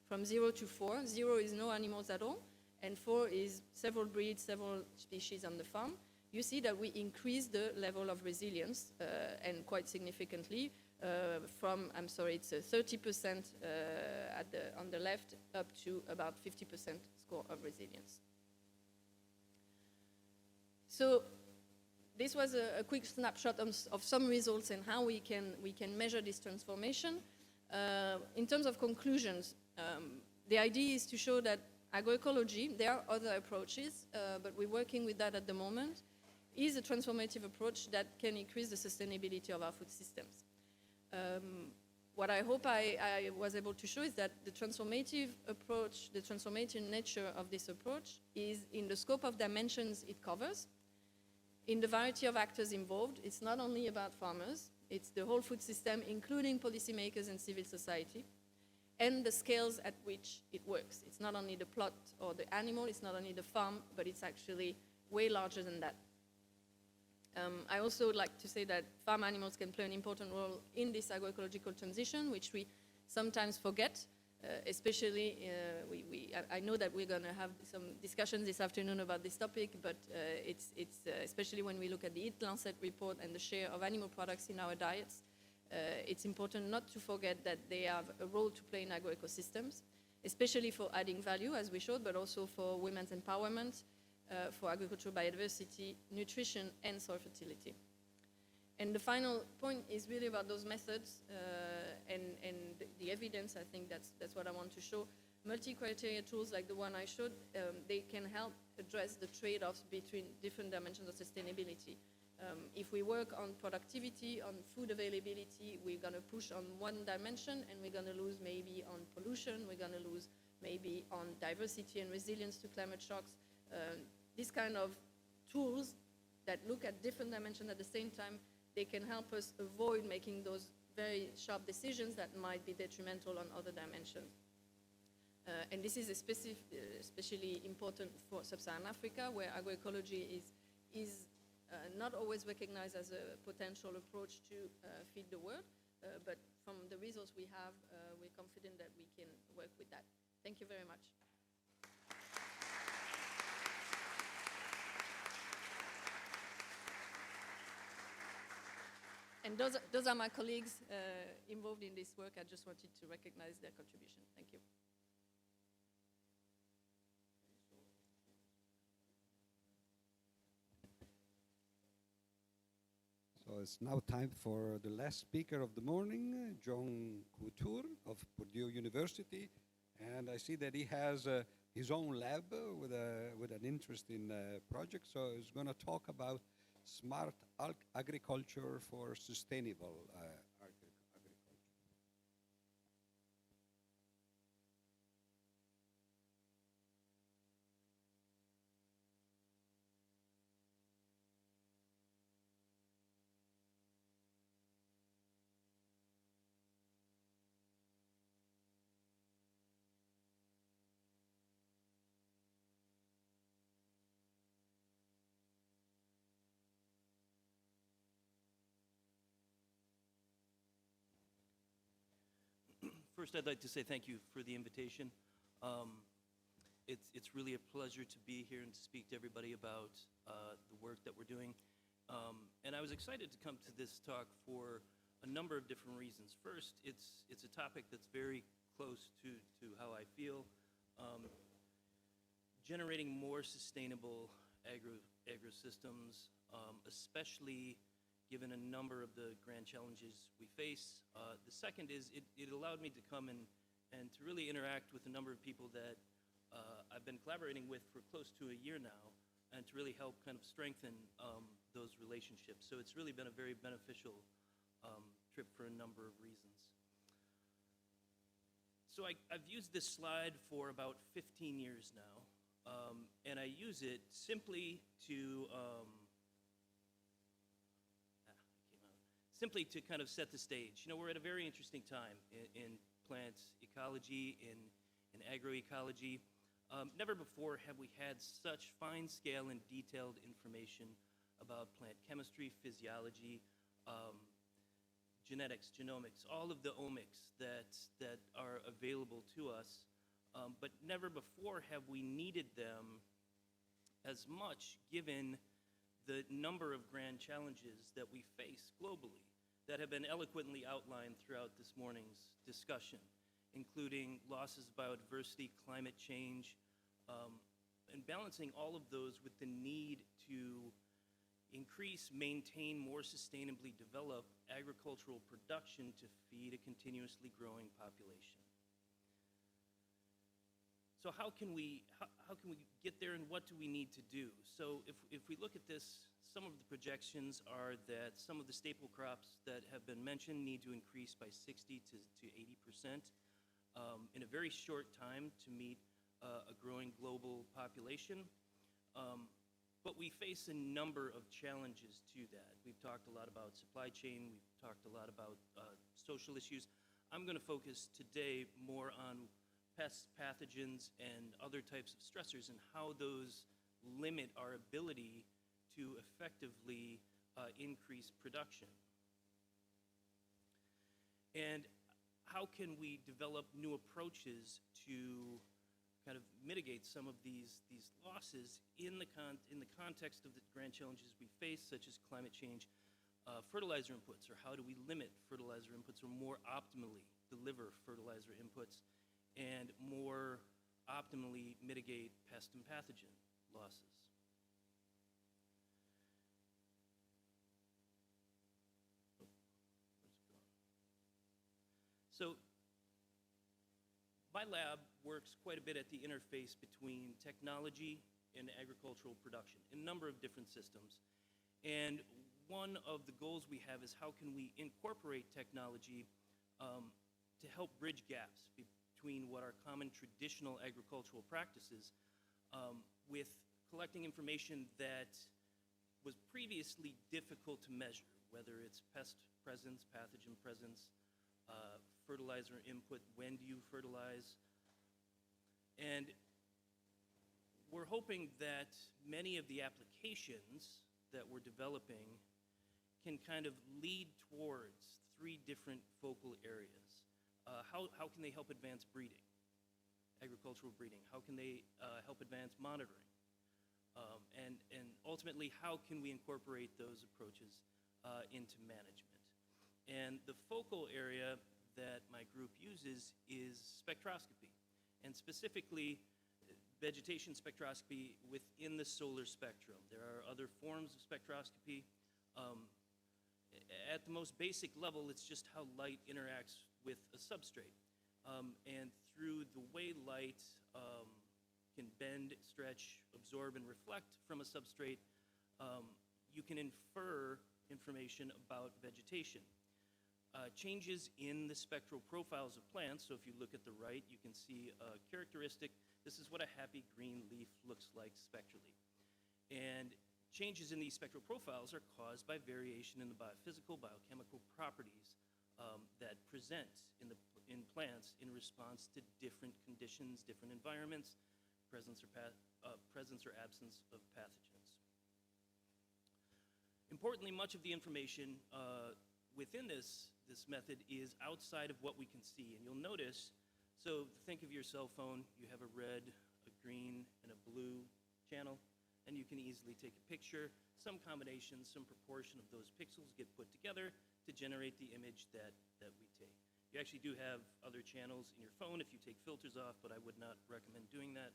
from 0 to 4, 0 is no animals at all, and 4 is several breeds, several species on the farm. You see that we increase the level of resilience, and quite significantly, from, I'm sorry, it's 30% on the left up to about 50% score of resilience. So this was a quick snapshot of some results and how we can measure this transformation. In terms of conclusions, the idea is to show that agroecology, there are other approaches, but we're working with that at the moment, is a transformative approach that can increase the sustainability of our food systems. What I hope I was able to show is that the transformative approach, the transformative nature of this approach is in the scope of dimensions it covers, in the variety of actors involved. It's not only about farmers, it's the whole food system, including policymakers and civil society, and the scales at which it works. It's not only the plot or the animal, it's not only the farm, but it's actually way larger than that. I also would like to say that farm animals can play an important role in this agroecological transition, which we sometimes forget, especially, I know that we're going to have some discussions this afternoon about this topic, but it's especially when we look at the Eat Lancet report and the share of animal products in our diets, it's important not to forget that they have a role to play in agroecosystems, especially for adding value, as we showed, but also for women's empowerment, for agricultural biodiversity, nutrition, and soil fertility. And the final point is really about those methods and the evidence. I think that's what I want to show. Multi-criteria tools like the one I showed, they can help address the trade-offs between different dimensions of sustainability. If we work on productivity, on food availability, we're going to push on one dimension, and we're going to lose maybe on pollution, we're going to lose maybe on diversity and resilience to climate shocks. These kind of tools that look at different dimensions at the same time, they can help us avoid making those very sharp decisions that might be detrimental on other dimensions. And this is especially important for sub-Saharan Africa, where agroecology is not always recognized as a potential approach to feed the world, but from the results we have, we're confident that we can work with that. Thank you very much. And those are my colleagues involved in this work. I just wanted to recognize their contribution. Thank you. So it's now time for the last speaker of the morning, John Couture of Purdue University. And I see that he has his own lab with an interest in projects. So he's going to talk about smart agriculture for sustainable agriculture. First, I'd like to say thank you for the invitation. It's really a pleasure to be here and to speak to everybody about the work that we're doing. And I was excited to come to this talk for a number of different reasons. First, it's a topic that's very close to how I feel. um, generating more sustainable agrosystems, especially given a number of the grand challenges we face. The second is it allowed me to come and to really interact with a number of people that I've been collaborating with for close to a year now, and to really help kind of strengthen those relationships. So it's really been a very beneficial trip for a number of reasons. So I've used this slide for about 15 years now, and I use it simply to kind of set the stage. You know, we're at a very interesting time in plant ecology, in agroecology. Never before have we had such fine scale and detailed information about plant chemistry, physiology, genetics, genomics, all of the omics that are available to us. But never before have we needed them as much, given the number of grand challenges that we face globally that have been eloquently outlined throughout this morning's discussion, including losses of biodiversity, climate change, and balancing all of those with the need to increase, maintain, more sustainably develop agricultural production to feed a continuously growing population. So how can we get there, and what do we need to do? So if we look at this, some of the projections are that some of the staple crops that have been mentioned need to increase by 60 to 80% in a very short time to meet a growing global population. But we face a number of challenges to that. We've talked a lot about supply chain. We've talked a lot about social issues. I'm going to focus today more on pests, pathogens, and other types of stressors, and how those limit our ability to effectively increase production. And how can we develop new approaches to kind of mitigate some of these losses in the context of the grand challenges we face, such as climate change, fertilizer inputs, or how do we limit fertilizer inputs, or more optimally deliver fertilizer inputs, and more optimally mitigate pest and pathogen losses. So my lab works quite a bit at the interface between technology and agricultural production in a number of different systems. And one of the goals we have is how can we incorporate technology to help bridge gaps between what are common traditional agricultural practices with collecting information that was previously difficult to measure, whether it's pest presence, pathogen presence, fertilizer input, when do you fertilize. And we're hoping that many of the applications that we're developing can kind of lead towards three different focal areas. How can they help advance breeding, agricultural breeding? How can they help advance monitoring? And ultimately, how can we incorporate those approaches into management? And the focal area that my group uses is spectroscopy, and specifically vegetation spectroscopy within the solar spectrum. There are other forms of spectroscopy. At the most basic level, it's just how light interacts with a substrate. And through the way light can bend, stretch, absorb, and reflect from a substrate, you can infer information about vegetation. Changes in the spectral profiles of plants, so if you look at the right, you can see a characteristic. This is what a happy green leaf looks like spectrally. And changes in these spectral profiles are caused by variation in the biophysical, biochemical properties that present in plants in response to different conditions, different environments, presence or absence of pathogens. Importantly, much of the information within this method is outside of what we can see. And you'll notice, so think of your cell phone, you have a red, a green, and a blue channel, and you can easily take a picture. Some combination, some proportion of those pixels get put together to generate the image that we take. You actually do have other channels in your phone if you take filters off, but I would not recommend doing that.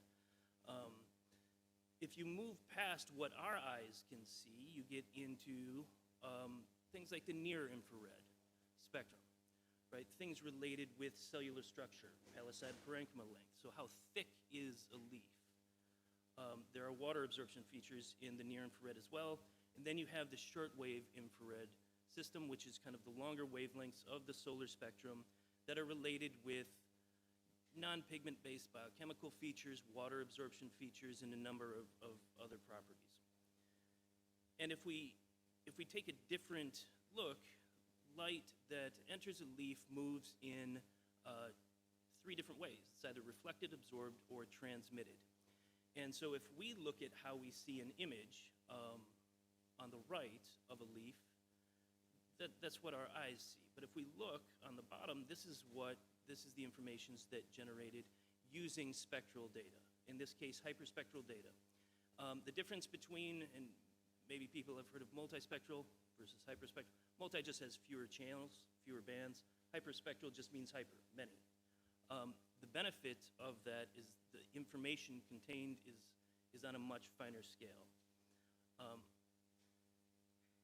If you move past what our eyes can see, you get into things like the near infrared spectrum, right? Things related with cellular structure, palisade parenchyma length. So how thick is a leaf? There are water absorption features in the near infrared as well. And then you have the shortwave infrared system, which is kind of the longer wavelengths of the solar spectrum that are related with non-pigment-based biochemical features, water absorption features, and a number of other properties. And if we take a different look, light that enters a leaf moves in 3 different ways. It's either reflected, absorbed, or transmitted. And so if we look at how we see an image on the right of a leaf, that's what our eyes see. But if we look on the bottom, this is the information that's generated using spectral data. In this case, hyperspectral data. The difference between, and maybe people have heard of multispectral versus hyperspectral. Multi just has fewer channels, fewer bands. Hyperspectral just means hyper, many. The benefit of that is the information contained is on a much finer scale.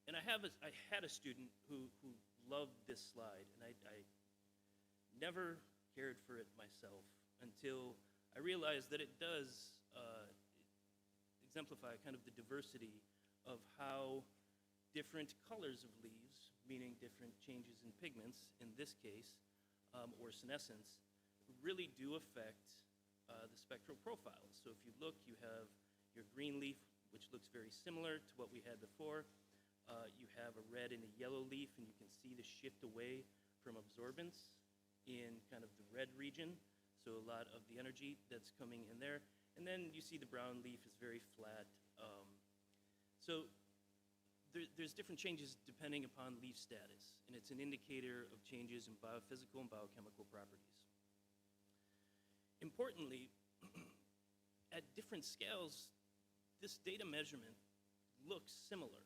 And I had a student who loved this slide, and I never cared for it myself until I realized that it does exemplify kind of the diversity of how different colors of leaves, meaning different changes in pigments, in this case, or senescence, really do affect the spectral profiles. So if you look, you have your green leaf, which looks very similar to what we had before. You have a red and a yellow leaf, and you can see the shift away from absorbance in kind of the red region, so a lot of the energy that's coming in there. And then you see the brown leaf is very flat. So there's different changes depending upon leaf status, and it's an indicator of changes in biophysical and biochemical properties. Importantly, at different scales, this data measurement looks similar.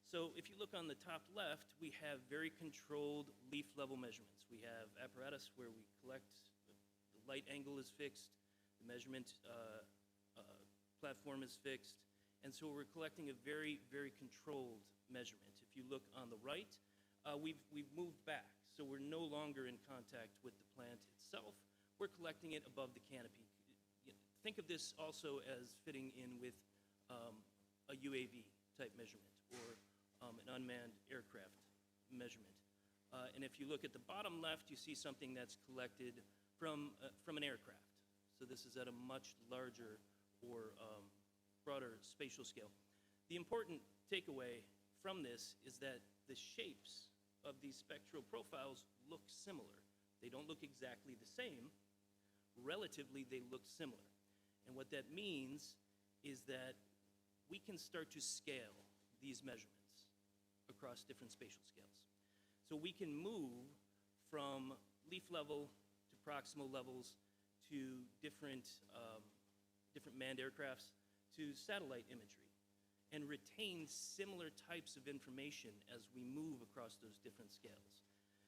So if you look on the top left, we have very controlled leaf level measurements. We have apparatus where we collect, the light angle is fixed, the measurement platform is fixed, and so we're collecting a very, very controlled measurement. If you look on the right, we've moved back, so we're no longer in contact with the plant itself. We're collecting it above the canopy. Think of this also as fitting in with a UAV type measurement or an unmanned aircraft measurement. And if you look at the bottom left, you see something that's collected from an aircraft. So this is at a much larger or broader spatial scale. The important takeaway from this is that the shapes of these spectral profiles look similar. They don't look exactly the same. Relatively, they look similar. And what that means is that we can start to scale these measurements across different spatial scales. So we can move from leaf level to proximal levels to different manned aircrafts to satellite imagery and retain similar types of information as we move across those different scales.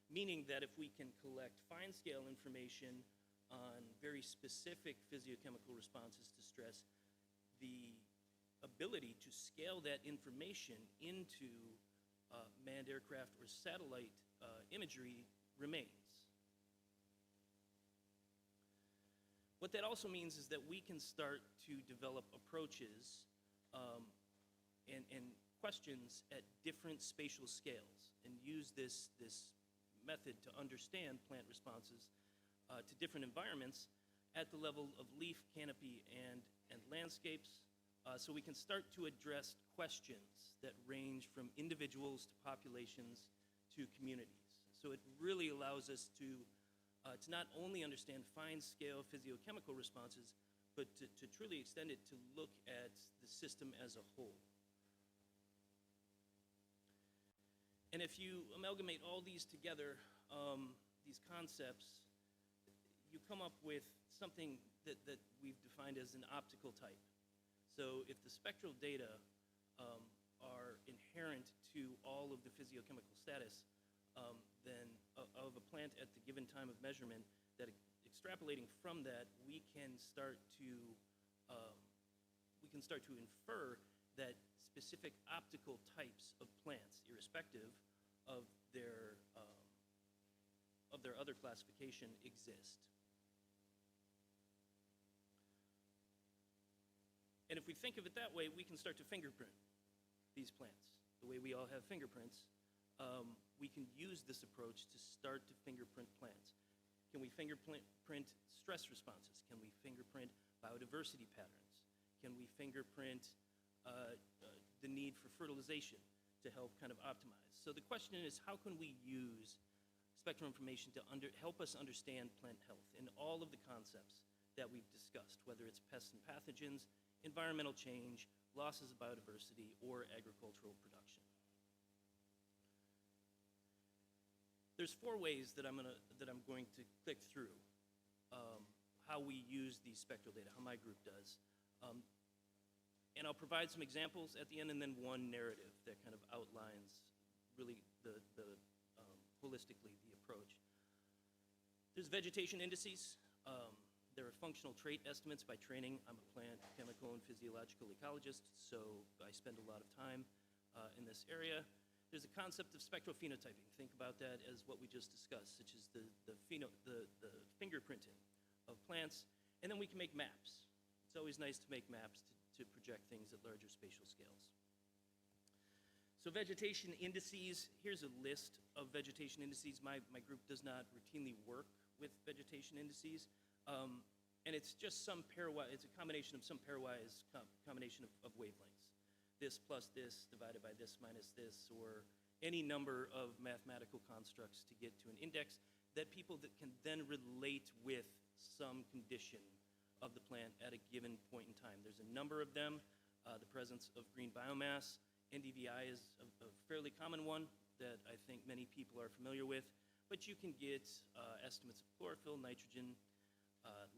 Meaning that if we can collect fine scale information on very specific physiochemical responses to stress, the ability to scale that information into manned aircraft or satellite imagery remains. What that also means is that we can start to develop approaches and questions at different spatial scales and use this method to understand plant responses to different environments at the level of leaf, canopy, and landscapes, so we can start to address questions that range from individuals to populations to communities. So it really allows us to not only understand fine-scale physiochemical responses, but to truly extend it to look at the system as a whole. And if you amalgamate all these together, these concepts, you come up with something that we've defined as an optical type. So if the spectral data are inherent to all of the physiochemical status, then of a plant at the given time of measurement, that extrapolating from that, we can start to infer that specific optical types of plants, irrespective of their other classification, exist. And if we think of it that way, we can start to fingerprint these plants. The way we all have fingerprints, we can use this approach to start to fingerprint plants. Can we fingerprint stress responses? Can we fingerprint biodiversity patterns? Can we fingerprint the need for fertilization to help kind of optimize? So the question is, how can we use spectral information to help us understand plant health in all of the concepts that we've discussed, whether it's pests and pathogens, environmental change, losses of biodiversity, or agricultural production? There's 4 ways that I'm going to click through how we use these spectral data, how my group does. And I'll provide some examples at the end, and then one narrative that kind of outlines really holistically the approach. There's vegetation indices. There are functional trait estimates by training. I'm a plant chemical and physiological ecologist, so I spend a lot of time in this area. There's a concept of spectral phenotyping. Think about that as what we just discussed, such as the fingerprinting of plants. And then we can make maps. It's always nice to make maps to project things at larger spatial scales. So vegetation indices, here's a list of vegetation indices. My group does not routinely work with vegetation indices. And it's just some pairwise, it's a combination of some pairwise combination of wavelengths. This plus this divided by this minus this, or any number of mathematical constructs to get to an index that people that can then relate with some condition of the plant at a given point in time. There's a number of them. The presence of green biomass. NDVI is a fairly common one that I think many people are familiar with, but you can get estimates of chlorophyll, nitrogen,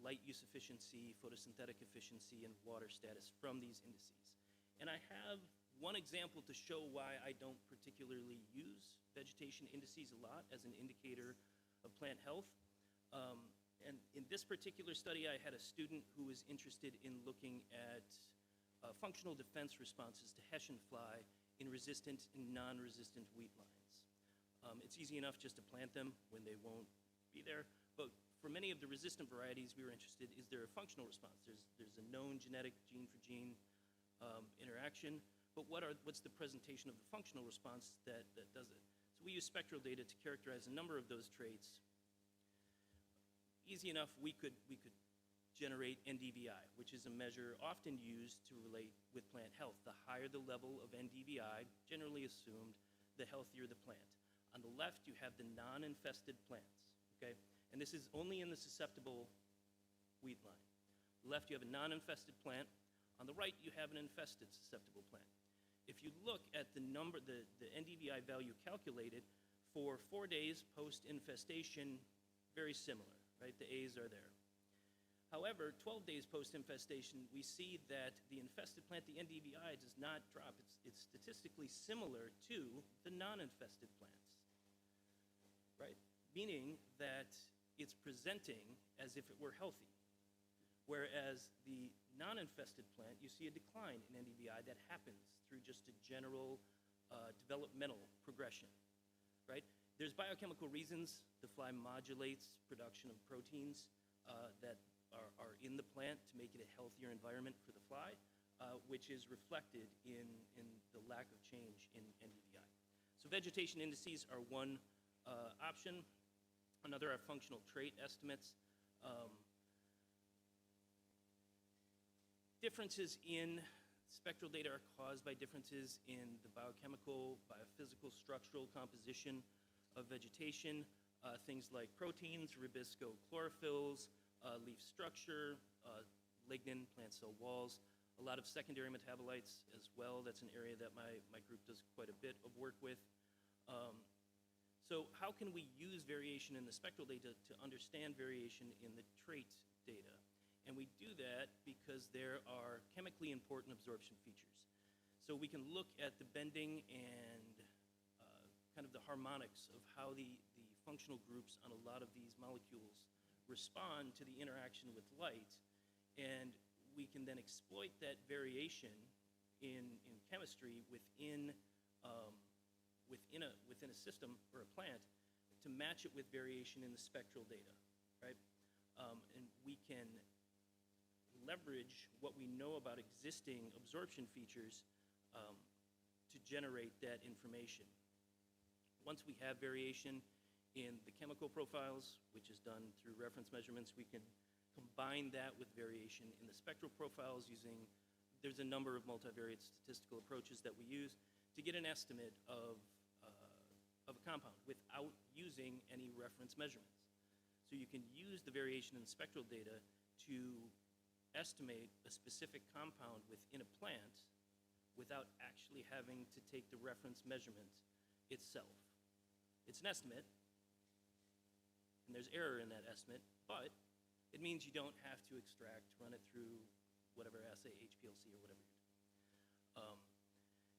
light use efficiency, photosynthetic efficiency, and water status from these indices. And I have one example to show why I don't particularly use vegetation indices a lot as an indicator of plant health. And in this particular study, I had a student who was interested in looking at functional defense responses to Hessian fly in resistant and non-resistant wheat lines. It's easy enough just to plant them when they won't be there, but for many of the resistant varieties we were interested, is there a functional response? There's a known genetic gene-for-gene interaction, but what's the presentation of the functional response that does it? So we use spectral data to characterize a number of those traits. Easy enough, we could generate NDVI, which is a measure often used to relate with plant health. The higher the level of NDVI, generally assumed, the healthier the plant. On the left, you have the non-infested plants, okay? And this is only in the susceptible weed line. On the left, you have a non-infested plant. On the right, you have an infested susceptible plant. If you look at the number, the NDVI value calculated for 4 days post-infestation, very similar, right? The A's are there. However, 12 days post-infestation, we see that the infested plant, the NDVI, does not drop. It's statistically similar to the non-infested plants, right? Meaning that it's presenting as if it were healthy. Whereas the non-infested plant, you see a decline in NDVI that happens through just a general developmental progression, right? There's biochemical reasons. The fly modulates production of proteins that are in the plant to make it a healthier environment for the fly, which is reflected in the lack of change in NDVI. So vegetation indices are one option. Another are functional trait estimates. Differences in spectral data are caused by differences in the biochemical, biophysical, structural composition of vegetation. Things like proteins, ribisco-chlorophylls, leaf structure, lignin, plant cell walls, a lot of secondary metabolites as well. That's an area that my group does quite a bit of work with. So how can we use variation in the spectral data to understand variation in the trait data? And we do that because there are chemically important absorption features. So we can look at the bending and kind of the harmonics of how the functional groups on a lot of these molecules respond to the interaction with light, and we can then exploit that variation in chemistry within a system or a plant to match it with variation in the spectral data, right? And we can leverage what we know about existing absorption features to generate that information. Once we have variation in the chemical profiles, which is done through reference measurements, we can combine that with variation in the spectral profiles using, there's a number of multivariate statistical approaches that we use to get an estimate of a compound without using any reference measurements. So you can use the variation in the spectral data to estimate a specific compound within a plant without actually having to take the reference measurement itself. It's an estimate, and there's error in that estimate, but it means you don't have to extract, run it through whatever assay, HPLC or whatever you're doing.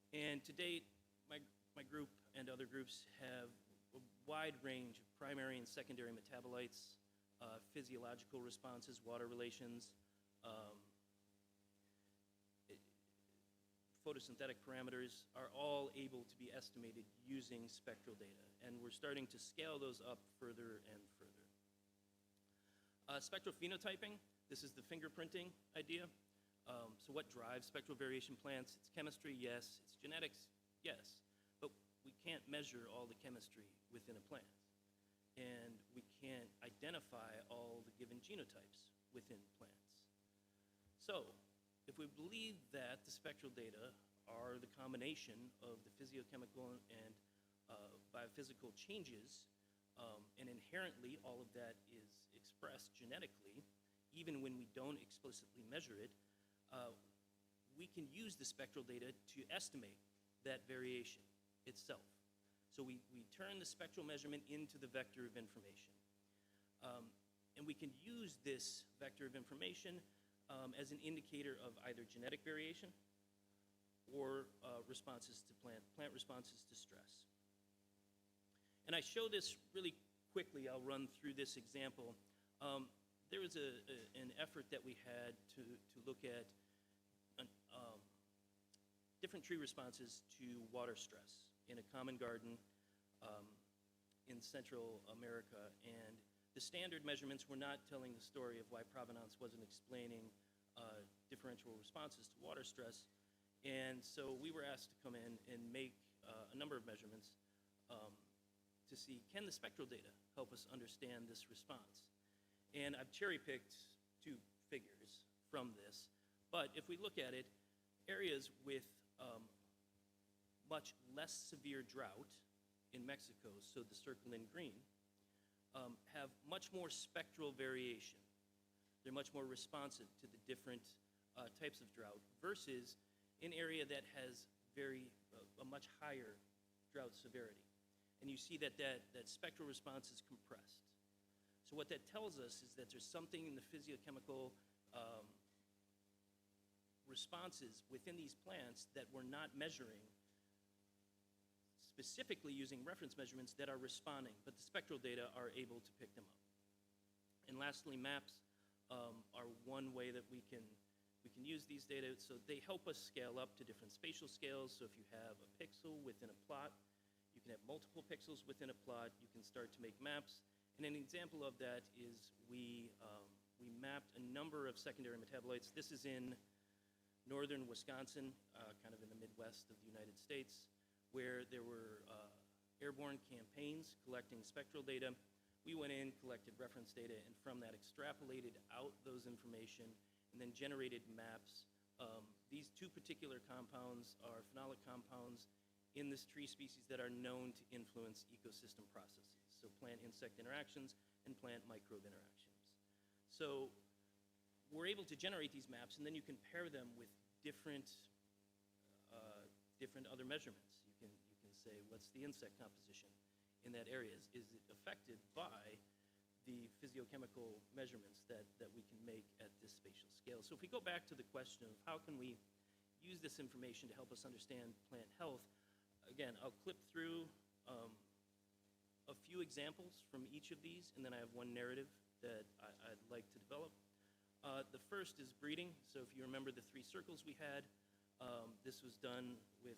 And to date, my group and other groups have a wide range of primary and secondary metabolites, physiological responses, water relations, photosynthetic parameters are all able to be estimated using spectral data. And we're starting to scale those up further and further. Spectral phenotyping, this is the fingerprinting idea. So what drives spectral variation plants? It's chemistry, yes. It's genetics, yes. But we can't measure all the chemistry within a plant. And we can't identify all the given genotypes within plants. So if we believe that the spectral data are the combination of the physiochemical and biophysical changes, and inherently all of that is expressed genetically, even when we don't explicitly measure it, we can use the spectral data to estimate that variation itself. So we turn the spectral measurement into the vector of information. And we can use this vector of information as an indicator of either genetic variation or responses to plant responses to stress. And I show this really quickly. I'll run through this example. There was an effort that we had to look at different tree responses to water stress in a common garden in Central America. And the standard measurements were not telling the story of why provenance wasn't explaining differential responses to water stress. And so we were asked to come in and make a number of measurements to see, can the spectral data help us understand this response? And I've cherry-picked two figures from this. But if we look at it, areas with much less severe drought in Mexico, so the circle in green, have much more spectral variation. They're much more responsive to the different types of drought versus an area that has a much higher drought severity. And you see that spectral response is compressed. So what that tells us is that there's something in the physiochemical responses within these plants that we're not measuring specifically using reference measurements that are responding, but the spectral data are able to pick them up. And lastly, maps are one way that we can use these data. So they help us scale up to different spatial scales. So if you have a pixel within a plot, you can have multiple pixels within a plot. You can start to make maps. And an example of that is we mapped a number of secondary metabolites. This is in northern Wisconsin, kind of in the Midwest of the United States, where there were airborne campaigns collecting spectral data. We went in, collected reference data, and from that extrapolated out those information and then generated maps. These two particular compounds are phenolic compounds in this tree species that are known to influence ecosystem processes, so plant-insect interactions and plant microbe interactions. So we're able to generate these maps, and then you can pair them with different other measurements. You can say, what's the insect composition in that area? Is it affected by the physiochemical measurements that we can make at this spatial scale? So if we go back to the question of how can we use this information to help us understand plant health, again, I'll clip through a few examples from each of these, and then I have one narrative that I'd like to develop. The first is breeding. So if you remember the 3 circles we had, this was done with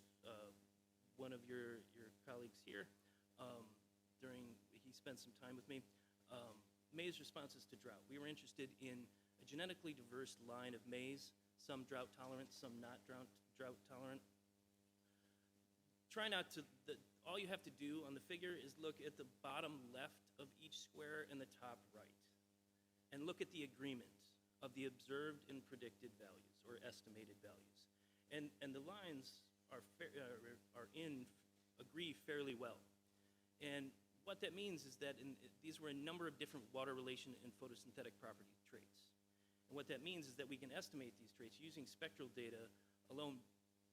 one of your colleagues here. He spent some time with me. Maize responses to drought. We were interested in a genetically diverse line of maize, some drought tolerant, some not drought tolerant. Try not to, all you have to do on the figure is look at the bottom left of each square and the top right, and look at the agreement of the observed and predicted values, or estimated values. And the lines agree fairly well. And what that means is that these were a number of different water relation and photosynthetic property traits. And what that means is that we can estimate these traits using spectral data alone,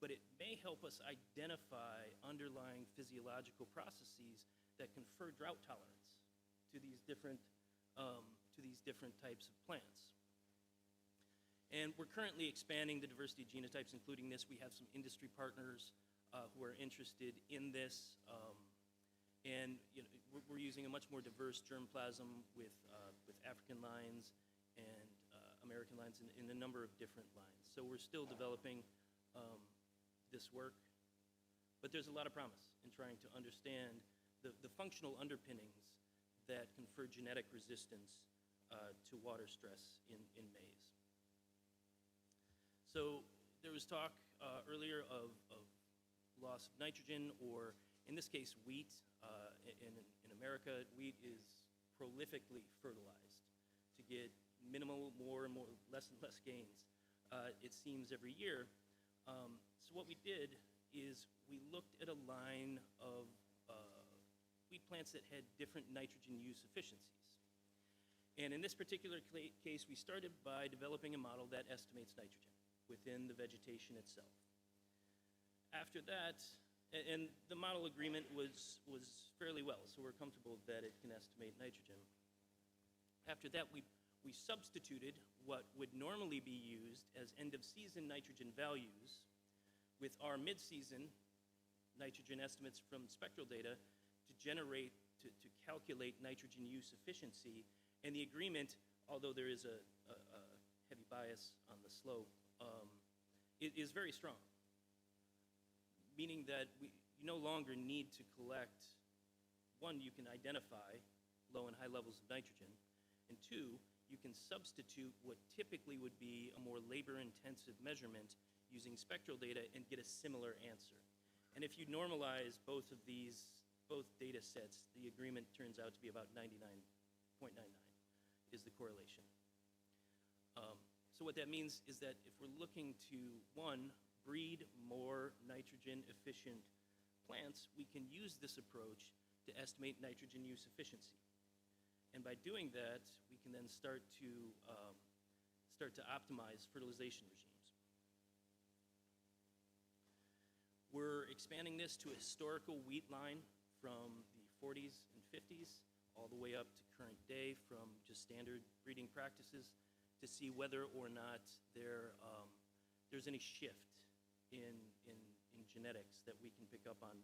but it may help us identify underlying physiological processes that confer drought tolerance to these different types of plants. And we're currently expanding the diversity of genotypes, including this. We have some industry partners who are interested in this. And we're using a much more diverse germplasm with African lines and American lines in a number of different lines. So we're still developing this work, but there's a lot of promise in trying to understand the functional underpinnings that confer genetic resistance to water stress in maize. So there was talk earlier of loss of nitrogen, or in this case, wheat. In America, wheat is prolifically fertilized to get minimal, more and more, less and less gains, it seems, every year. So what we did is we looked at a line of wheat plants that had different nitrogen use efficiencies. And in this particular case, we started by developing a model that estimates nitrogen within the vegetation itself. After that, and the model agreement was fairly well, so we're comfortable that it can estimate nitrogen. After that, we substituted what would normally be used as end-of-season nitrogen values with our mid-season nitrogen estimates from spectral data to calculate nitrogen use efficiency. And the agreement, although there is a heavy bias on the slope, it is very strong, meaning that you no longer need to collect, one, you can identify low and high levels of nitrogen, and 2, you can substitute what typically would be a more labor-intensive measurement using spectral data and get a similar answer. And if you normalize both data sets, the agreement turns out to be about 99.99 is the correlation. So what that means is that if we're looking to, one, breed more nitrogen-efficient plants, we can use this approach to estimate nitrogen use efficiency. And by doing that, we can then start to optimize fertilization regimes. We're expanding this to a historical wheat line from the 40s and 50s all the way up to current day from just standard breeding practices to see whether or not there's any shift in genetics that we can pick up on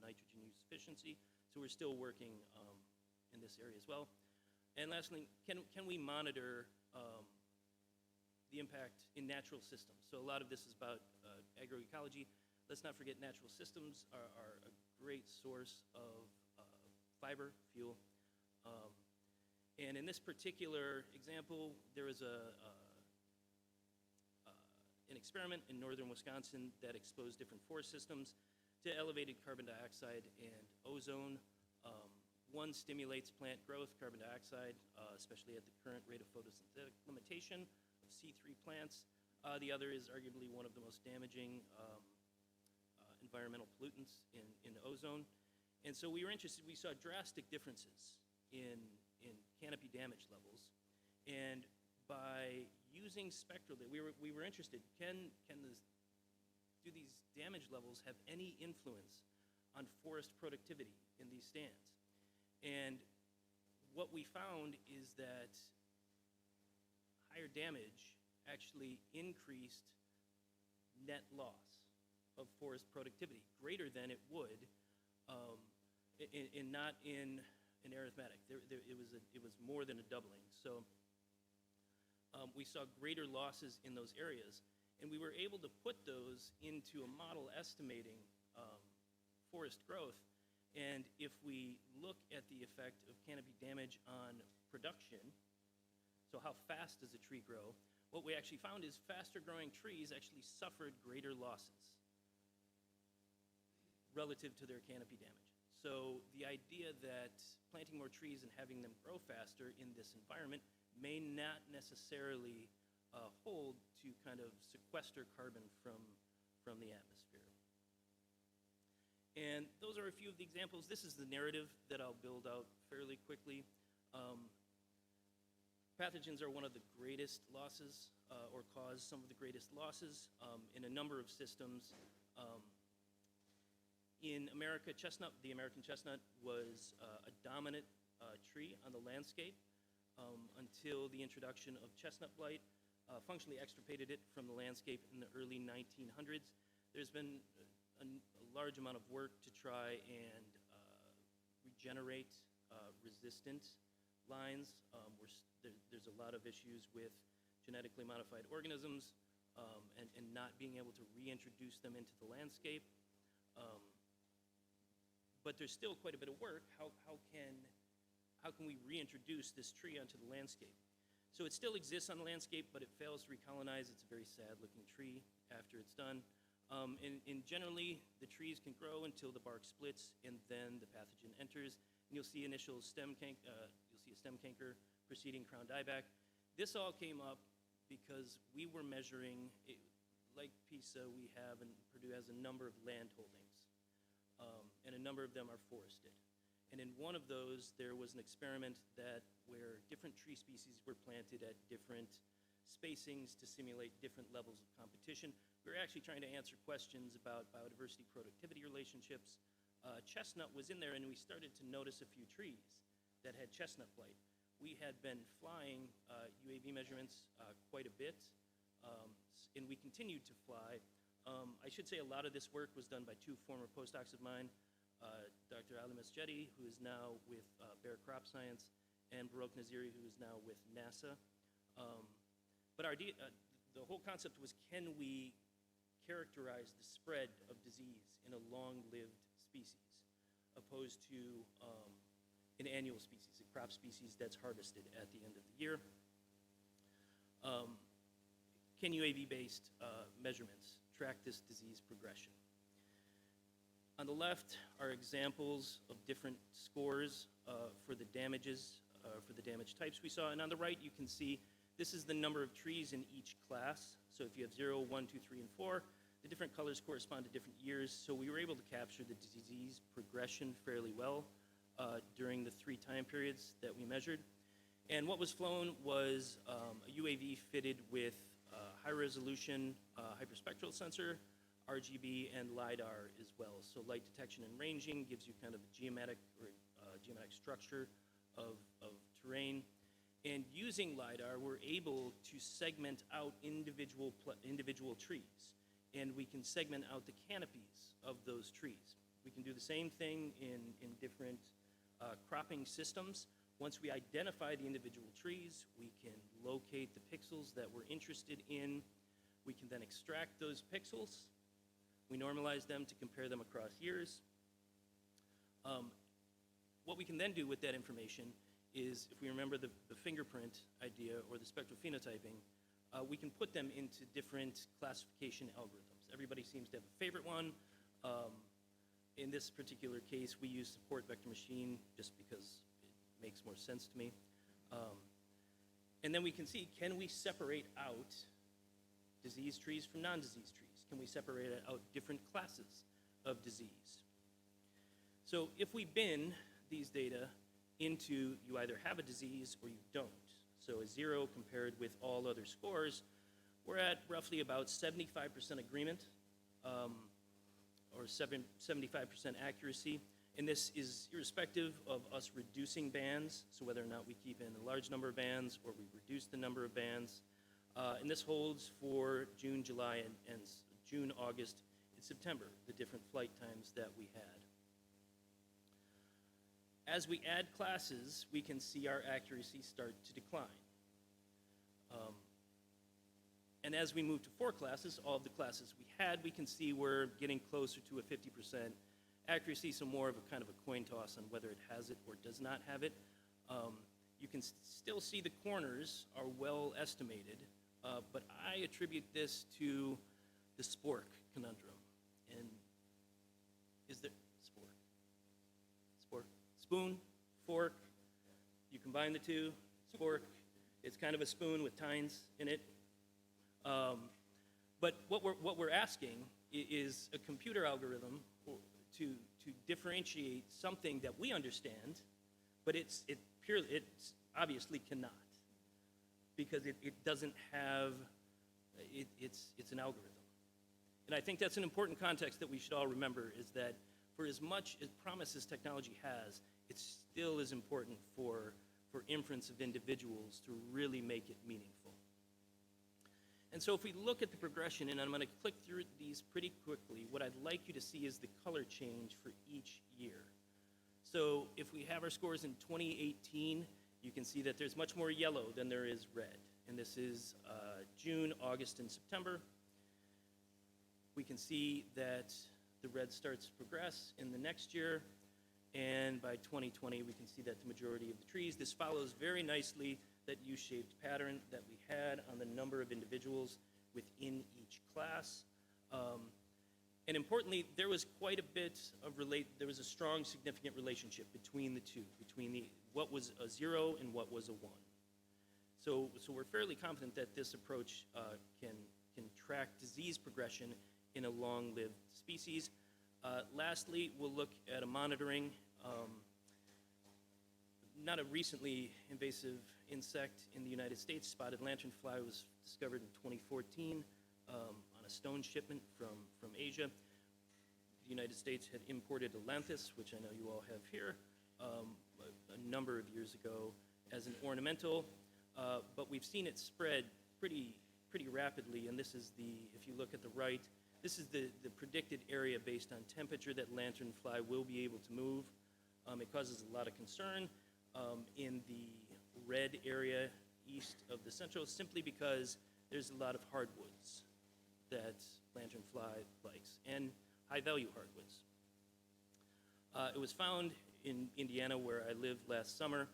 nitrogen use efficiency. So we're still working in this area as well. And lastly, can we monitor the impact in natural systems? So a lot of this is about agroecology. Let's not forget natural systems are a great source of fiber, fuel. And in this particular example, there was an experiment in northern Wisconsin that exposed different forest systems to elevated carbon dioxide and ozone. One stimulates plant growth, carbon dioxide, especially at the current rate of photosynthetic limitation of C3 plants. The other is arguably one of the most damaging environmental pollutants in ozone. And so we were interested, we saw drastic differences in canopy damage levels. And by using spectral data, we were interested, do these damage levels have any influence on forest productivity in these stands? And what we found is that higher damage actually increased net loss of forest productivity, greater than it would, not in in arithmetic. It was more than a doubling. So we saw greater losses in those areas. And we were able to put those into a model estimating forest growth. And if we look at the effect of canopy damage on production, so how fast does a tree grow, what we actually found is faster growing trees actually suffered greater losses relative to their canopy damage. So the idea that planting more trees and having them grow faster in this environment may not necessarily hold to kind of sequester carbon from the atmosphere. And those are a few of the examples. This is the narrative that I'll build out fairly quickly. Pathogens are one of the greatest losses, or cause some of the greatest losses in a number of systems. In America, the American chestnut was a dominant tree on the landscape until the introduction of chestnut blight functionally extirpated it from the landscape in the early 1900s. There's been a large amount of work to try and regenerate resistant lines. There's a lot of issues with genetically modified organisms and not being able to reintroduce them into the landscape. But there's still quite a bit of work. How can we reintroduce this tree onto the landscape? So it still exists on the landscape, but it fails to recolonize. It's a very sad-looking tree after it's done. And generally, the trees can grow until the bark splits, and then the pathogen enters. And you'll see initial stem you'll see a stem canker preceding crown dieback. This all came up because we were measuring, like PISA, we have, and Purdue has a number of land holdings, and a number of them are forested. And in one of those, there was an experiment where different tree species were planted at different spacings to simulate different levels of competition. We were actually trying to answer questions about biodiversity-productivity relationships. Chestnut was in there, and we started to notice a few trees that had chestnut blight. We had been flying UAV measurements quite a bit, and we continued to fly. I should say a lot of this work was done by two former postdocs of mine, Dr. Ali Masjedi, who is now with Bayer Crop Science, and Baroque Naziri, who is now with NASA. But the whole concept was, can we characterize the spread of disease in a long-lived species, opposed to an annual species, a crop species that's harvested at the end of the year? Can UAV-based measurements track this disease progression? On the left are examples of different scores for the damages, for the damage types we saw. And on the right, you can see this is the number of trees in each class. So if you have 0, 1, 2, 3, and 4, the different colors correspond to different years. So we were able to capture the disease progression fairly well during the 3 time periods that we measured. And what was flown was a UAV fitted with high-resolution hyperspectral sensor, RGB, and LiDAR as well. So light detection and ranging gives you kind of a geometric structure of terrain. And using LiDAR, we're able to segment out individual trees. And we can segment out the canopies of those trees. We can do the same thing in different cropping systems. Once we identify the individual trees, we can locate the pixels that we're interested in. We can then extract those pixels. We normalize them to compare them across years. What we can then do with that information is, if we remember the fingerprint idea or the spectral phenotyping, we can put them into different classification algorithms. Everybody seems to have a favorite one. In this particular case, we use support vector machine just because it makes more sense to me. And then we can see, can we separate out disease trees from non-disease trees? Can we separate out different classes of disease? So if we bin these data into, you either have a disease or you don't. So a 0 compared with all other scores, we're at roughly about 75% agreement, or 75% accuracy. And this is irrespective of us reducing bands, so whether or not we keep in a large number of bands or we reduce the number of bands. And this holds for June, July, and June, August, and September, the different flight times that we had. as we add classes, we can see our accuracy start to decline. And as we move to 4 classes, all of the classes we had, we can see we're getting closer to a 50% accuracy, so more of a kind of a coin toss on whether it has it or does not have it. You can still see the corners are well estimated, but I attribute this to the spork conundrum. And is there spork? Spoon, fork, you combine the two, spork, it's kind of a spoon with tines in it. But what we're asking is a computer algorithm to differentiate something that we understand, but it obviously cannot, because it doesn't have, it's an algorithm. And I think that's an important context that we should all remember, is that for as much as promise as technology has, it still is important for inference of individuals to really make it meaningful. And so if we look at the progression, and I'm going to click through these pretty quickly, what I'd like you to see is the color change for each year. So if we have our scores in 2018, you can see that there's much more yellow than there is red. And this is June, August, and September. We can see that the red starts to progress in the next year. And by 2020, we can see that the majority of the trees, this follows very nicely that U-shaped pattern that we had on the number of individuals within each class. And importantly, there was quite a bit of there was a strong, significant relationship between the two, between what was a 0 and what was a 1. So we're fairly confident that this approach can track disease progression in a long-lived species. Lastly, we'll look at a monitoring. Not a recently invasive insect in the United States, spotted lanternfly, was discovered in 2014 on a stone shipment from Asia. The United States had imported Alanthus, which I know you all have here, a number of years ago as an ornamental, but we've seen it spread pretty rapidly, and this is if you look at the right, this is the predicted area based on temperature that lanternfly will be able to move. It causes a lot of concern in the red area east of the central, simply because there's a lot of hardwoods that lanternfly likes, and high-value hardwoods. It was found in Indiana, where I lived last summer.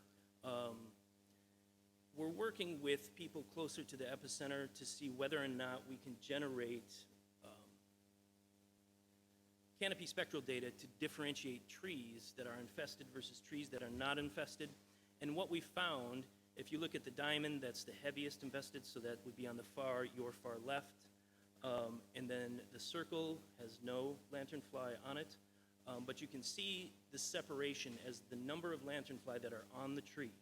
We're working with people closer to the epicenter to see whether or not we can generate canopy spectral data to differentiate trees that are infested versus trees that are not infested. And what we found, if you look at the diamond, that's the heaviest infested, so that would be on your far left. And then the circle has no lanternfly on it. But you can see the separation as the number of lanternfly that are on the tree,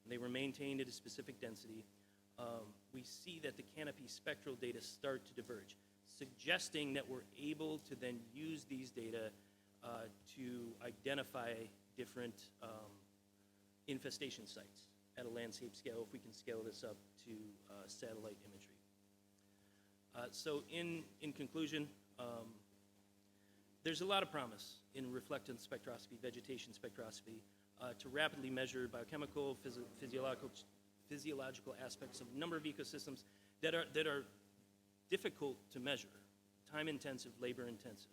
and they were maintained at a specific density. We see that the canopy spectral data start to diverge, suggesting that we're able to then use these data to identify different infestation sites at a landscape scale, if we can scale this up to satellite imagery. So in conclusion, there's a lot of promise in reflectance spectroscopy, vegetation spectroscopy, to rapidly measure biochemical, physiological aspects of a number of ecosystems that are difficult to measure, time-intensive, labor-intensive.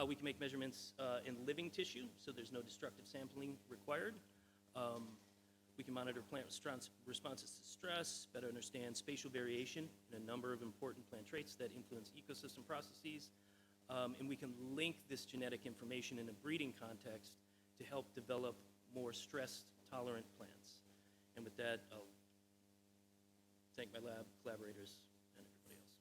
We can make measurements in living tissue, so there's no destructive sampling required. We can monitor plant responses to stress, better understand spatial variation in a number of important plant traits that influence ecosystem processes, and we can link this genetic information in a breeding context to help develop more stress-tolerant plants. And with that, I'll thank my lab collaborators and everybody else.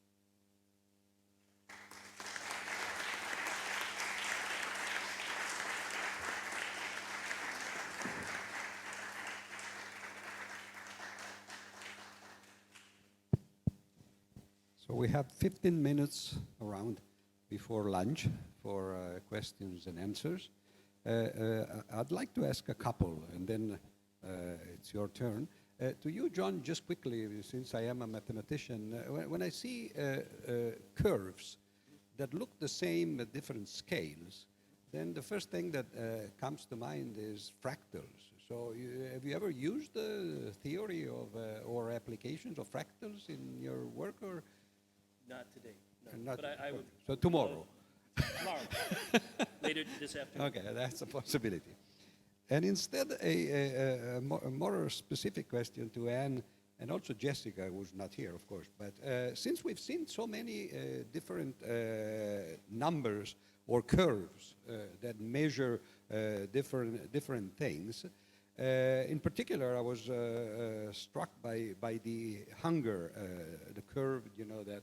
So we have 15 minutes around before lunch for questions and answers. I'd like to ask a couple, and then it's your turn. To you, John, just quickly, since I am a mathematician, when I see curves that look the same at different scales, then the first thing that comes to mind is fractals. So have you ever used the theory of or applications of fractals in your work, or Not today, no. not? But I would. So tomorrow. Tomorrow. Later this afternoon. Okay, that's a possibility. And instead, a more specific question to Anne, and also Jessica, who's not here, of course. But since we've seen so many different numbers or curves that measure different things, in particular, I was struck by the hunger, the curve, that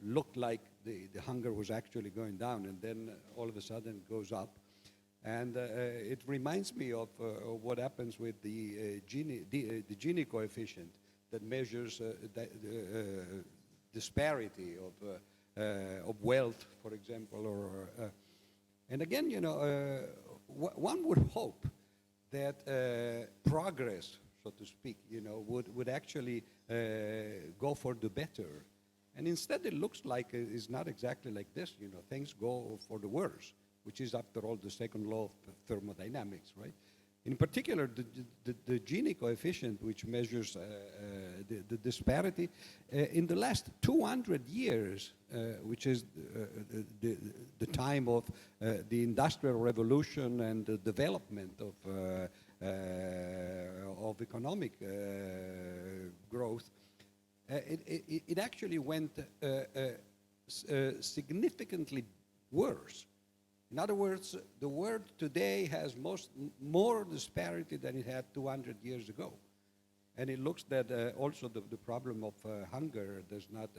looked like the hunger was actually going down, and then all of a sudden goes up. And it reminds me of what happens with the Gini coefficient that measures the disparity of wealth, for example. And again, one would hope that progress, so to speak, would actually go for the better. And instead, it looks like it's not exactly like this. Things go for the worse, which is, after all, the second law of thermodynamics, right? In particular, the Gini coefficient, which measures the disparity, in the last 200 years, which is the time of the Industrial Revolution and the development of economic growth, it actually went significantly worse. In other words, the world today has more disparity than it had 200 years ago. And it looks that also the problem of hunger does not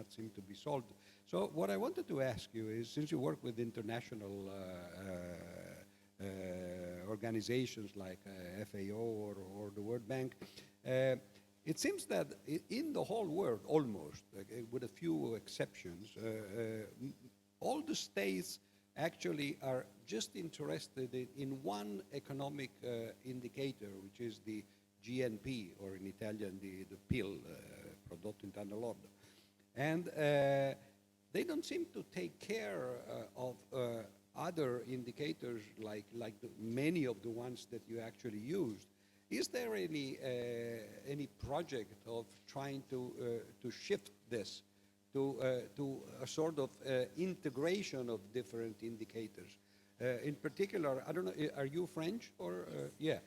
seem to be solved. So what I wanted to ask you is, since you work with international organizations like FAO or the World Bank, it seems that in the whole world, almost, with a few exceptions, all the states actually are just interested in one economic indicator, which is the GNP, or in Italian, the PIL, Prodotto Interno Lordo. And they don't seem to take care of other indicators like many of the ones that you actually used. Is there any project of trying to shift this to a sort of integration of different indicators? In particular, I don't know, are you French or, yeah.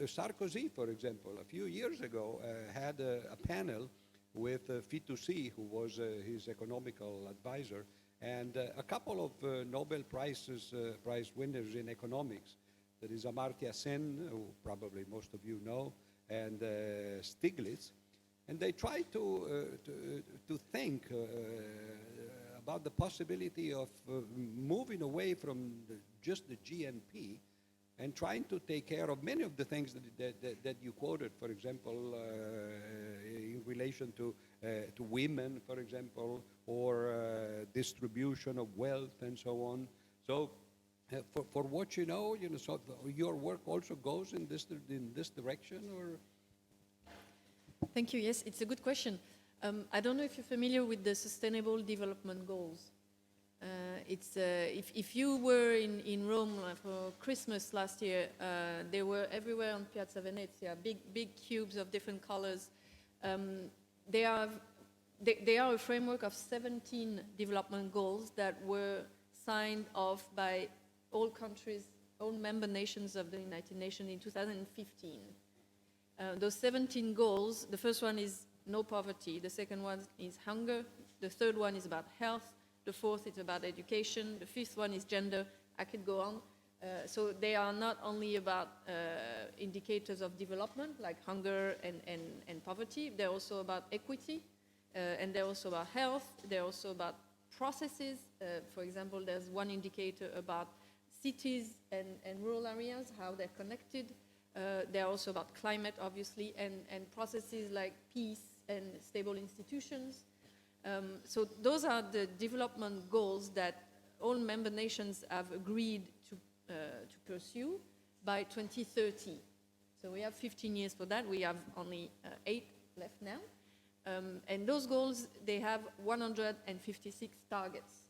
Sarkozy, for example, a few years ago had a panel with Fitoussi, who was his economical advisor, and a couple of Nobel Prize winners in economics. That is Amartya Sen, who probably most of you know, and Stiglitz. And they tried to think about the possibility of moving away from just the GNP and trying to take care of many of the things that you quoted, for example, in relation to women, for example, or distribution of wealth and so on. So for what you know, so your work also goes in this direction, or? Thank you. Yes, it's a good question. I don't know if you're familiar with the Sustainable Development Goals. If you were in Rome for Christmas last year, they were everywhere on Piazza Venezia, big cubes of different colors. They are a framework of 17 development goals that were signed off by all countries, all member nations of the United Nations in 2015. Those 17 goals, the first one is no poverty, the second one is hunger, the third one is about health, the fourth is about education, the fifth one is gender. I could go on. So they are not only about indicators of development, like hunger and poverty, they're also about equity, and they're also about health, they're also about processes. For example, there's one indicator about cities and rural areas, how they're connected. They're also about climate, obviously, and processes like peace and stable institutions. So those are the development goals that all member nations have agreed to pursue by 2030. So we have 15 years for that. We have only 8 left now. And those goals, they have 156 targets.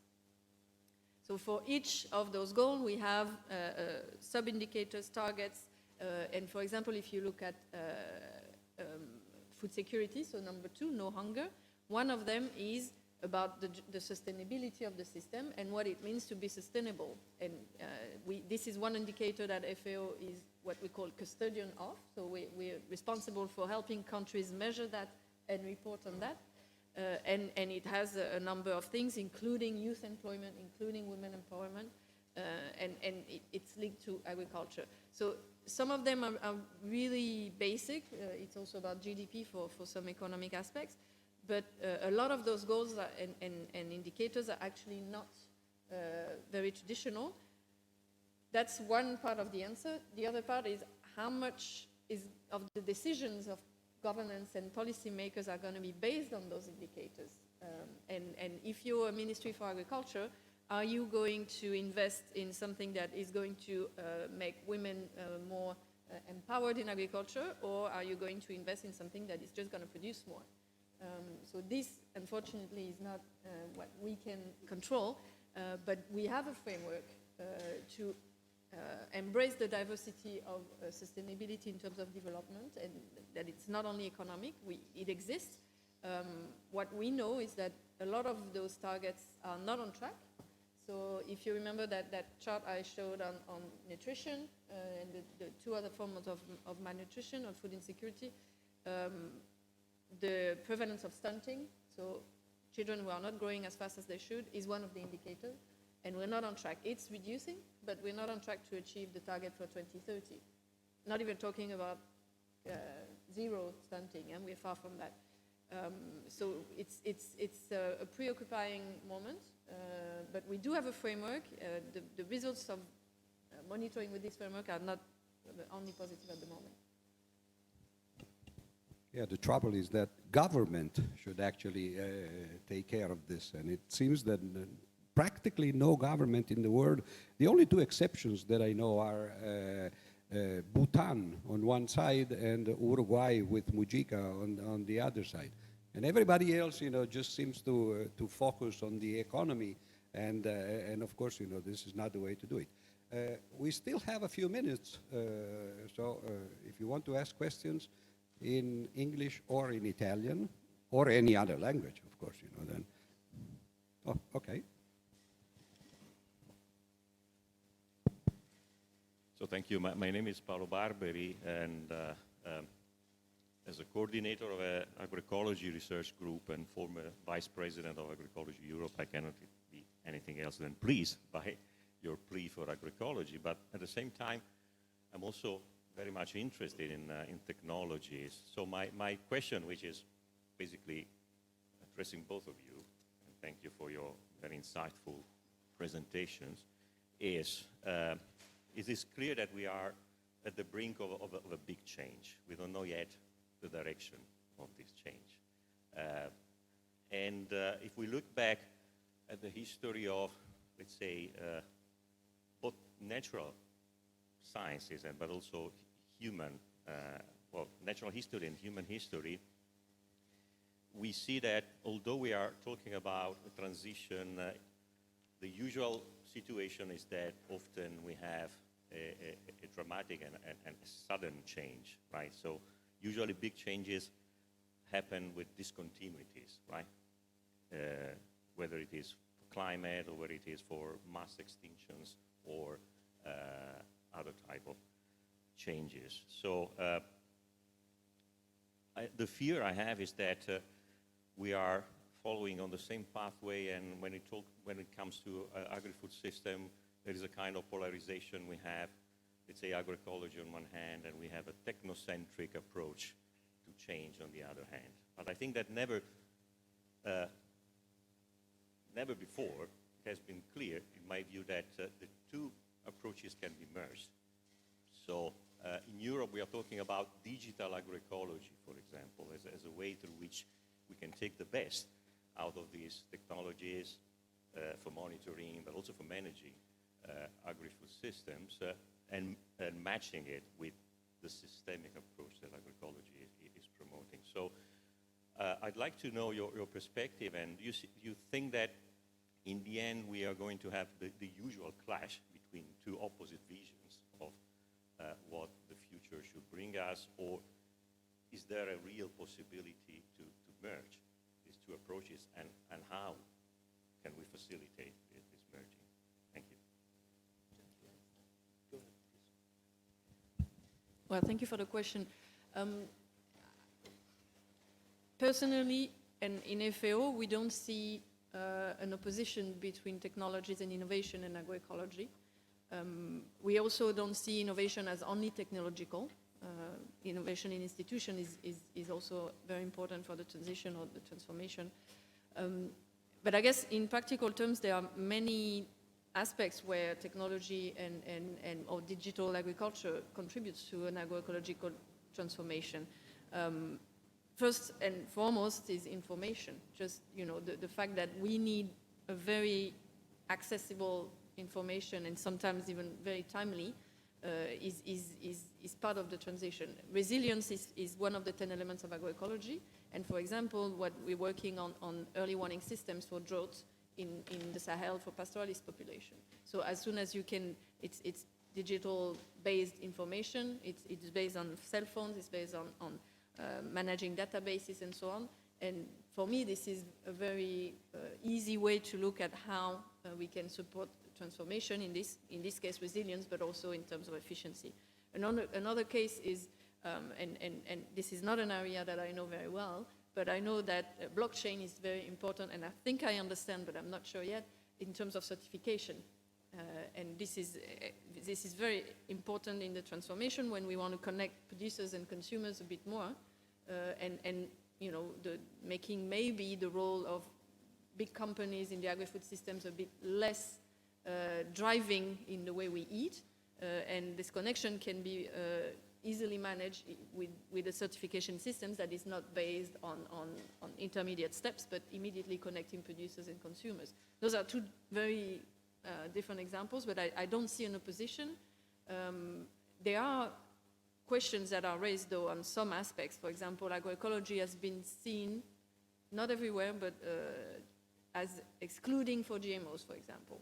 So for each of those goals, we have sub-indicators, targets, and for example, if you look at food security, so number 2, no hunger, one of them is about the sustainability of the system and what it means to be sustainable. And this is one indicator that FAO is what we call custodian of, so we're responsible for helping countries measure that and report on that. And it has a number of things, including youth employment, including women empowerment, and it's linked to agriculture. So some of them are really basic. It's also about GDP for some economic aspects. But a lot of those goals and indicators are actually not very traditional. That's one part of the answer. The other part is how much of the decisions of governance and policymakers are going to be based on those indicators. And if you're a Ministry for Agriculture, are you going to invest in something that is going to make women more empowered in agriculture, or are you going to invest in something that is just going to produce more? So this, unfortunately, is not what we can control, but we have a framework to embrace the diversity of sustainability in terms of development, and that it's not only economic, it exists. What we know is that a lot of those targets are not on track. So if you remember that chart I showed on nutrition and the 2 other forms of malnutrition or food insecurity, the prevalence of stunting, so children who are not growing as fast as they should, is one of the indicators. And we're not on track. It's reducing, but we're not on track to achieve the target for 2030. Not even talking about 0 stunting, and we're far from that. So it's a preoccupying moment, but we do have a framework. The results of monitoring with this framework are not only positive at the moment. Yeah, the trouble is that government should actually take care of this, and it seems that practically no government in the world, the only 2 exceptions that I know are Bhutan on one side and Uruguay with Mujica on the other side. And everybody else, just seems to focus on the economy, and of course, this is not the way to do it. We still have a few minutes, so if you want to ask questions in English or in Italian, or any other language, of course, then. Oh, okay. So thank you. My name is Paolo Barberi, and as a coordinator of an agroecology research group and former vice president of Agroecology Europe, I cannot be anything else than pleased by your plea for agroecology. But at the same time, I'm also very much interested in technologies. So my question, which is basically addressing both of you, and thank you for your very insightful presentations, is it is clear that we are at the brink of a big change. We don't know yet the direction of this change. And if we look back at the history of, let's say, both natural sciences but also human, natural history and human history, we see that although we are talking about a transition, the usual situation is that often we have a dramatic and a sudden change, right? So usually big changes happen with discontinuities, right? Whether it is for climate or whether it is for mass extinctions or other type of changes. So the fear I have is that we are following on the same pathway, and when it comes to agri-food system, there is a kind of polarization. We have, let's say, agroecology on one hand, and we have a technocentric approach to change on the other hand. But I think that never before it has been clear, in my view, that the 2 approaches can be merged. So in Europe, we are talking about digital agroecology, for example, as a way through which we can take the best out of these technologies for monitoring, but also for managing agri-food systems and matching it with the systemic approach that agroecology is promoting. So I'd like to know your perspective, and you think that in the end, we are going to have the usual clash between two opposite visions of what the future should bring us, or is there a real possibility to merge these two approaches, and how can we facilitate this merging? Thank you. Go ahead, please. Well, thank you for the question. Personally, and in FAO, we don't see an opposition between technologies and innovation and agroecology. We also don't see innovation as only technological. Innovation in institution is also very important for the transition or the transformation. But I guess in practical terms, there are many aspects where technology and or digital agriculture contributes to an agroecological transformation. First and foremost is information. Just, you know, the fact that we need a very accessible information, and sometimes even very timely, is part of the transition. Resilience is one of the 10 elements of agroecology. And for example, what we're working on early warning systems for drought in the Sahel for pastoralist population. So as soon as you can, it's digital-based information, it's based on cell phones, it's based on managing databases and so on. And for me, this is a very easy way to look at how we can support transformation, in this case resilience, but also in terms of efficiency. Another case is, and this is not an area that I know very well, but I know that blockchain is very important, and I think I understand, but I'm not sure yet, in terms of certification. And this is very important in the transformation when we want to connect producers and consumers a bit more, and you know, making maybe the role of big companies in the agri-food systems a bit less driving in the way we eat, and this connection can be easily managed with a certification systems that is not based on intermediate steps, but immediately connecting producers and consumers. Those are two very different examples, but I don't see an opposition. There are questions that are raised, though, on some aspects. For example, agroecology has been seen, not everywhere, but as excluding for GMOs, for example.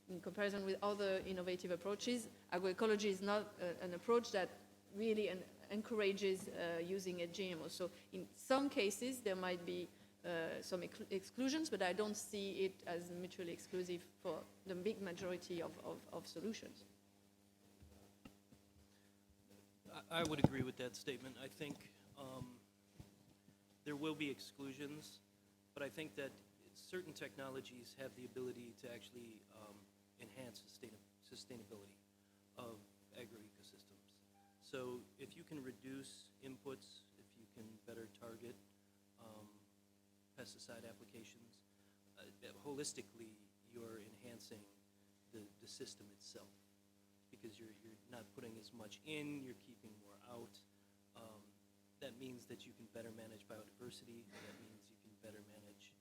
In comparison with other innovative approaches, agroecology is not an approach that really encourages using a GMO. So in some cases, there might be some exclusions, but I don't see it as mutually exclusive for the big majority of solutions. I would agree with that statement. I think there will be exclusions, but I think that certain technologies have the ability to actually enhance sustainability of agroecosystems. So if you can reduce inputs, if you can better target pesticide applications, holistically you're enhancing the system itself, because you're not putting as much in, you're keeping more out. That means that you can better manage biodiversity, that means you can better manage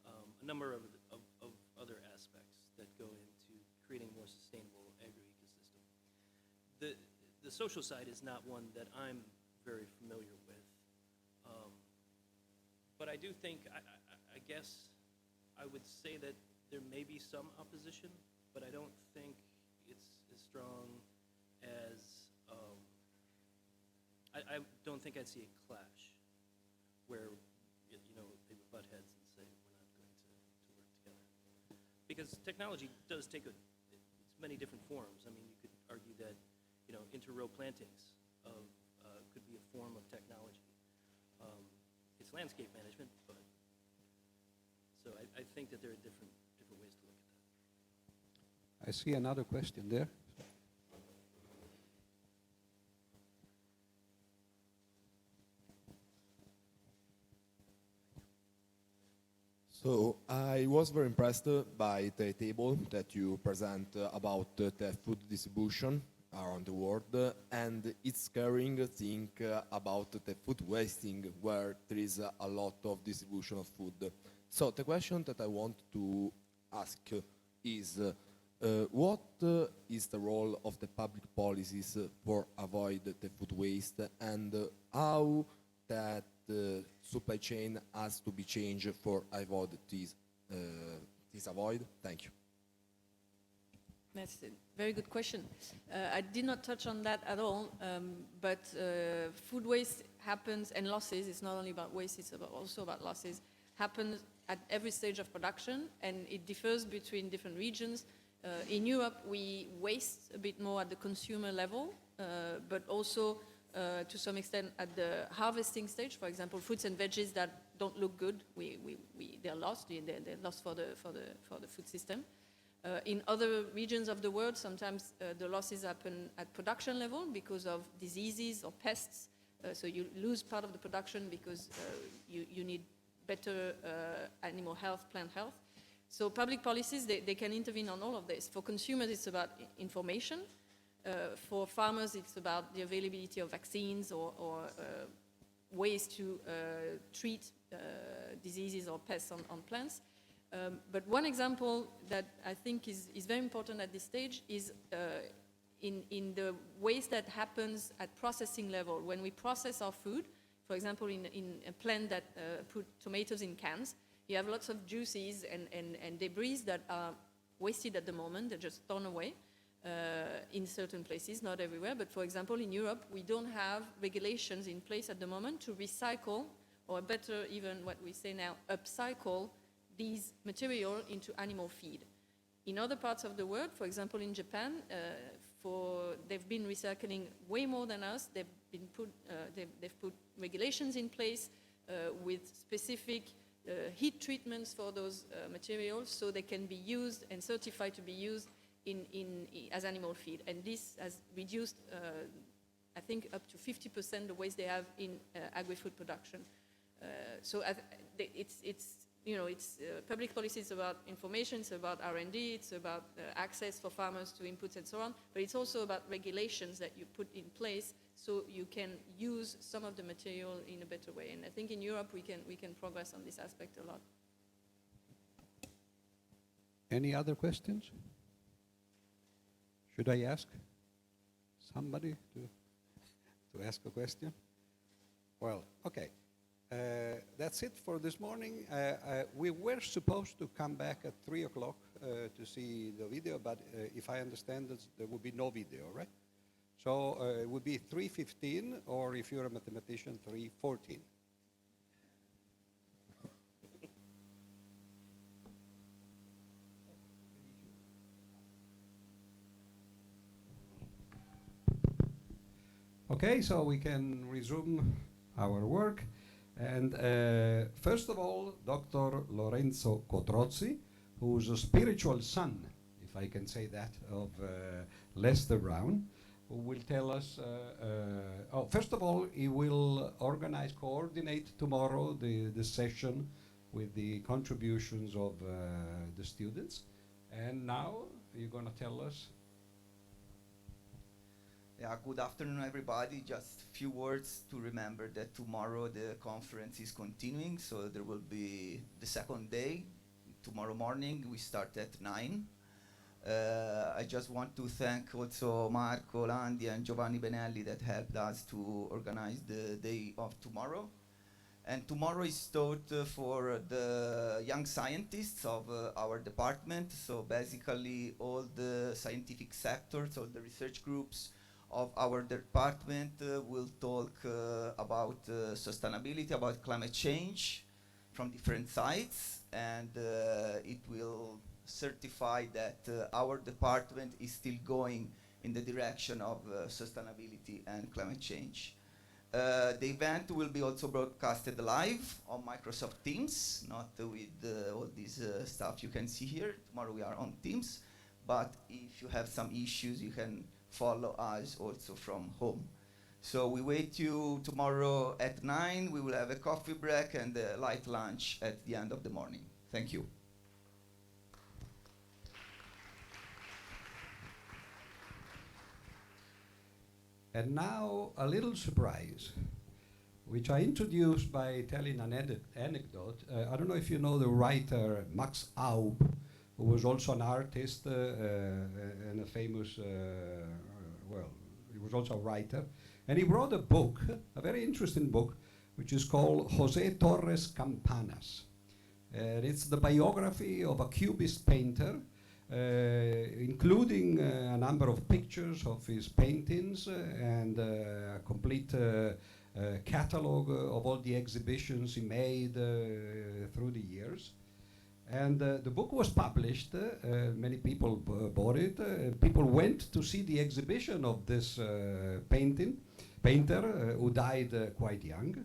a number of other aspects that go into creating more sustainable agroecosystem. The social side is not one that I'm very familiar with, but I do think, I guess I would say that there may be some opposition, but I don't think it's as strong as, I don't think I'd see a clash where, you know, they would butt heads and say, we're not going to work together. Because technology does take it's many different forms. I mean, you could argue that, you know, inter-row plantings could be a form of technology. It's landscape management, but, so I think that there are different ways to look at that. I see another question there. So I was very impressed by the table that you present about the food distribution around the world, and it's scaring to think about the food wasting, where there is a lot of distribution of food. So the question that I want to ask is, what is the role of the public policies for avoid the food waste, and how that supply chain has to be changed for avoid this is avoided? Thank you. That's a very good question. I did not touch on that at all, but food waste happens, and losses, it's not only about waste, it's also about losses, happens at every stage of production, and it differs between different regions. In Europe, we waste a bit more at the consumer level, but also to some extent at the harvesting stage. For example, fruits and veggies that don't look good, they're lost. They're lost for the food system. In other regions of the world, sometimes the losses happen at production level because of diseases or pests. So you lose part of the production because you need better animal health, plant health. So public policies, they can intervene on all of this. For consumers, it's about information. For farmers, it's about the availability of vaccines or ways to treat diseases or pests on plants. But one example that I think is very important at this stage is in the waste that happens at processing level. When we process our food, for example, in a plant that put tomatoes in cans, you have lots of juices and debris that are wasted at the moment. They're just thrown away in certain places, not everywhere. But for example, in Europe, we don't have regulations in place at the moment to recycle, or better even what we say now, upcycle these material into animal feed. In other parts of the world, for example in Japan, they've been recycling way more than us. They've put regulations in place with specific heat treatments for those materials, so they can be used and certified to be used as animal feed. And this has reduced, I think, up to 50% the waste they have in agri-food production. So it's public policy. It's about information, it's about R&D, it's about access for farmers to inputs and so on, but it's also about regulations that you put in place so you can use some of the material in a better way. And I think in Europe we can progress on this aspect a lot. Any other questions? Should I ask somebody to ask a question? Well, okay. That's it for this morning. We were supposed to come back at 3 o'clock to see the video, but if I understand this, there will be no video, right? So it would be 3:15, or if you're a mathematician, 3:14. Okay, so we can resume our work. And first of all, Dr. Lorenzo Cotrozzi, who's a spiritual son, if I can say that, of Lester Brown, who will tell us, first of all, he will coordinate tomorrow the session with the contributions of the students. And now you're going to tell us. Yeah, good afternoon, everybody. Just a few words to remember that tomorrow the conference is continuing, so there will be the second day. Tomorrow morning, we start at 9. I just want to thank also Marco Landi and Giovanni Benelli that helped us to organize the day of tomorrow. And tomorrow is taught for the young scientists of our department, so basically all the scientific sectors, all the research groups of our department will talk about sustainability, about climate change from different sides, and it will certify that our department is still going in the direction of sustainability and climate change. The event will be also broadcasted live on Microsoft Teams, not with all this stuff you can see here. Tomorrow we are on Teams, but if you have some issues, you can follow us also from home. So we wait you tomorrow at 9. We will have a coffee break and a light lunch at the end of the morning. Thank you. And now a little surprise, which I introduced by telling an anecdote. I don't know if you know the writer Max Aub, who was also an artist and a famous, he was also a writer. And he wrote a book, a very interesting book, which is called José Torres Campanas. It's the biography of a Cubist painter, including a number of pictures of his paintings and a complete catalog of all the exhibitions he made through the years. And the book was published. Many people bought it. People went to see the exhibition of this painter who died quite young.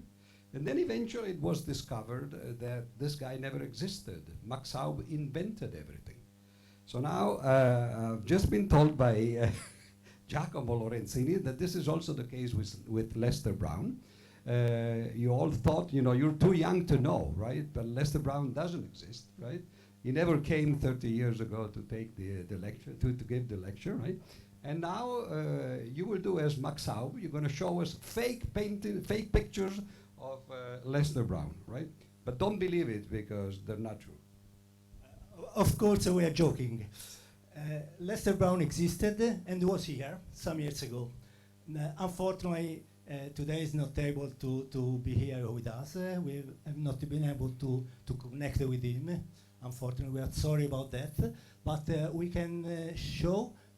And then eventually it was discovered that this guy never existed. Max Aub invented everything. So now I've just been told by Giacomo Lorenzini that this is also the case with Lester Brown. You all thought, you're too young to know, right? But Lester Brown doesn't exist, right? He never came 30 years ago to take the lecture, to give the lecture, right? And now you will do as Max Aub. You're going to show us fake pictures of Lester Brown, right? But don't believe it because they're not true. Of course, we are joking. Lester Brown existed and was here some years ago. Unfortunately, today is not able to be here with us. We have not been able to connect with him. Unfortunately, we are sorry about that. But we can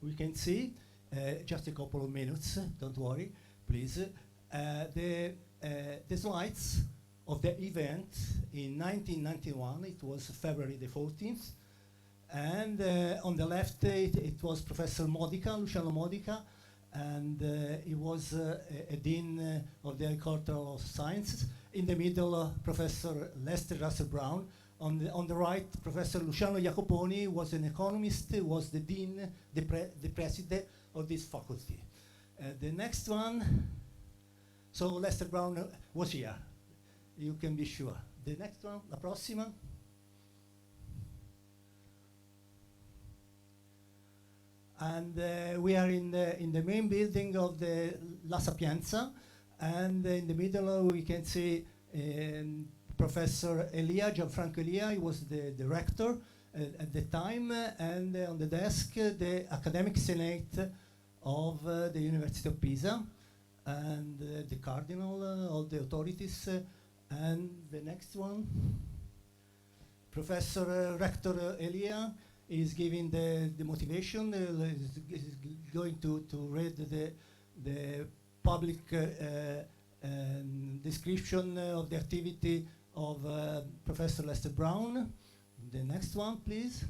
we can see, just a couple of minutes, don't worry, please, the slides of the event in 1991. It was February the 14th. And on the left, it was Professor Modica, Luciano Modica, and he was a dean of the Agricultural Sciences. In the middle, Professor Lester Russell Brown. On the right, Professor Luciano Jacoponi was an economist, was the dean, the president of this faculty. The next one, so Lester Brown was here, you can be sure. The next one, la prossima. And we are in the main building of the La Sapienza, and in the middle we can see Professor Elia, Gianfranco Elia. He was the rector at the time, and on the desk the academic senate of the University of Pisa, and the cardinal, all the authorities, and the next one, Professor Rector Elia is giving the motivation, is going to read the public description of the activity of Professor Lester Brown. The next one, please.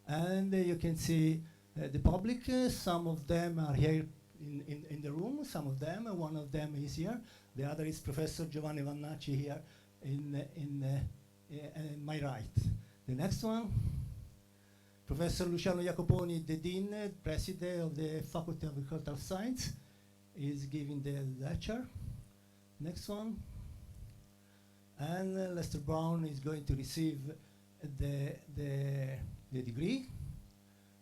And you can see the public. Some of them are here in the room, some of them, one of them is here. The other is Professor Giovanni Vannacci here in my right. The next one, Professor Luciano Jacoponi, the Dean, President of the Faculty of Agricultural Science, is giving the lecture. Next one. And Lester Brown is going to receive the degree.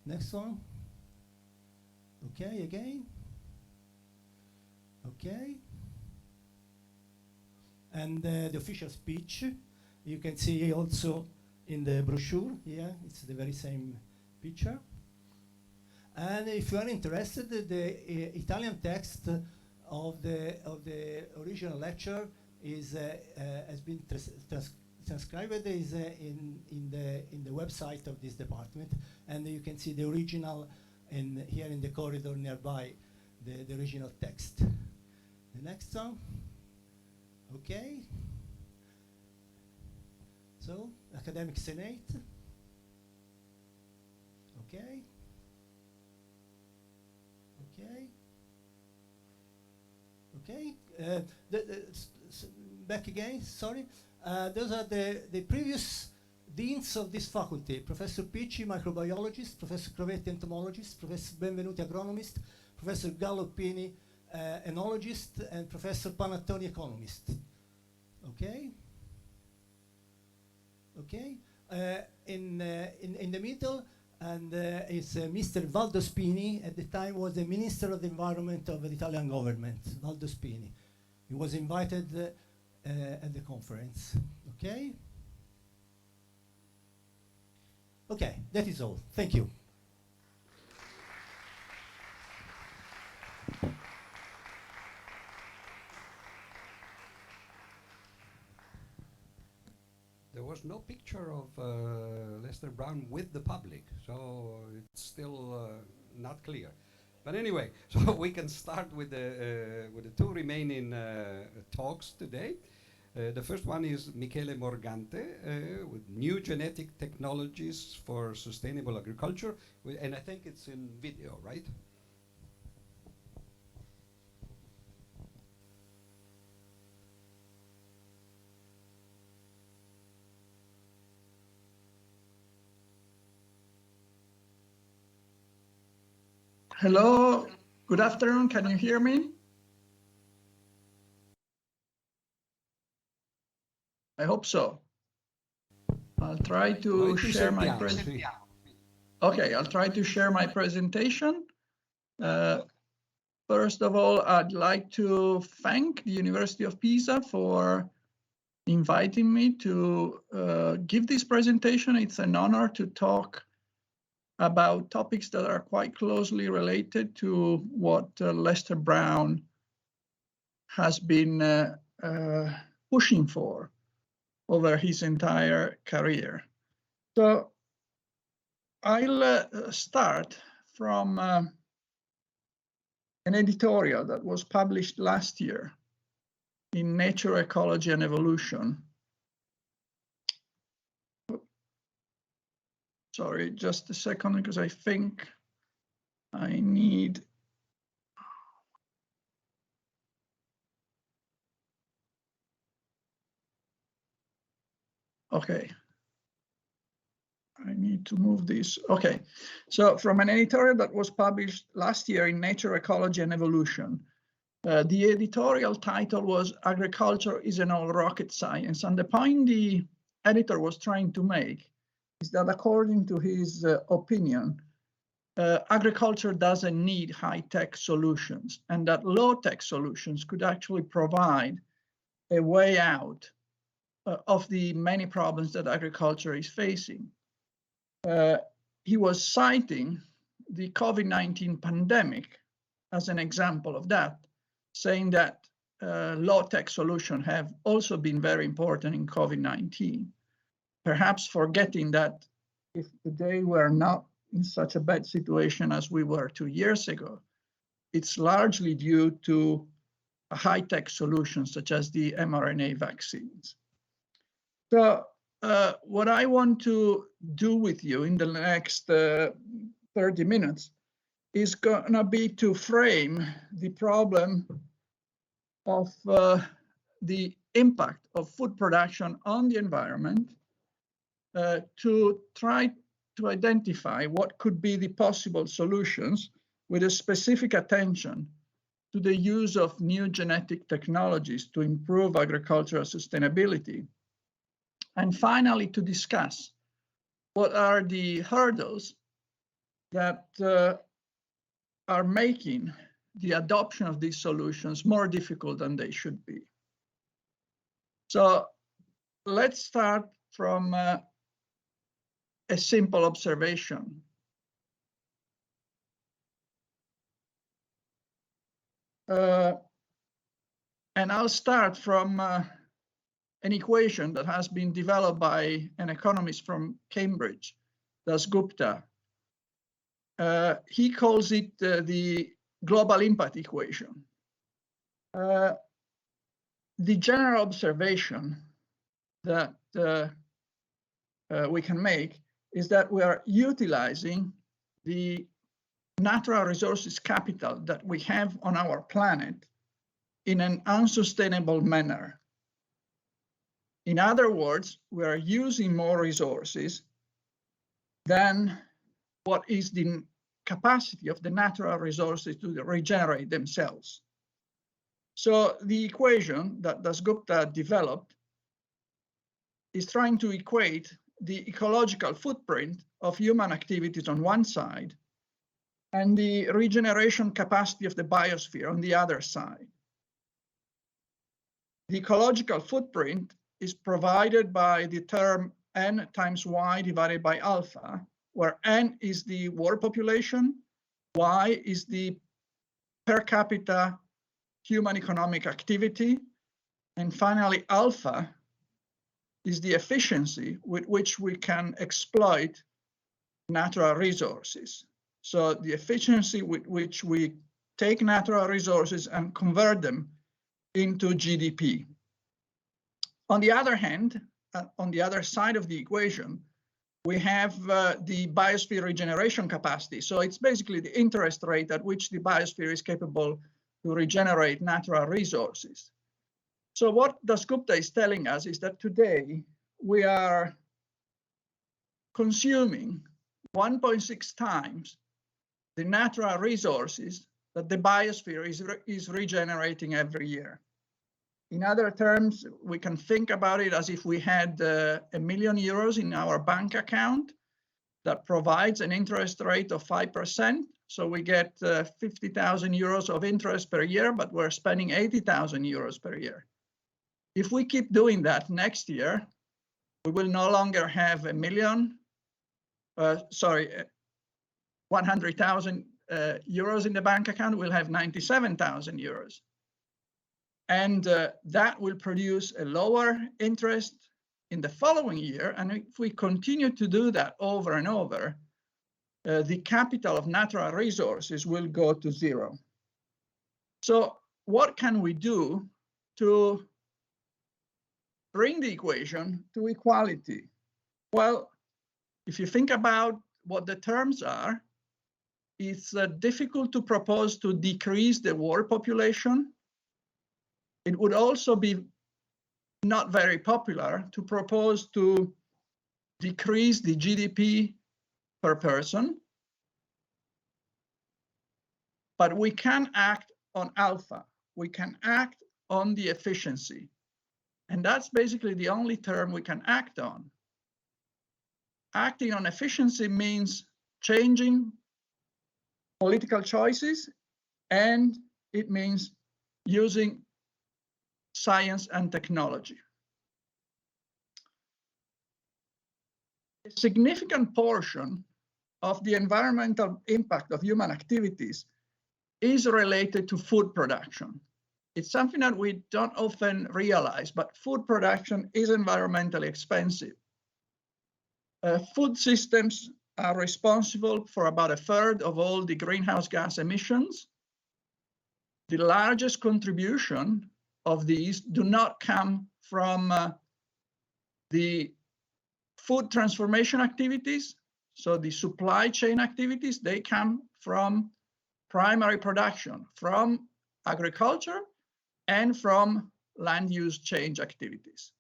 Next one. Okay, again. Okay. And the official speech, you can see also in the brochure here, it's the very same picture. And if you are interested, the Italian text of the original lecture is has been transcribed, is in the website of this department, and you can see the original here in the corridor nearby, the original text. The next one. Okay. So, Academic Senate. Okay. Okay. Okay. Back again, sorry. Those are the previous deans of this faculty. Professor Picci, microbiologist, Professor Crovetti, entomologist, Professor Benvenuti, agronomist, Professor Gallopini, enologist, and Professor Panattoni, economist. Okay? Okay? In the middle, and is Mr. Valdo Spini, at the time was the Minister of the Environment of the Italian government, Valdo Spini. He was invited at the conference. Okay? Okay, that is all. Thank you. There was no picture of Lester Brown with the public, so it's still not clear. But anyway, so we can start with the two remaining talks today. The first one is Michele Morgante with new genetic technologies for sustainable agriculture, and I think it's in video, right? Hello, good afternoon. Can you hear me? I hope so. I'll try to share my presentation. Okay, I'll try to share my presentation. First of all, I'd like to thank the University of Pisa for inviting me to give this presentation. It's an honor to talk about topics that are quite closely related to what Lester Brown has been pushing for over his entire career. So I'll start from an editorial that was published last year in Nature, Ecology and Evolution. Sorry, just a second, because I think I need. Okay. I need to move this. Okay. So from an editorial that was published last year in Nature, Ecology and Evolution, the editorial title was Agriculture is an All Rocket Science. And the point the editor was trying to make is that according to his opinion, agriculture doesn't need high-tech solutions, and that low-tech solutions could actually provide a way out of the many problems that agriculture is facing. He was citing the COVID-19 pandemic as an example of that, saying that low-tech solutions have also been very important in COVID-19, perhaps forgetting that if today we're not in such a bad situation as we were 2 years ago, it's largely due to high-tech solutions such as the mRNA vaccines. So what I want to do with you in the next 30 minutes is going to be to frame the problem of the impact of food production on the environment, to try to identify what could be the possible solutions with a specific attention to the use of new genetic technologies to improve agricultural sustainability. And finally, to discuss what are the hurdles that are making the adoption of these solutions more difficult than they should be. So let's start from a simple observation. And I'll start from an equation that has been developed by an economist from Cambridge, Dasgupta. He calls it the global impact equation. The general observation that we can make is that we are utilizing the natural resources capital that we have on our planet in an unsustainable manner. In other words, we are using more resources than what is the capacity of the natural resources to regenerate themselves. So the equation that Dasgupta developed is trying to equate the ecological footprint of human activities on one side and the regeneration capacity of the biosphere on the other side. The ecological footprint is provided by the term n times y divided by alpha, where n is the world population, y is the per capita human economic activity, and finally alpha is the efficiency with which we can exploit natural resources. So the efficiency with which we take natural resources and convert them into GDP. On the other hand, on the other side of the equation, we have the biosphere regeneration capacity. So it's basically the interest rate at which the biosphere is capable to regenerate natural resources. So what Dasgupta is telling us is that today we are consuming 1.6 times the natural resources that the biosphere is regenerating every year. In other terms, we can think about it as if we had €1 million in our bank account that provides an interest rate of 5%. So we get 50,000 euros of interest per year, but we're spending 80,000 euros per year. If we keep doing that next year, we will no longer have 100,000 euros in the bank account, we'll have 97,000 euros. And that will produce a lower interest in the following year. And if we continue to do that over and over, the capital of natural resources will go to zero. So what can we do to bring the equation to equality? Well, if you think about what the terms are, it's difficult to propose to decrease the world population. It would also be not very popular to propose to decrease the GDP per person. But we can act on alpha. We can act on the efficiency. And that's basically the only term we can act on. Acting on efficiency means changing political choices, and it means using science and technology. A significant portion of the environmental impact of human activities is related to food production. It's something that we don't often realize, but food production is environmentally expensive. Food systems are responsible for about 1/3 of all the greenhouse gas emissions. The largest contribution of these do not come from the food transformation activities, so the supply chain activities. They come from primary production, from agriculture and from land use change activities.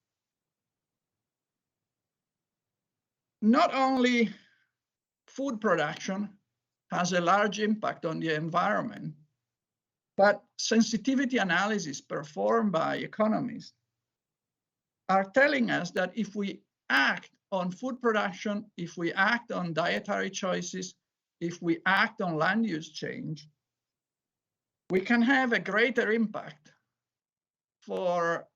Not only food production has a large impact on the environment, but sensitivity analysis performed by economists are telling us that if we act on food production, if we act on dietary choices, if we act on land use change, we can have a greater impact for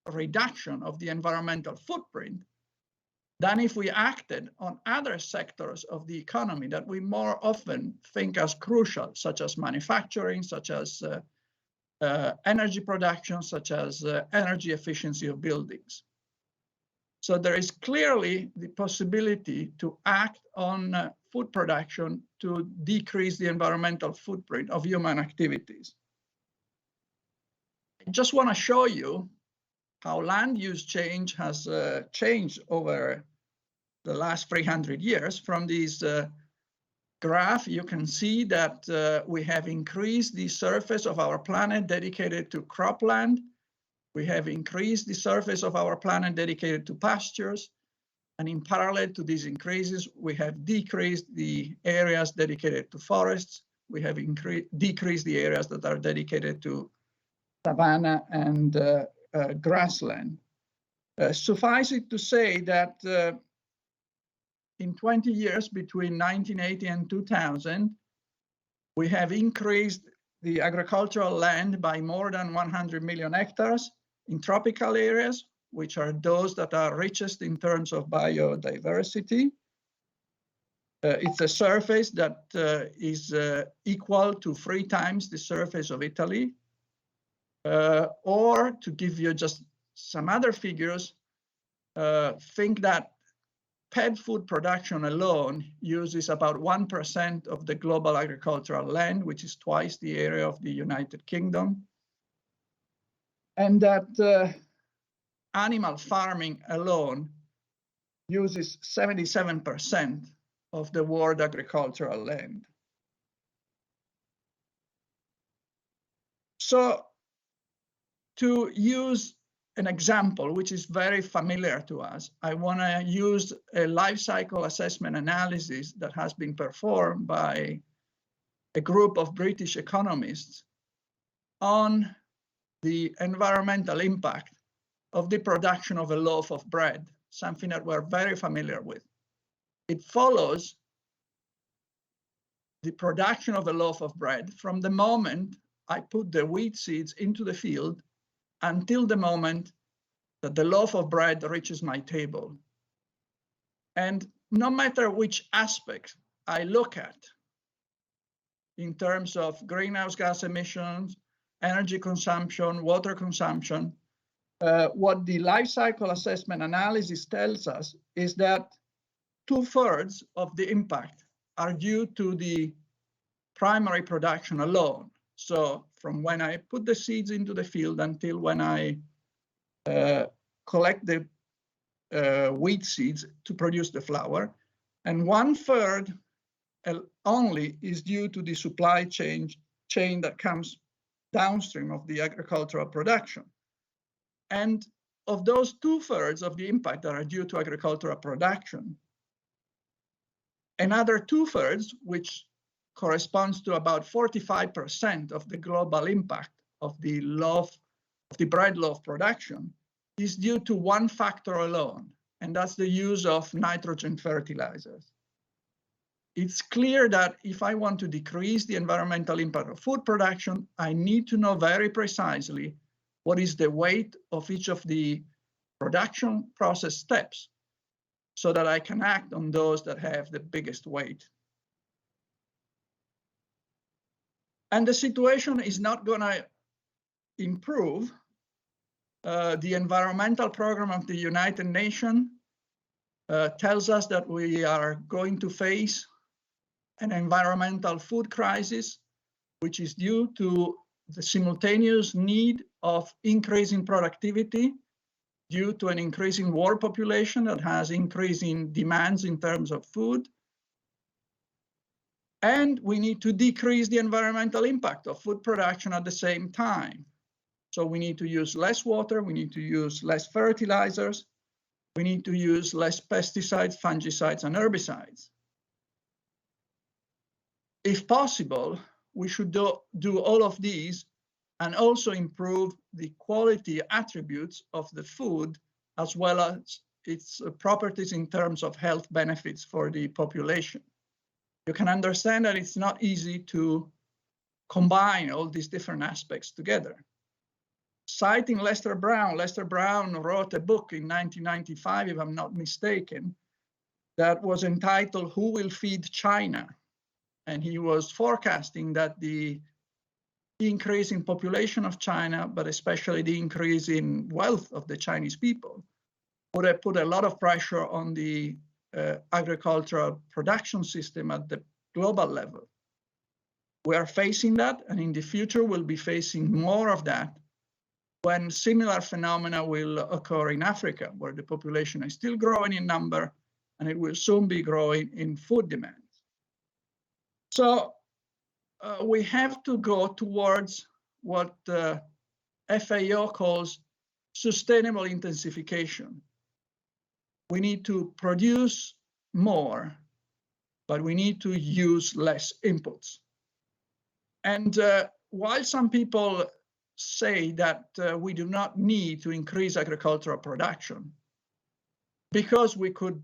a reduction of the environmental footprint than if we acted on other sectors of the economy that we more often think as crucial, such as manufacturing, such as energy production, such as energy efficiency of buildings. So there is clearly the possibility to act on food production to decrease the environmental footprint of human activities. I just want to show you how land use change has changed over the last 300 years. From this graph, you can see that we have increased the surface of our planet dedicated to cropland. We have increased the surface of our planet dedicated to pastures. And in parallel to these increases, we have decreased the areas dedicated to forests. We have decreased the areas that are dedicated to savanna and grassland. Suffice it to say that in 20 years, between 1980 and 2000, we have increased the agricultural land by more than 100 million hectares in tropical areas, which are those that are richest in terms of biodiversity. It's a surface that is equal to 3 times the surface of Italy. Or to give you just some other figures, think that pet food production alone uses about 1% of the global agricultural land, which is twice the area of the United Kingdom. And that animal farming alone uses 77% of the world agricultural land. So to use an example which is very familiar to us, I want to use a life cycle assessment analysis that has been performed by a group of British economists on the environmental impact of the production of a loaf of bread, something that we're very familiar with. It follows the production of a loaf of bread from the moment I put the wheat seeds into the field until the moment that the loaf of bread reaches my table. And no matter which aspect I look at, in terms of greenhouse gas emissions, energy consumption, water consumption, what the life cycle assessment analysis tells us is that 2/3 of the impact are due to the primary production alone. So from when I put the seeds into the field until when I collect the wheat seeds to produce the flour, and 1/3 only is due to the supply chain that comes downstream of the agricultural production. And of those 2/3 of the impact that are due to agricultural production, another 2/3, which corresponds to about 45% of the global impact of the bread loaf production, is due to one factor alone, and that's the use of nitrogen fertilizers. It's clear that if I want to decrease the environmental impact of food production, I need to know very precisely what is the weight of each of the production process steps so that I can act on those that have the biggest weight. And the situation is not going to improve. The environmental program of the United Nations tells us that we are going to face an environmental food crisis, which is due to the simultaneous need of increasing productivity due to an increasing world population that has increasing demands in terms of food. And we need to decrease the environmental impact of food production at the same time. So we need to use less water, we need to use less fertilizers, we need to use less pesticides, fungicides, and herbicides. If possible, we should do all of these and also improve the quality attributes of the food as well as its properties in terms of health benefits for the population. You can understand that it's not easy to combine all these different aspects together. Citing Lester Brown wrote a book in 1995, if I'm not mistaken, that was entitled "Who Will Feed China?" And he was forecasting that the increase in population of China, but especially the increase in wealth of the Chinese people, would have put a lot of pressure on the agricultural production system at the global level. We are facing that, and in the future we'll be facing more of that when similar phenomena will occur in Africa, where the population is still growing in number, and it will soon be growing in food demands. So we have to go towards what FAO calls sustainable intensification. We need to produce more, but we need to use less inputs. And while some people say that we do not need to increase agricultural production because we could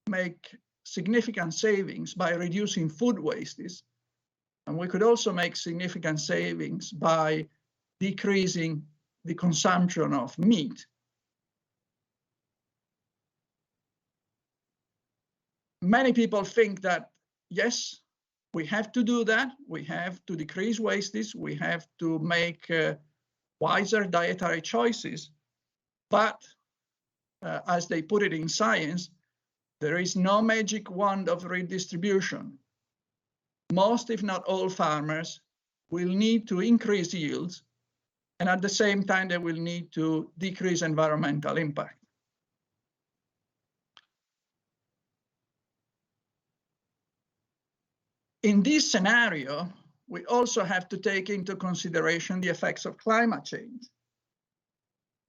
make significant savings by reducing food wastes, and we could also make significant savings by decreasing the consumption of meat. Many people think that, yes, we have to do that. We have to decrease wastes. We have to make wiser dietary choices. But as they put it in science, there is no magic wand of redistribution. Most, if not all, farmers will need to increase yields, and at the same time, they will need to decrease environmental impact. In this scenario, we also have to take into consideration the effects of climate change.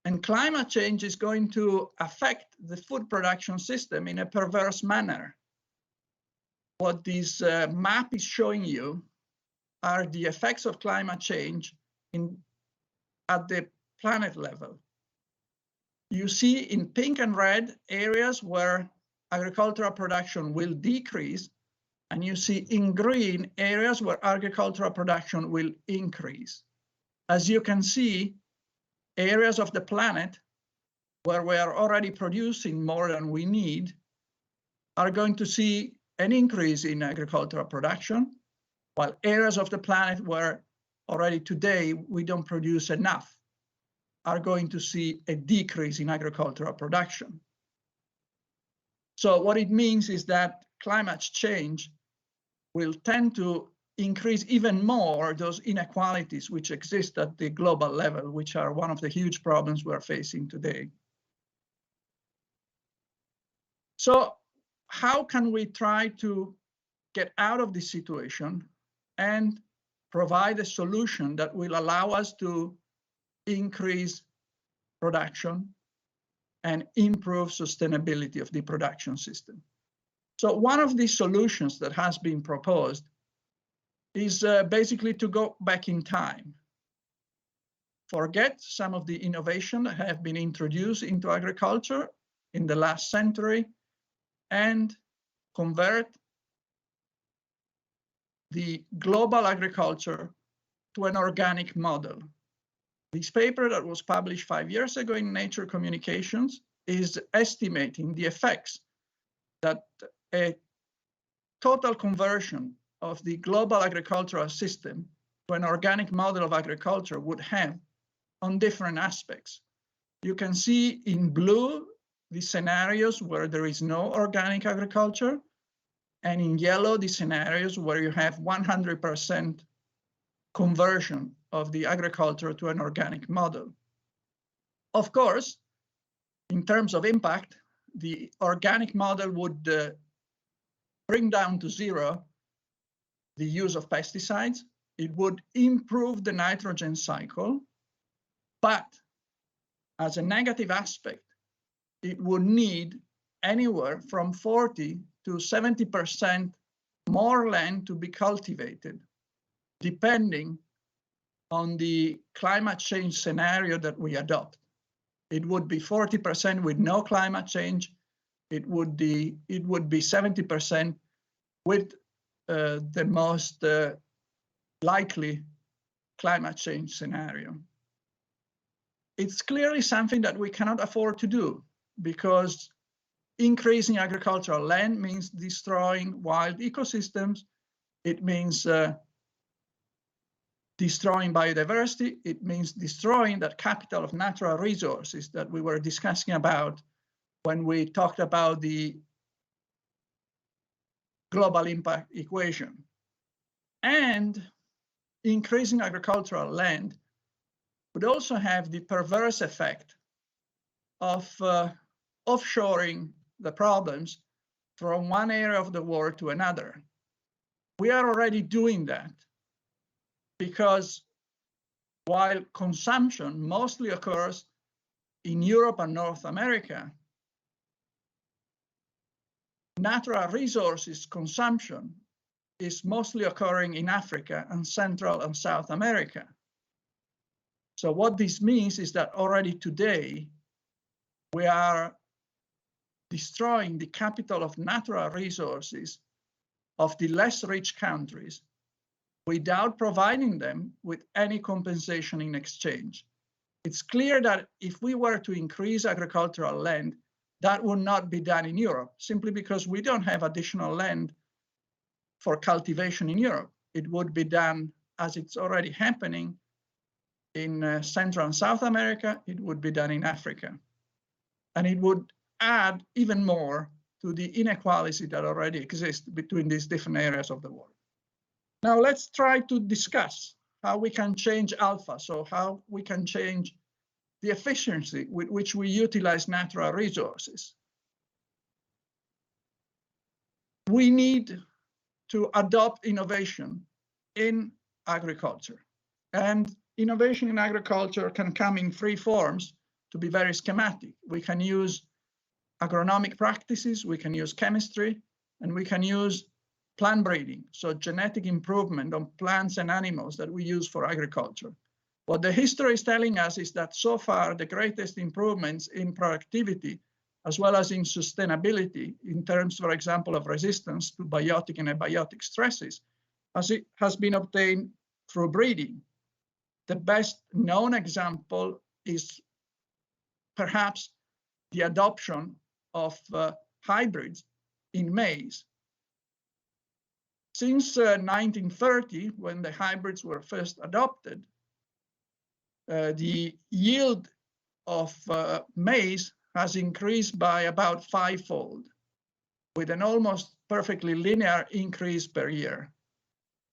And climate change is going to affect the food production system in a perverse manner. What this map is showing you are the effects of climate change at the planet level. You see in pink and red areas where agricultural production will decrease, and you see in green areas where agricultural production will increase. As you can see, areas of the planet where we are already producing more than we need are going to see an increase in agricultural production, while areas of the planet where already today we don't produce enough are going to see a decrease in agricultural production. So what it means is that climate change will tend to increase even more those inequalities which exist at the global level, which are one of the huge problems we're facing today. So how can we try to get out of this situation and provide a solution that will allow us to increase production and improve sustainability of the production system? So one of the solutions that has been proposed is basically to go back in time. Forget some of the innovation that have been introduced into agriculture in the last century and convert the global agriculture to an organic model. This paper that was published 5 years ago in Nature Communications is estimating the effects that a total conversion of the global agricultural system to an organic model of agriculture would have on different aspects. You can see in blue the scenarios where there is no organic agriculture, and in yellow the scenarios where you have 100% conversion of the agriculture to an organic model. Of course, in terms of impact, the organic model would bring down to zero the use of pesticides. It would improve the nitrogen cycle, but as a negative aspect, it would need anywhere from 40 to 70% more land to be cultivated, depending on the climate change scenario that we adopt. It would be 40% with no climate change. It would be 70% with the most likely climate change scenario. It's clearly something that we cannot afford to do, because increasing agricultural land means destroying wild ecosystems. It means destroying biodiversity. It means destroying that capital of natural resources that we were discussing about when we talked about the global impact equation. And increasing agricultural land would also have the perverse effect of offshoring the problems from one area of the world to another. We are already doing that, because while consumption mostly occurs in Europe and North America, natural resources consumption is mostly occurring in Africa and Central and South America. So what this means is that already today, we are destroying the capital of natural resources of the less rich countries without providing them with any compensation in exchange. It's clear that if we were to increase agricultural land, that would not be done in Europe, simply because we don't have additional land for cultivation in Europe. It would be done, as it's already happening, in Central and South America. It would be done in Africa. and it would add even more to the inequality that already exists between these different areas of the world. Now let's try to discuss how we can change alpha, so how we can change the efficiency with which we utilize natural resources. We need to adopt innovation in agriculture. And innovation in agriculture can come in three forms to be very schematic. We can use agronomic practices, we can use chemistry, and we can use plant breeding, so genetic improvement on plants and animals that we use for agriculture. What the history is telling us is that so far the greatest improvements in productivity as well as in sustainability in terms, for example, of resistance to biotic and abiotic stresses has been obtained through breeding. The best known example is perhaps the adoption of hybrids in maize. Since 1930, when the hybrids were first adopted, the yield of maize has increased by about fivefold, with an almost perfectly linear increase per year.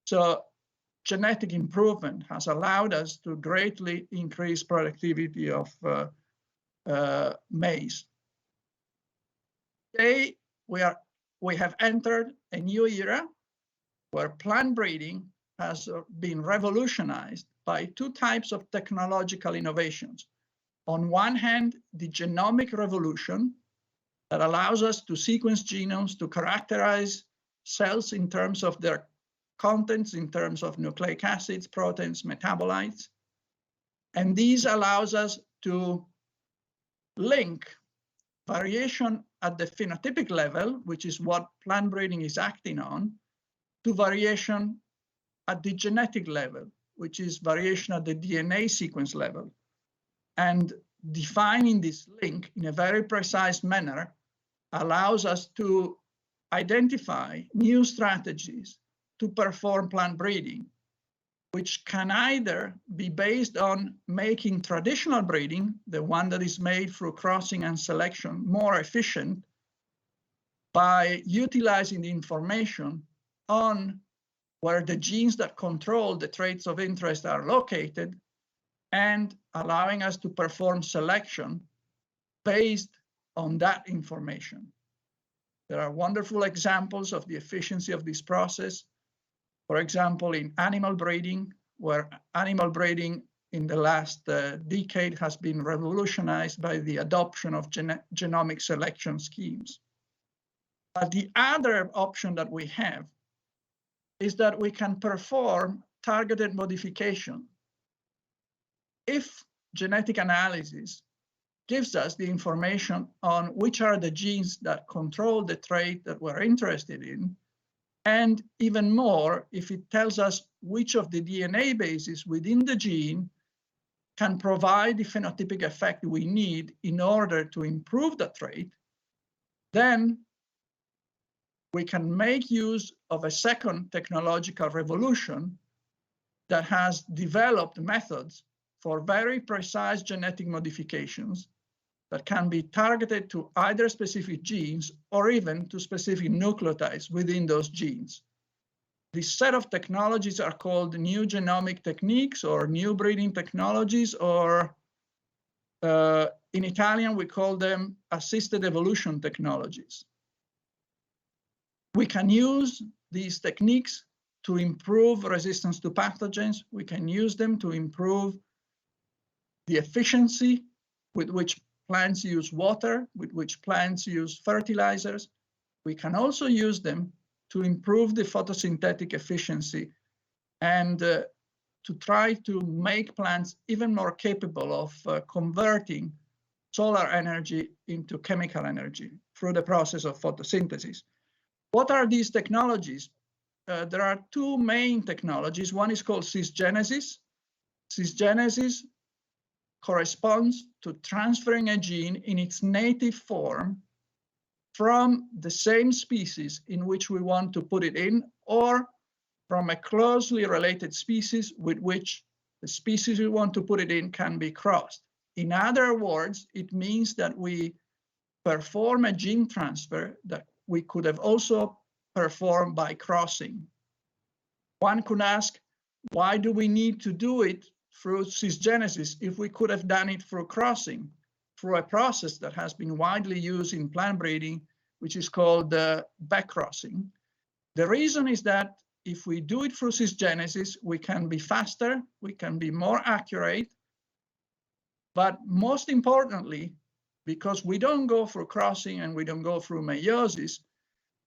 So genetic improvement has allowed us to greatly increase productivity of maize. Today, we have entered a new era where plant breeding has been revolutionized by two types of technological innovations. On one hand, the genomic revolution that allows us to sequence genomes, to characterize cells in terms of their contents, in terms of nucleic acids, proteins, metabolites. And these allows us to link variation at the phenotypic level, which is what plant breeding is acting on, to variation at the genetic level, which is variation at the DNA sequence level. And defining this link in a very precise manner allows us to identify new strategies to perform plant breeding, which can either be based on making traditional breeding, the one that is made through crossing and selection, more efficient by utilizing the information on where the genes that control the traits of interest are located, and allowing us to perform selection based on that information. There are wonderful examples of the efficiency of this process. For example, in animal breeding, where animal breeding in the last decade has been revolutionized by the adoption of genomic selection schemes. But the other option that we have is that we can perform targeted modification. If genetic analysis gives us the information on which are the genes that control the trait that we're interested in, and even more, if it tells us which of the DNA bases within the gene can provide the phenotypic effect we need in order to improve the trait, then we can make use of a second technological revolution that has developed methods for very precise genetic modifications that can be targeted to either specific genes or even to specific nucleotides within those genes. This set of technologies are called new genomic techniques or new breeding technologies, or in Italian, we call them assisted evolution technologies. We can use these techniques to improve resistance to pathogens. We can use them to improve the efficiency with which plants use water, with which plants use fertilizers. We can also use them to improve the photosynthetic efficiency and to try to make plants even more capable of converting solar energy into chemical energy through the process of photosynthesis. What are these technologies? There are two main technologies. One is called cisgenesis. Cisgenesis corresponds to transferring a gene in its native form from the same species in which we want to put it in, or from a closely related species with which the species we want to put it in can be crossed. In other words, it means that we perform a gene transfer that we could have also performed by crossing. One could ask, why do we need to do it through cisgenesis if we could have done it through crossing, through a process that has been widely used in plant breeding, which is called backcrossing? The reason is that if we do it through cisgenesis, we can be faster, we can be more accurate, but most importantly, because we don't go through crossing and we don't go through meiosis,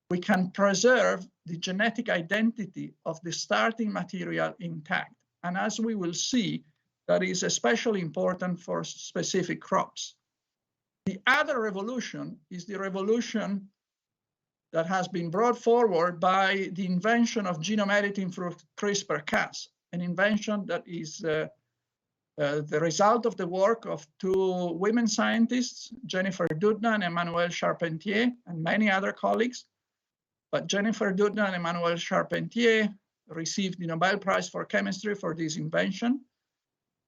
we can preserve the genetic identity of the starting material intact. And as we will see, that is especially important for specific crops. The other revolution is the revolution that has been brought forward by the invention of genome editing through CRISPR-Cas, an invention that is the result of the work of two women scientists, Jennifer Doudna and Emmanuelle Charpentier, and many other colleagues. But Jennifer Doudna and Emmanuelle Charpentier received the Nobel Prize for Chemistry for this invention.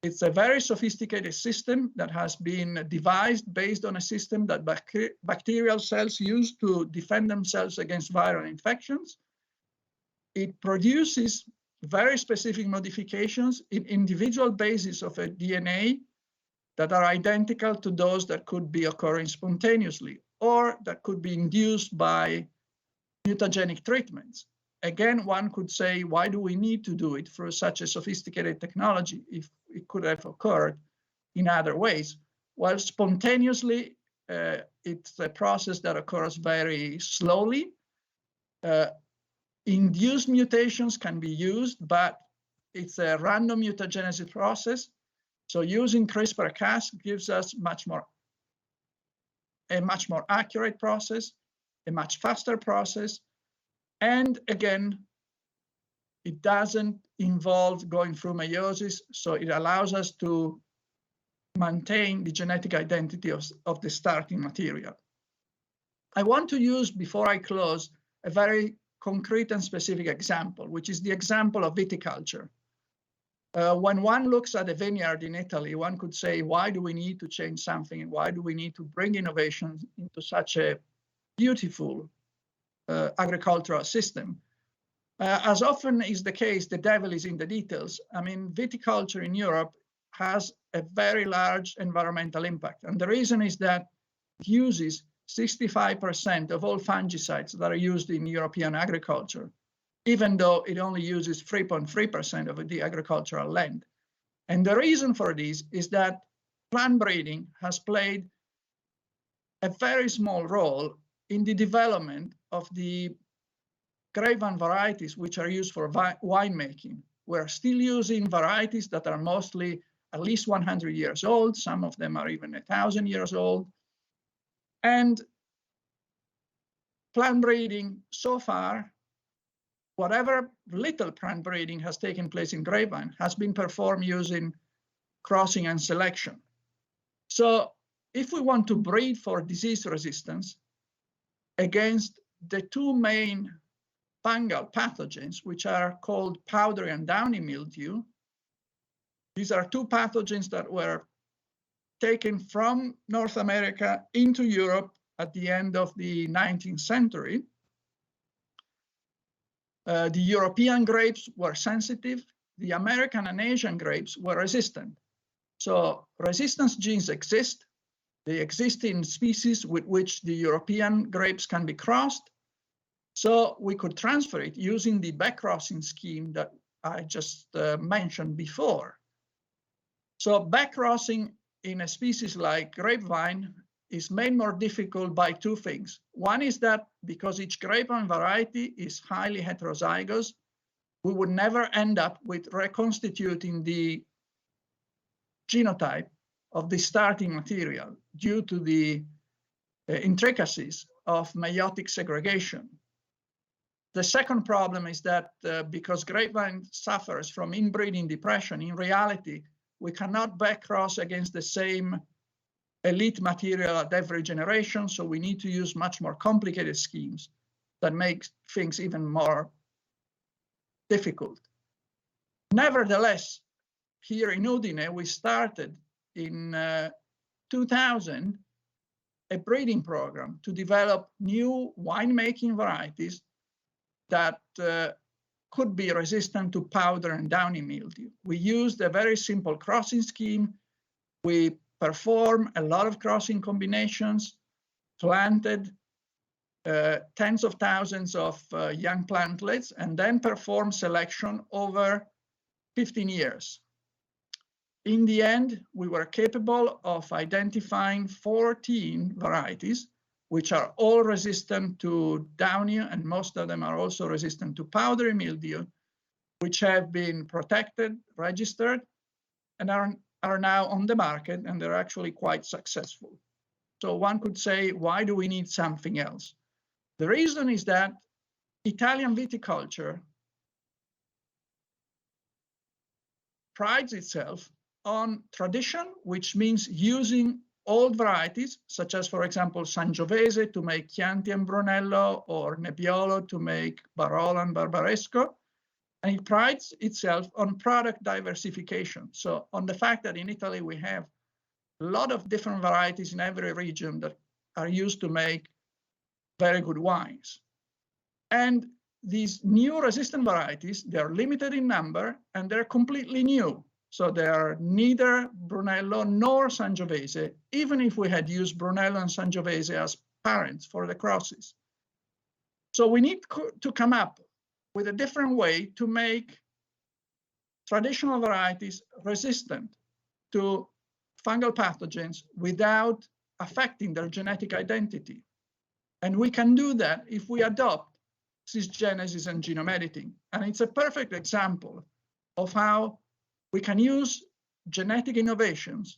It's a very sophisticated system that has been devised based on a system that bacterial cells use to defend themselves against viral infections. It produces very specific modifications in individual bases of a DNA that are identical to those that could be occurring spontaneously or that could be induced by mutagenic treatments. Again, one could say, why do we need to do it through such a sophisticated technology if it could have occurred in other ways? Well, spontaneously, it's a process that occurs very slowly. Induced mutations can be used, but it's a random mutagenesis process. So using CRISPR-Cas gives us a much more accurate process, a much faster process. And again, it doesn't involve going through meiosis, so it allows us to maintain the genetic identity of the starting material. I want to use, before I close, a very concrete and specific example, which is the example of viticulture. When one looks at a vineyard in Italy, one could say, why do we need to change something? And why do we need to bring innovations into such a beautiful agricultural system? As often is the case, the devil is in the details. I mean, viticulture in Europe has a very large environmental impact. And the reason is that it uses 65% of all fungicides that are used in European agriculture, even though it only uses 3.3% of the agricultural land. And the reason for this is that plant breeding has played a very small role in the development of the grapevine varieties which are used for winemaking. We're still using varieties that are mostly at least 100 years old. Some of them are even 1,000 years old. And plant breeding so far, whatever little plant breeding has taken place in grapevine has been performed using crossing and selection. So if we want to breed for disease resistance against the two main fungal pathogens, which are called powdery and downy mildew, these are two pathogens that were taken from North America into Europe at the end of the 19th century. The European grapes were sensitive. The American and Asian grapes were resistant. So resistance genes exist. They exist in species with which the European grapes can be crossed. So we could transfer it using the backcrossing scheme that I just mentioned before. So backcrossing in a species like grapevine is made more difficult by two things. One is that because each grapevine variety is highly heterozygous, we would never end up with reconstituting the genotype of the starting material due to the intricacies of meiotic segregation. The second problem is that because grapevine suffers from inbreeding depression, in reality, we cannot backcross against the same elite material at every generation, so we need to use much more complicated schemes that make things even more difficult. Nevertheless, here in Udine, we started in 2000 a breeding program to develop new winemaking varieties that could be resistant to powder and downy mildew. We used a very simple crossing scheme. We performed a lot of crossing combinations, planted tens of thousands of young plantlets, and then performed selection over 15 years. In the end, we were capable of identifying 14 varieties, which are all resistant to downy, and most of them are also resistant to powdery mildew, which have been protected, registered, and are now on the market, and they're actually quite successful. So one could say, why do we need something else? The reason is that Italian viticulture prides itself on tradition, which means using old varieties, such as, for example, Sangiovese to make Chianti and Brunello, or Nebbiolo to make Barolo and Barbaresco. And it prides itself on product diversification. So on the fact that in Italy we have a lot of different varieties in every region that are used to make very good wines. And these new resistant varieties, they're limited in number and they're completely new. So they are neither Brunello nor Sangiovese, even if we had used Brunello and Sangiovese as parents for the crosses. So we need to come up with a different way to make traditional varieties resistant to fungal pathogens without affecting their genetic identity. And we can do that if we adopt cisgenesis and genome editing. And it's a perfect example of how we can use genetic innovations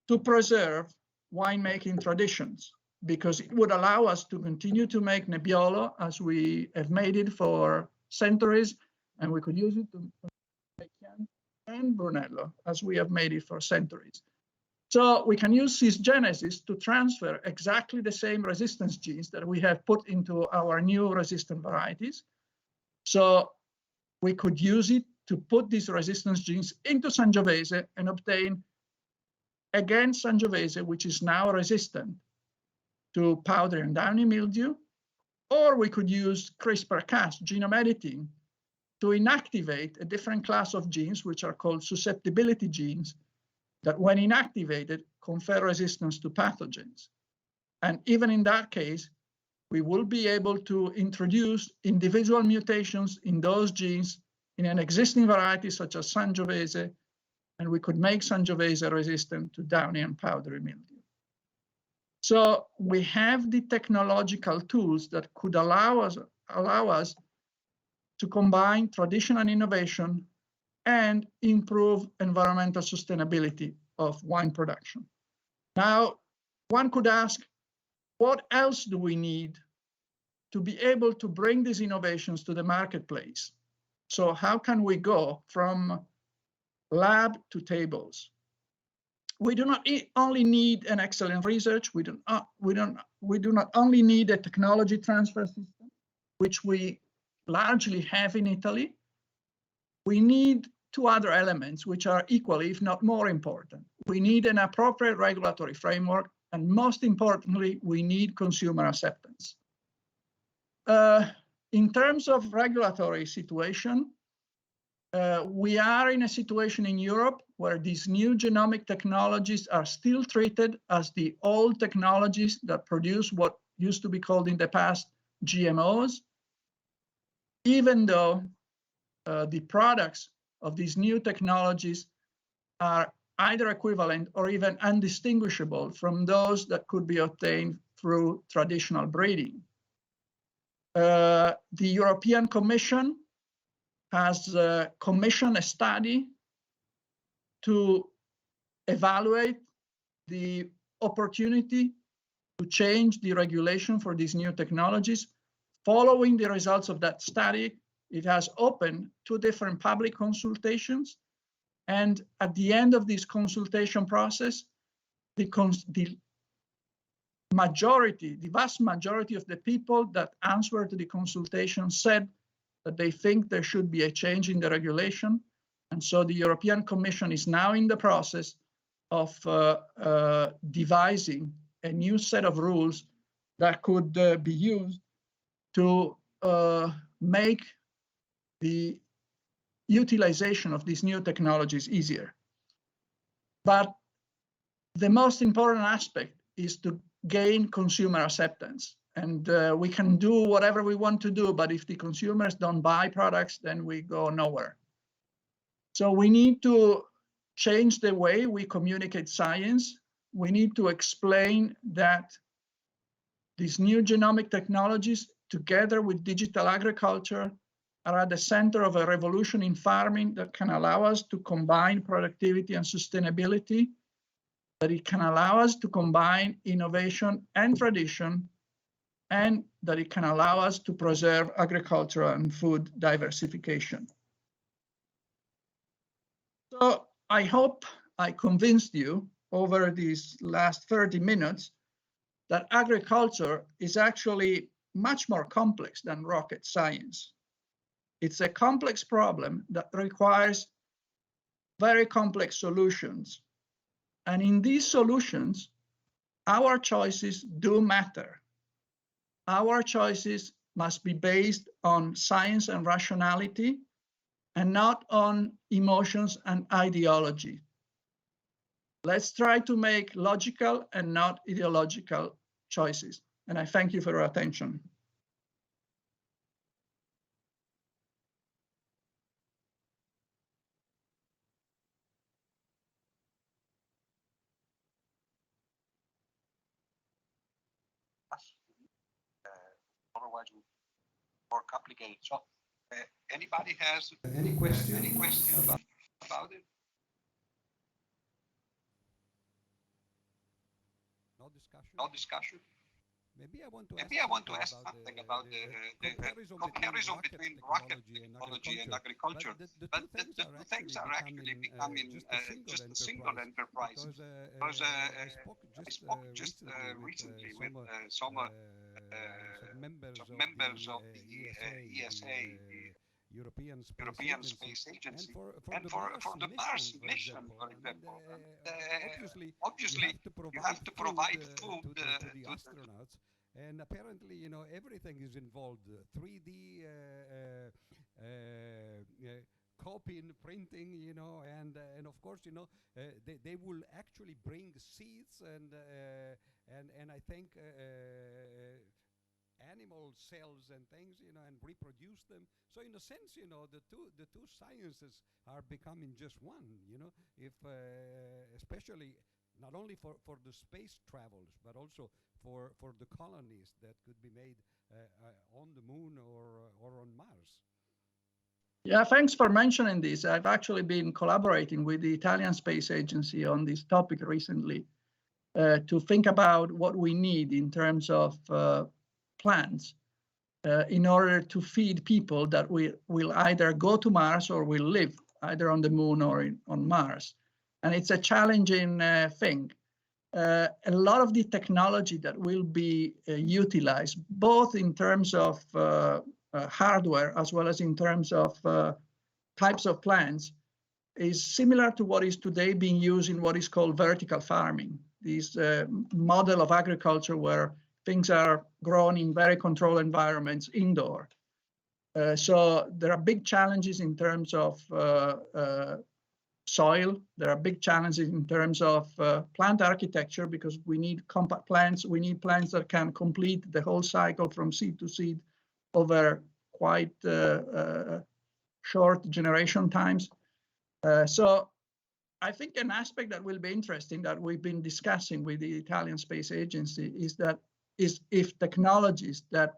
to preserve winemaking traditions, because it would allow us to continue to make Nebbiolo as we have made it for centuries, and we could use it to make Chianti and Brunello as we have made it for centuries. So we can use cisgenesis to transfer exactly the same resistance genes that we have put into our new resistant varieties. So we could use it to put these resistance genes into Sangiovese and obtain, again, Sangiovese, which is now resistant to powdery and downy mildew. Or we could use CRISPR-Cas genome editing to inactivate a different class of genes, which are called susceptibility genes, that when inactivated, confer resistance to pathogens. And even in that case, we will be able to introduce individual mutations in those genes in an existing variety such as Sangiovese, and we could make Sangiovese resistant to downy and powdery mildew. So we have the technological tools that could allow us to combine tradition and innovation and improve environmental sustainability of wine production. Now, one could ask, what else do we need to be able to bring these innovations to the marketplace? So how can we go from lab to tables? We do not only need an excellent research. We do not only need a technology transfer system, which we largely have in Italy. We need two other elements, which are equally, if not more important. We need an appropriate regulatory framework, and most importantly, we need consumer acceptance. In terms of regulatory situation, we are in a situation in Europe where these new genomic technologies are still treated as the old technologies that produce what used to be called in the past GMOs, even though the products of these new technologies are either equivalent or even undistinguishable from those that could be obtained through traditional breeding. The European Commission has commissioned a study to evaluate the opportunity to change the regulation for these new technologies. Following the results of that study, it has opened 2 different public consultations. And at the end of this consultation process, the vast majority of the people that answered to the consultation said that they think there should be a change in the regulation. And so the European Commission is now in the process of devising a new set of rules that could be used to make the utilization of these new technologies easier. But the most important aspect is to gain consumer acceptance. And we can do whatever we want to do, but if the consumers don't buy products, then we go nowhere. So we need to change the way we communicate science. We need to explain that these new genomic technologies, together with digital agriculture, are at the center of a revolution in farming that can allow us to combine productivity and sustainability, that it can allow us to combine innovation and tradition, and that it can allow us to preserve agricultural and food diversification. So I hope I convinced you over these last 30 minutes that agriculture is actually much more complex than rocket science. It's a complex problem that requires very complex solutions. And in these solutions, our choices do matter. Our choices must be based on science and rationality and not on emotions and ideology. Let's try to make logical and not ideological choices. And I thank you for your attention. Otherwise, more complicated. So, anybody has any question about it? No discussion. Maybe I want to ask something about the comparison between rocket technology and agriculture. But the two things are actually becoming just a single enterprise. Because I spoke just recently with some members of the ESA, the European Space Agency, and for the Mars mission, for example. Obviously, you have to provide food to the astronauts. And apparently, everything is involved. 3D copying, printing, and of course, they will actually bring seeds and I think animal cells and things, and reproduce them. So in a sense, the two sciences are becoming just one. If especially not only for the space travels, but also for the colonies that could be made on the moon or on Mars. Yeah, thanks for mentioning this. I've actually been collaborating with the Italian Space Agency on this topic recently to think about what we need in terms of plants in order to feed people that will either go to Mars or will live either on the moon or on Mars. And it's a challenging thing. A lot of the technology that will be utilized, both in terms of hardware as well as in terms of types of plants, is similar to what is today being used in what is called vertical farming, this model of agriculture where things are grown in very controlled environments indoor. So there are big challenges in terms of soil. There are big challenges in terms of plant architecture, because we need compact plants. We need plants that can complete the whole cycle from seed to seed over quite short generation times. So I think an aspect that will be interesting that we've been discussing with the Italian Space Agency is if technologies that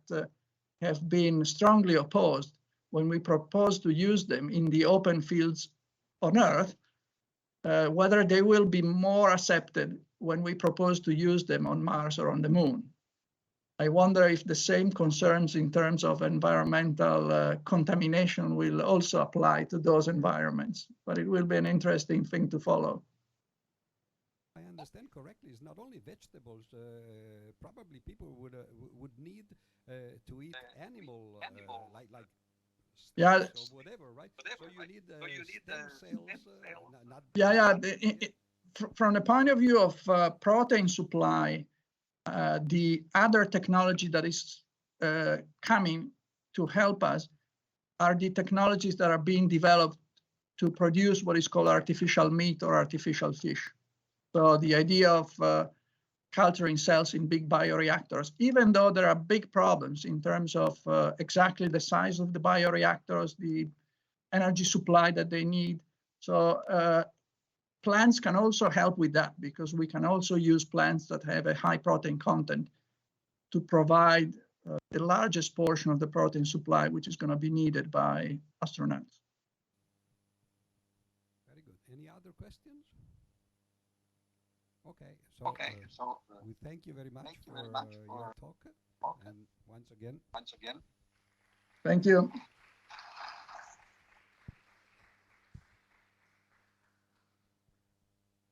have been strongly opposed when we propose to use them in the open fields on Earth, whether they will be more accepted when we propose to use them on Mars or on the moon. I wonder if the same concerns in terms of environmental contamination will also apply to those environments, but it will be an interesting thing to follow. I understand correctly, it's not only vegetables. Probably people would need to eat animal like yeah, or whatever, right? So you need stem cells. From the point of view of protein supply, the other technology that is coming to help us are the technologies that are being developed to produce what is called artificial meat or artificial fish. So the idea of culturing cells in big bioreactors, even though there are big problems in terms of exactly the size of the bioreactors, the energy supply that they need. So plants can also help with that, because we can also use plants that have a high protein content to provide the largest portion of the protein supply, which is going to be needed by astronauts. Very good. Any other questions? Okay, so we thank you very much for your talk. And once again, Thank you.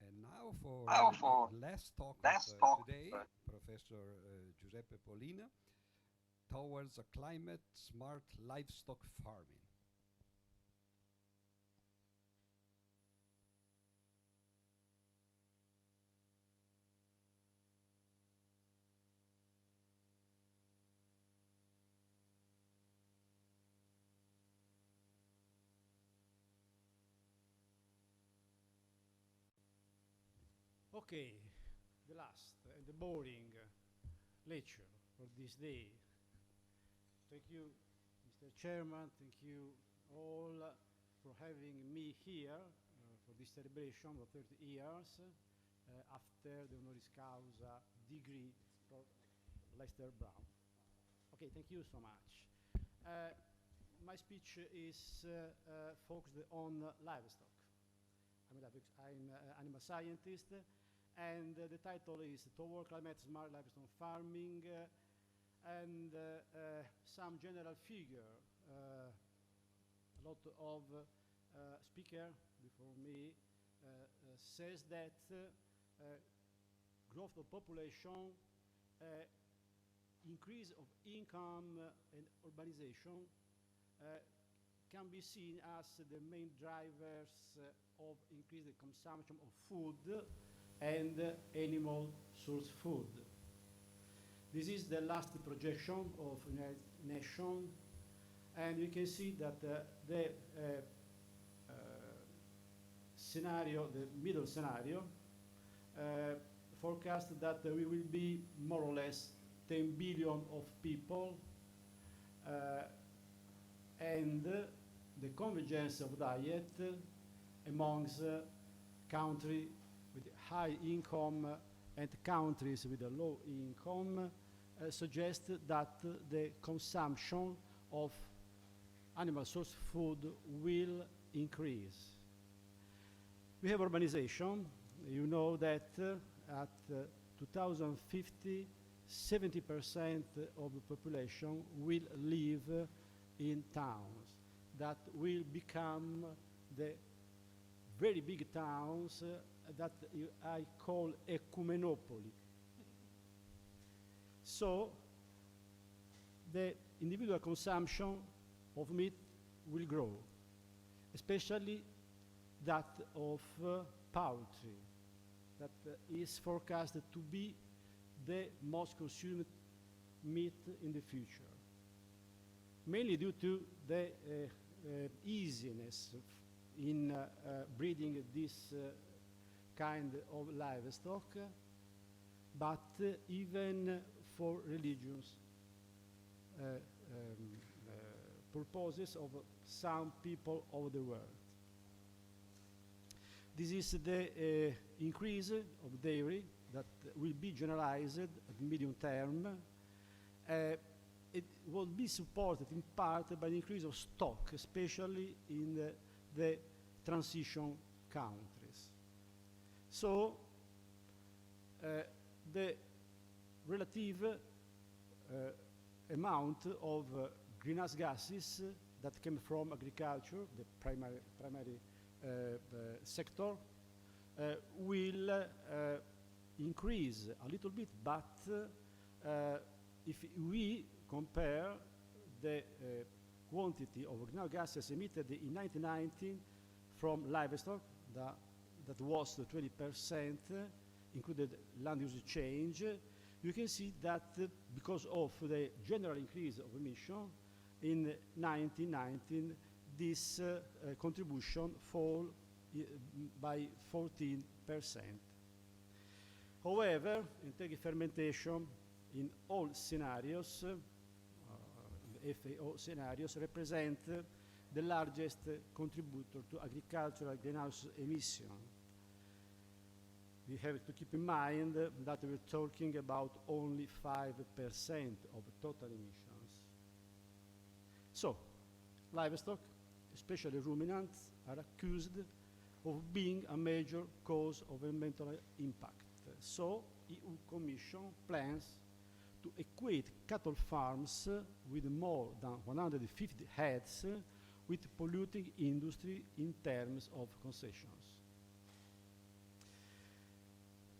and now for the last talk of today, Professor Giuseppe Polina, towards a climate-smart livestock farming. Okay, the last and the boring lecture for this day. Thank you, Mr. Chairman. Thank you all for having me here for this celebration of 30 years after the honoris causa degree for Lester Brown. Okay, thank you so much. My speech is focused on livestock. I'm an animal scientist, and the title is Toward Climate Smart Livestock Farming, and some general figure. A lot of speaker before me says that growth of population, increase of income and urbanization can be seen as the main drivers of increased consumption of food and animal source food. This is the last projection of United Nations, and we can see that the scenario, the middle scenario, forecast that we will be more or less 10 billion of people, and the convergence of diet amongst countries with high income and countries with a low income suggests that the consumption of animal source food will increase. We have urbanization. You know that at 2050, 70% of the population will live in towns that will become the very big towns that I call ecumenopoli. So the individual consumption of meat will grow, especially that of poultry, that is forecasted to be the most consumed meat in the future, mainly due to the easiness in breeding this kind of livestock, but even for religious purposes of some people of the world. This is the increase of dairy that will be generalized at medium term. It will be supported in part by the increase of stock, especially in the transition countries. So the relative amount of greenhouse gases that came from agriculture, the primary sector, will increase a little bit, but if we compare the quantity of greenhouse gases emitted in 1990 from livestock, that was 20%, included land use change, you can see that because of the general increase of emission in 1919, this contribution fall by 14%. However, integrated fermentation in all scenarios, FAO scenarios, represent the largest contributor to agricultural greenhouse emission. We have to keep in mind that we're talking about only 5% of total emissions. So, livestock, especially ruminants, are accused of being a major cause of environmental impact. So, EU Commission plans to equate cattle farms with more than 150 heads with polluting industry in terms of concessions.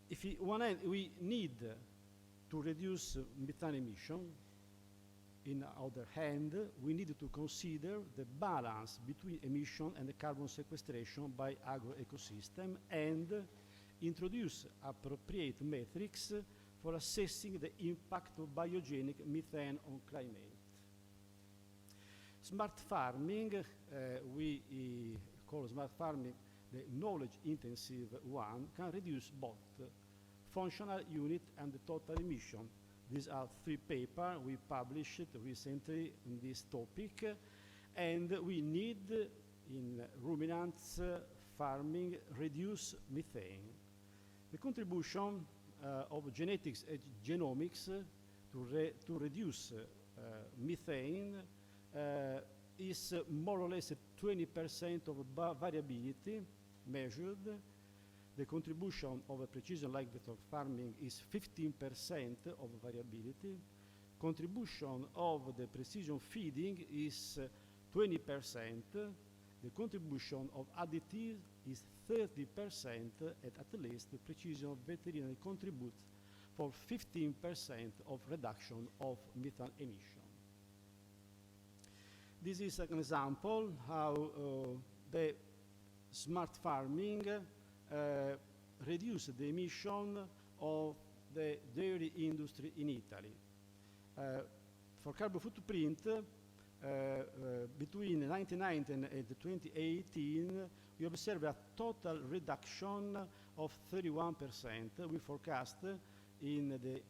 If on one hand we need to reduce methane emission, in the other hand, we need to consider the balance between emission and the carbon sequestration by agro-ecosystem and introduce appropriate metrics for assessing the impact of biogenic methane on climate. Smart farming, we call smart farming the knowledge-intensive one, can reduce both functional unit and the total emission. These are 3 papers we published recently on this topic, and we need in ruminants farming reduce methane. The contribution of genetics and genomics to reduce methane is more or less 20% of variability measured. The contribution of a precision livestock farming is 15% of variability. Contribution of the precision feeding is 20%. The contribution of additives is 30%, and at least the precision of veterinary contributes for 15% of reduction of methane emission. This is an example how the smart farming reduce the emission of the dairy industry in Italy. For carbon footprint, between 1990 and 2018, we observed a total reduction of 31%. We forecast in the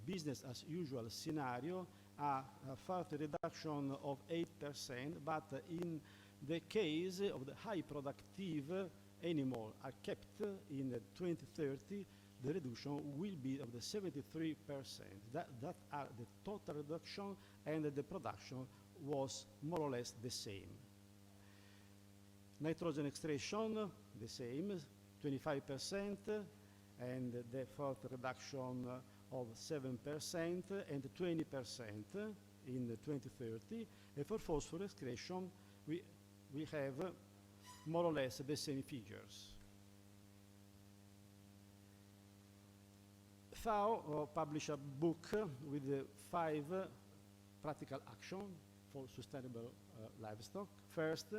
business as usual scenario a further reduction of 8%, but in the case of the high productive animal are kept in 2030, the reduction will be of the 73%. That are the total reduction, and the production was more or less the same. Nitrogen extraction, the same, 25%, and the further reduction of 7% and 20% in 2030. And for phosphorus excretion, we have more or less the same figures. FAO published a book with 5 practical actions for sustainable livestock. First,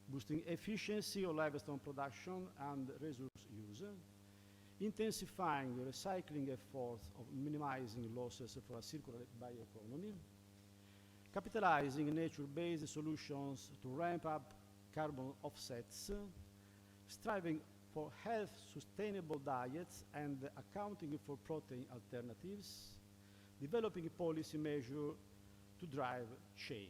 boosting efficiency of livestock production and resource use, intensifying the recycling efforts of minimizing losses for a circular bioeconomy, capitalizing nature-based solutions to ramp up carbon offsets, striving for health sustainable diets and accounting for protein alternatives, developing policy measures to drive change.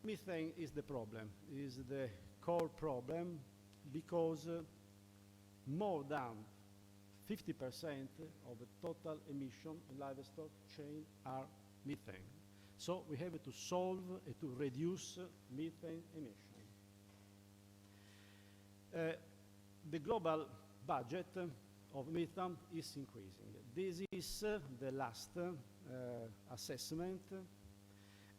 Methane is the problem, is the core problem, because more than 50% of the total emission in livestock chain are methane. So we have to solve and to reduce methane emission. The global budget of methane is increasing. This is the last assessment,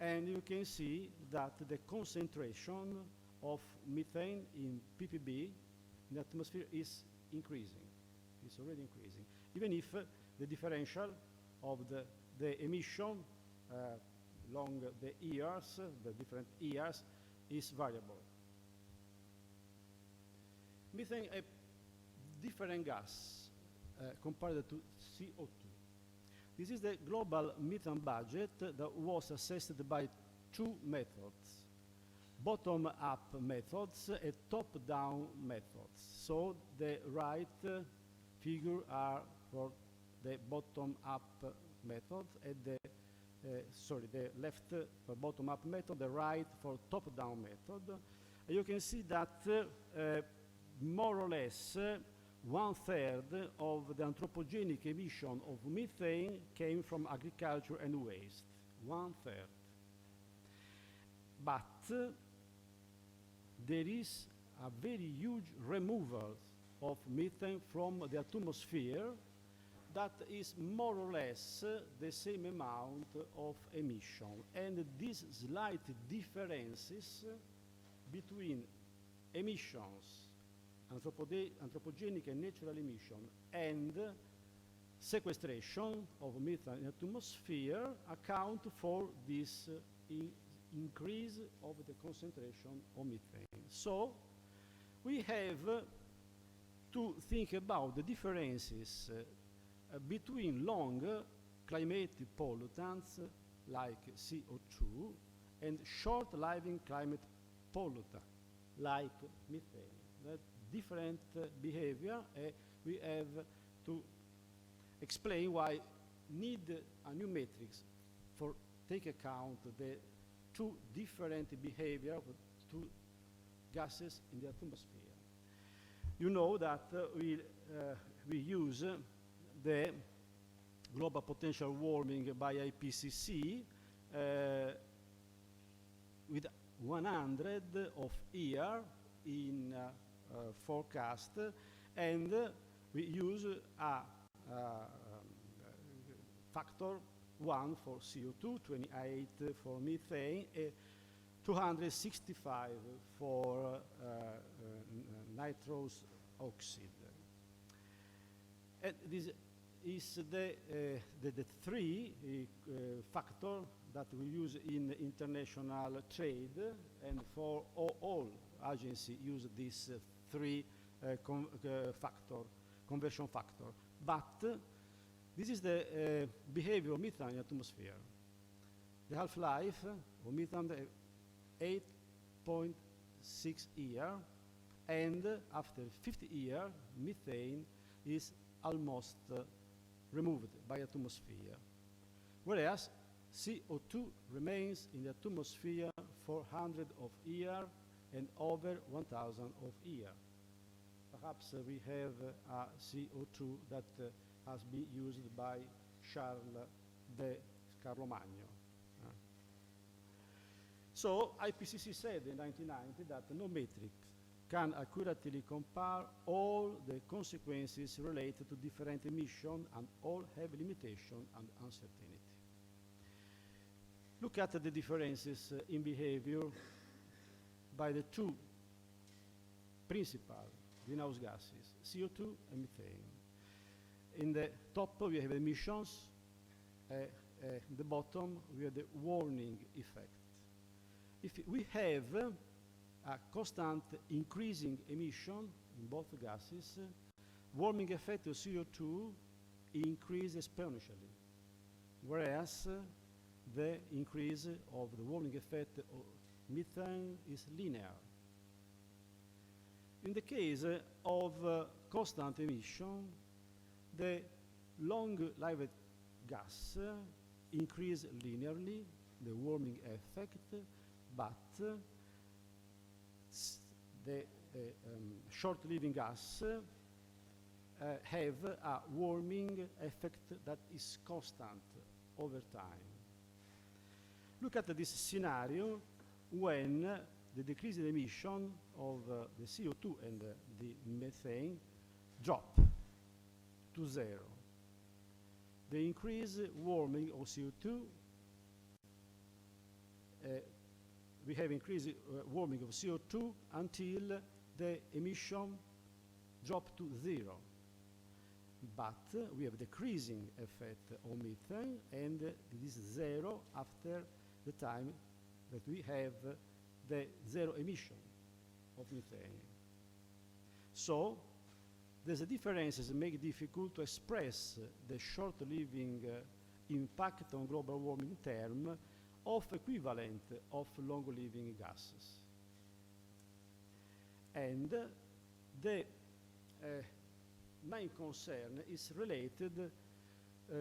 and you can see that the concentration of methane in ppb in the atmosphere is increasing. It's already increasing, even if the differential of the emission along the years, the different years, is variable. Methane, a different gas, compared to CO2. This is the global methane budget that was assessed by two methods, bottom-up methods and top-down methods. So the right figure are for the bottom-up method and the left for bottom-up method, the right for top-down method. You can see that more or less 1/3 of the anthropogenic emission of methane came from agriculture and waste. 1/3. But there is a very huge removal of methane from the atmosphere that is more or less the same amount of emission. And these slight differences between emissions, anthropogenic and natural emission, and sequestration of methane in the atmosphere account for this increase of the concentration of methane. So we have to think about the differences between long climatic pollutants like CO2 and short-living climate pollutant like methane. That different behavior, we have to explain why need a new matrix for take account the two different behavior of two gases in the atmosphere. You know that we use the global potential warming by IPCC with 100 of year in forecast, and we use a factor 1 for CO2, 28 for methane, 265 for nitrous oxide. And this is the three factor that we use in international trade, and for all agencies use this three conversion factor. But this is the behavior of methane in the atmosphere. The half-life of methane is 8.6 years, and after 50 years, methane is almost removed by atmosphere. Whereas CO2 remains in the atmosphere for hundreds of years and over 1,000 of years. Perhaps we have a CO2 that has been used by Charles de Carlomagno. So IPCC said in 1990 that no metric can accurately compare all the consequences related to different emissions, and all have limitation and uncertainty. Look at the differences in behavior by the two principal greenhouse gases, CO2 and methane. In the top we have emissions, in the bottom we have the warming effect. If we have a constant increasing emission in both gases, warming effect of CO2 increases exponentially, whereas the increase of the warming effect of methane is linear. In the case of constant emission, the long-lived gas increase linearly, the warming effect, but the short-living gas have a warming effect that is constant over time. Look at this scenario when the decrease in emission of the CO2 and the methane drop to zero. The increased warming of CO2, we have increased warming of CO2 until the emission drop to zero. But we have decreasing effect of methane, and it is zero after the time that we have the zero emission of methane. So these differences make it difficult to express the short-living impact on global warming in terms of equivalent of long-living gases. And the main concern is related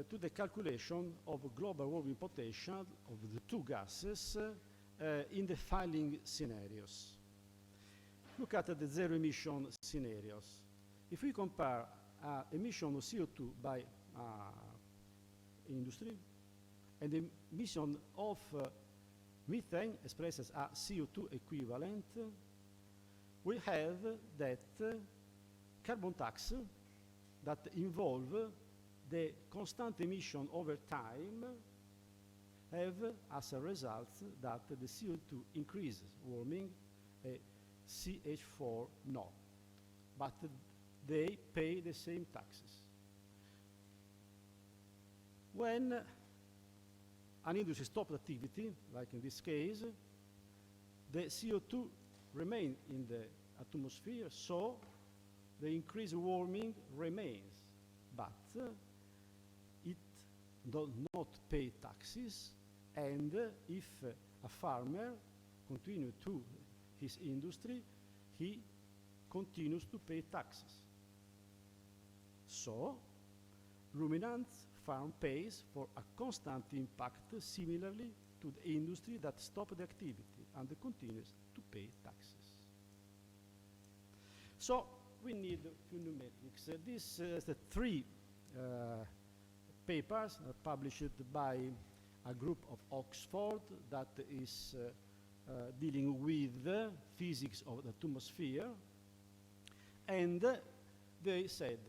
to the calculation of global warming potential of the two gases in the following scenarios. Look at the zero emission scenarios. If we compare emission of CO2 by industry and the emission of methane expressed as a CO2 equivalent, we have that carbon tax that involve the constant emission over time have as a result that the CO2 increases warming, CH4 no, but they pay the same taxes. When an industry stops activity, like in this case, the CO2 remains in the atmosphere, so the increased warming remains, but it does not pay taxes, and if a farmer continues to his industry, he continues to pay taxes. So, ruminant farm pays for a constant impact similarly to the industry that stopped the activity and continues to pay taxes. So, we need a few new metrics. These the three papers published by a group of Oxford that is dealing with the physics of the atmosphere, and they said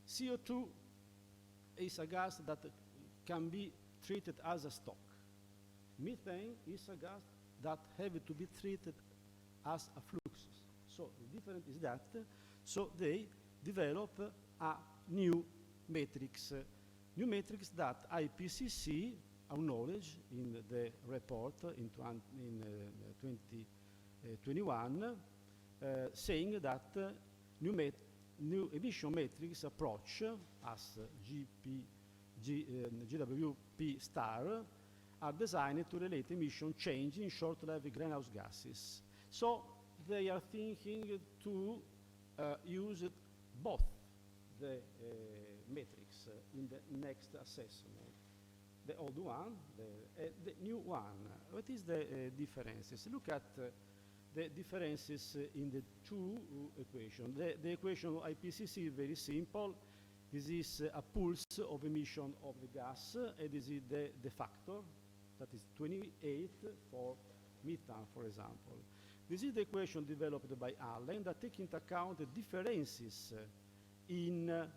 CO2 is a gas that can be treated as a stock. Methane is a gas that have to be treated as a fluxus. So the difference is that, so they develop a new matrix that IPCC acknowledged in the report in 2021, saying that new emission matrix approach as GWP star are designed to relate emission change in short-lived greenhouse gases. So they are thinking to use both the matrix in the next assessment. The old one, the new one. What is the differences? Look at the differences in the two equations. The equation of IPCC is very simple. This is a pulse of emission of the gas, and this is the factor, that is 28 for methane, for example. This is the equation developed by Allen that takes into account the differences in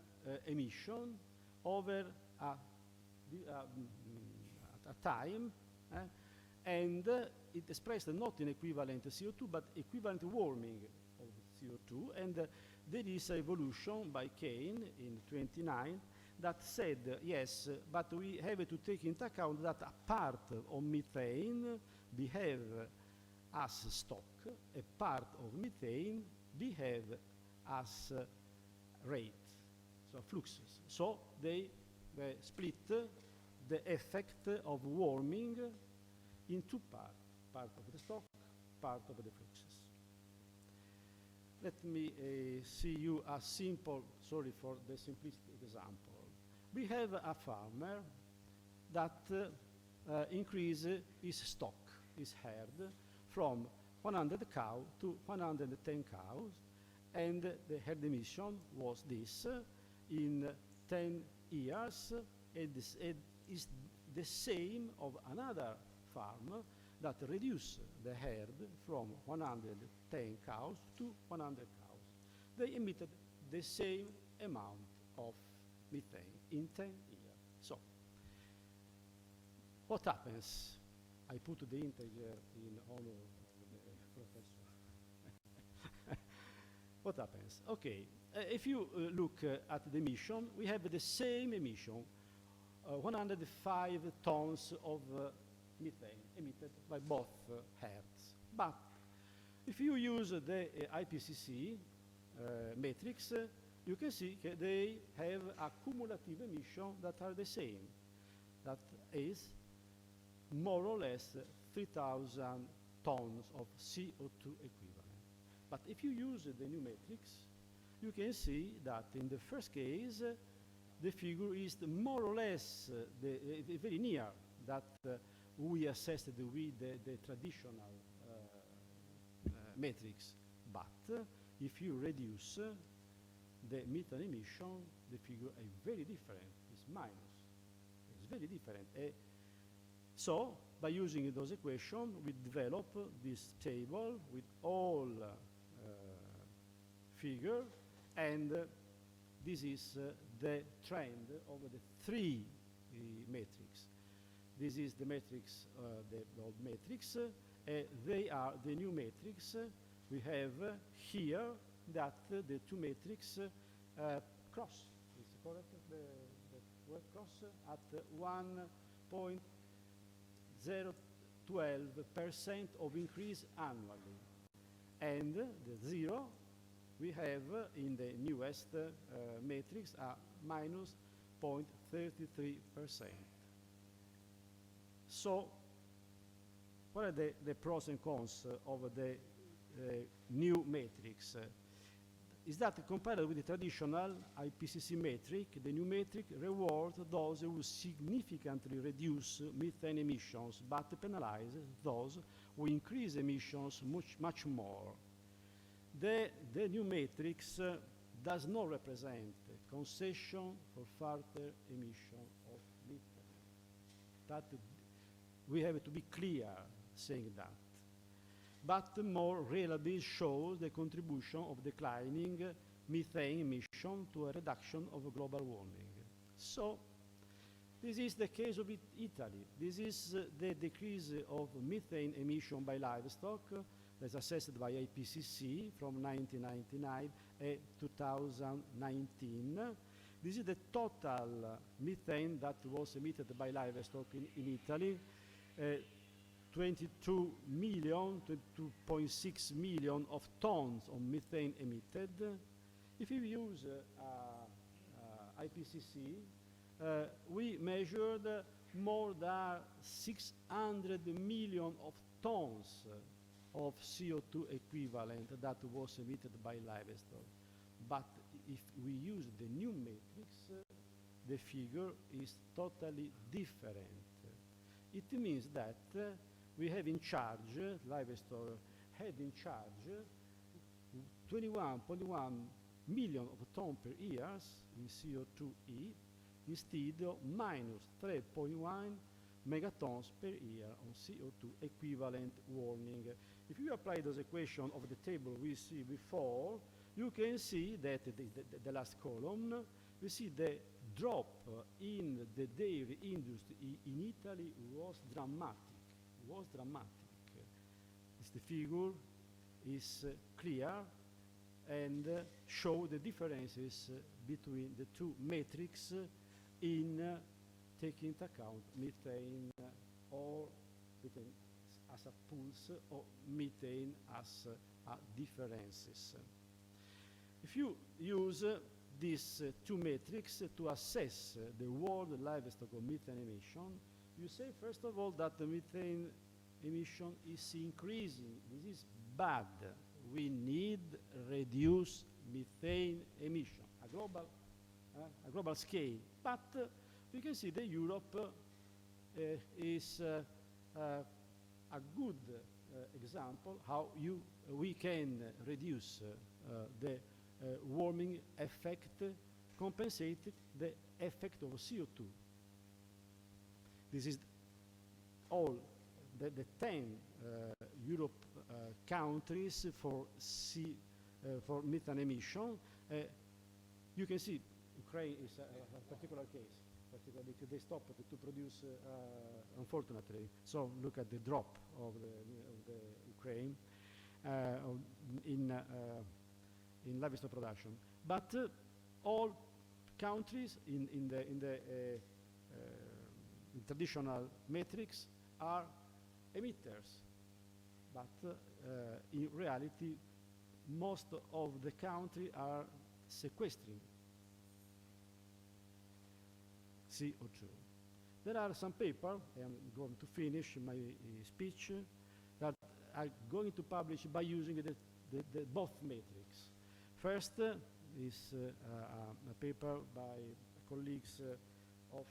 emission over a time, and it expressed not in equivalent CO2, but equivalent warming of CO2, and there is an evolution by Kane in 29 that said, yes, but we have to take into account that a part of methane behave as stock, a part of methane behave as rate, so fluxes. So they split the effect of warming in two parts, part of the stock, part of the fluxes. Let me see you a simple, sorry for the simplistic example. We have a farmer that increase his stock, his herd, from 100 cows to 110 cows, and the herd emission was this in 10 years, and this is the same of another farm that reduced the herd from 110 cows to 100 cows. They emitted the same amount of methane in 10 years. So, what happens? I put the integer in honor of the professor. What happens? Okay, if you look at the emission, we have the same emission, 105 tons of methane emitted by both herds. But if you use the IPCC matrix, you can see they have a cumulative emission that are the same. That is more or less 3,000 tons of CO2 equivalent. But if you use the new metrics, you can see that in the first case, the figure is more or less very near that we assessed with the traditional metrics. But if you reduce the methane emission, the figure is very different. It's minus. It's very different. So, by using those equations, we develop this table with all figures, and this is the trend of the three metrics. This is the metrics, the old metrics. They are the new metrics. We have here that the two metrics cross. Is it correct? The word cross at 1.012% of increase annually, and the zero we have in the newest matrix are minus 0.33%. So, what are the pros and cons of the new matrix? Is that compared with the traditional IPCC metric, the new metric rewards those who significantly reduce methane emissions, but penalizes those who increase emissions much more. The new matrix does not represent concession for further emission of methane. That we have to be clear saying that. But more reliably shows the contribution of declining methane emission to a reduction of global warming. So, this is the case of Italy. This is the decrease of methane emission by livestock as assessed by IPCC from 1999 to 2019. This is the total methane that was emitted by livestock in Italy. 22.6 million of tons of methane emitted. If you use IPCC, we measured more than 600 million of tons of CO2 equivalent that was emitted by livestock. But if we use the new matrix, the figure is totally different. It means that we have in charge, livestock had in charge 21.1 million of tons per year in CO2e instead of minus 3.1 megatons per year on CO2 equivalent warning. If you apply those equations of the table we see before, you can see that the last column, we see the drop in the dairy industry in Italy was dramatic. The figure is clear and show the differences between the two metrics in taking into account methane or methane as a pulse or methane as differences. If you use these two metrics to assess the world livestock or methane emission, you say first of all that the methane emission is increasing. This is bad. We need reduce methane emission, a global scale. But we can see that Europe is a good example how we can reduce the warming effect, compensate the effect of CO2. This is all the 10 Europe countries for methane emission. You can see Ukraine is a particular case, particularly because they stopped to produce, unfortunately. So look at the drop of the Ukraine in livestock production. But all countries in the traditional metrics are emitters, but in reality, most of the countries are sequestering CO2. There are some papers, I'm going to finish my speech, that are going to publish by using the both metrics. First is a paper by colleagues of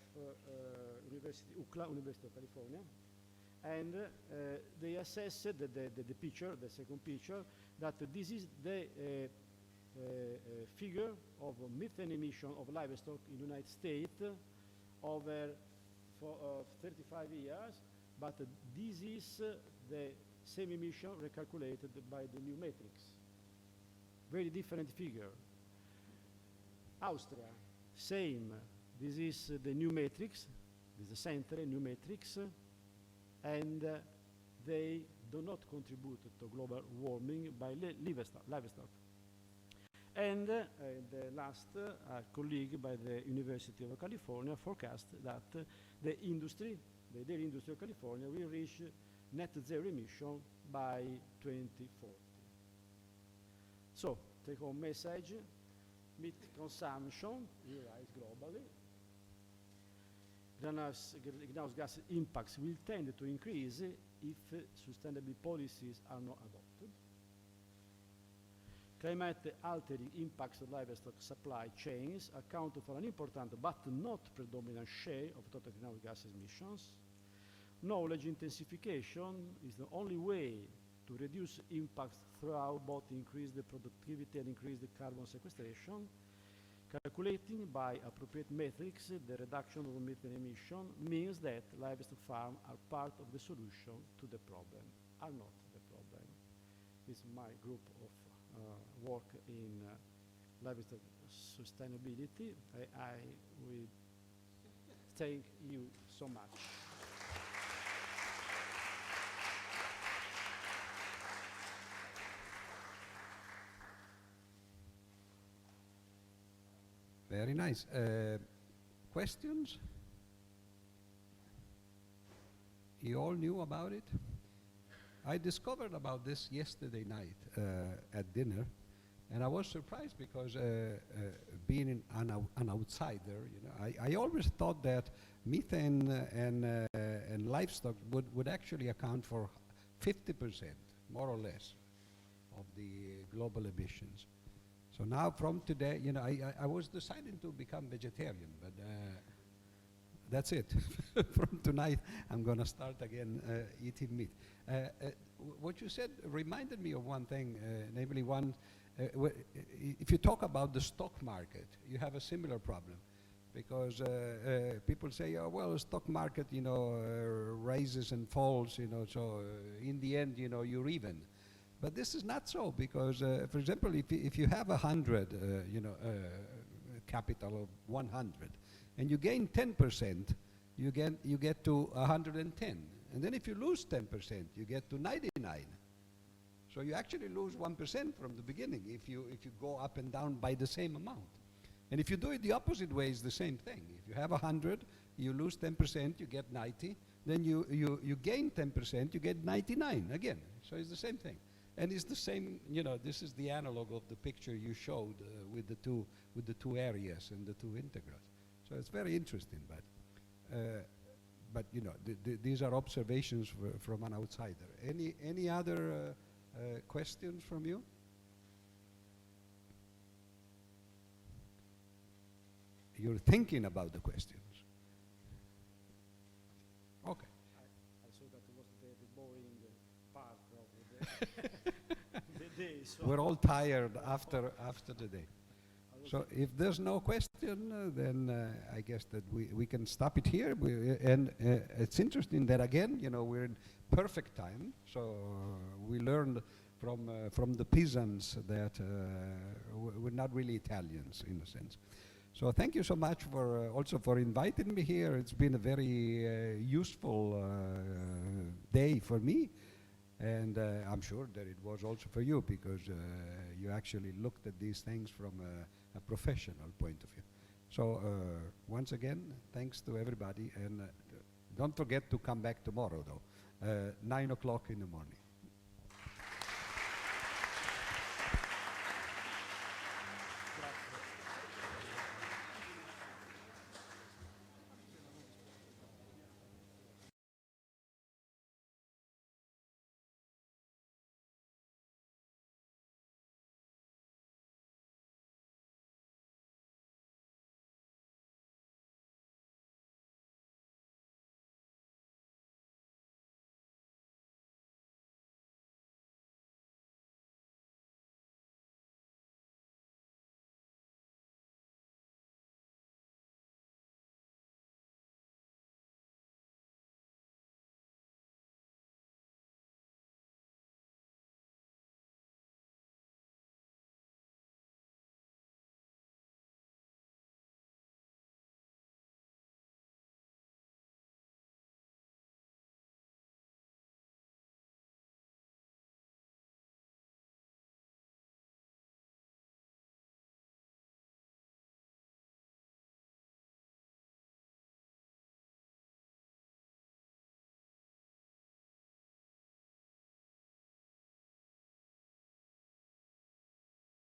UCLA, University of California, and they assessed the picture, the second picture, that this is the figure of methane emission of livestock in the United States over 35 years, but this is the same emission recalculated by the new metrics. Very different figure. Austria, same. This is the new matrix, this is the center, new matrix, and they do not contribute to global warming by livestock. And the last colleague by the University of California forecast that the industry, the dairy industry of California, will reach net zero emission by 2040. So, take-home message, meat consumption will rise globally. Greenhouse gas impacts will tend to increase if sustainable policies are not adopted. Climate-altering impacts of livestock supply chains account for an important but not predominant share of total greenhouse gas emissions. Knowledge intensification is the only way to reduce impacts throughout both increase the productivity and increase the carbon sequestration. Calculating by appropriate metrics the reduction of methane emission means that livestock farms are part of the solution to the problem, are not the problem. This is my group of work in livestock sustainability. I will thank you so much. Very nice. Questions? You all knew about it? I discovered about this yesterday night at dinner, and I was surprised because being an outsider, you know, I always thought that methane and livestock would actually account for 50%, more or less, of the global emissions. So now from today, you know, I was deciding to become vegetarian, but that's it. From tonight, I'm going to start again eating meat. What you said reminded me of one thing, namely one, if you talk about the stock market, you have a similar problem. Because people say, oh, well, the stock market, you know, rises and falls, you know, so in the end, you know, you're even. But this is not so, because, for example, if you have 100, you know, capital of 100, and you gain 10%, you get to 110. And then if you lose 10%, you get to 99. So you actually lose 1% from the beginning if you go up and down by the same amount. And if you do it the opposite way, it's the same thing. If you have 100, you lose 10%, you get 90. Then you gain 10%, you get 99 again. So it's the same thing. And it's the same, you know, this is the analog of the picture you showed with the two areas and the two integrals. So it's very interesting, but you know, these are observations from an outsider. Any other questions from you? You're thinking about the questions. Okay. I saw that it was the boring part of the day. So we're all tired after the day. So if there's no question, then I guess that we can stop it here. And it's interesting that, again, you know, we're in perfect time. So we learned from the peasants that we're not really Italians, in a sense. So thank you so much for also for inviting me here. It's been a very useful day for me. And I'm sure that it was also for you, because you actually looked at these things from a professional point of view. So once again, thanks to everybody. And don't forget to come back tomorrow, though, 9 o'clock in the morning.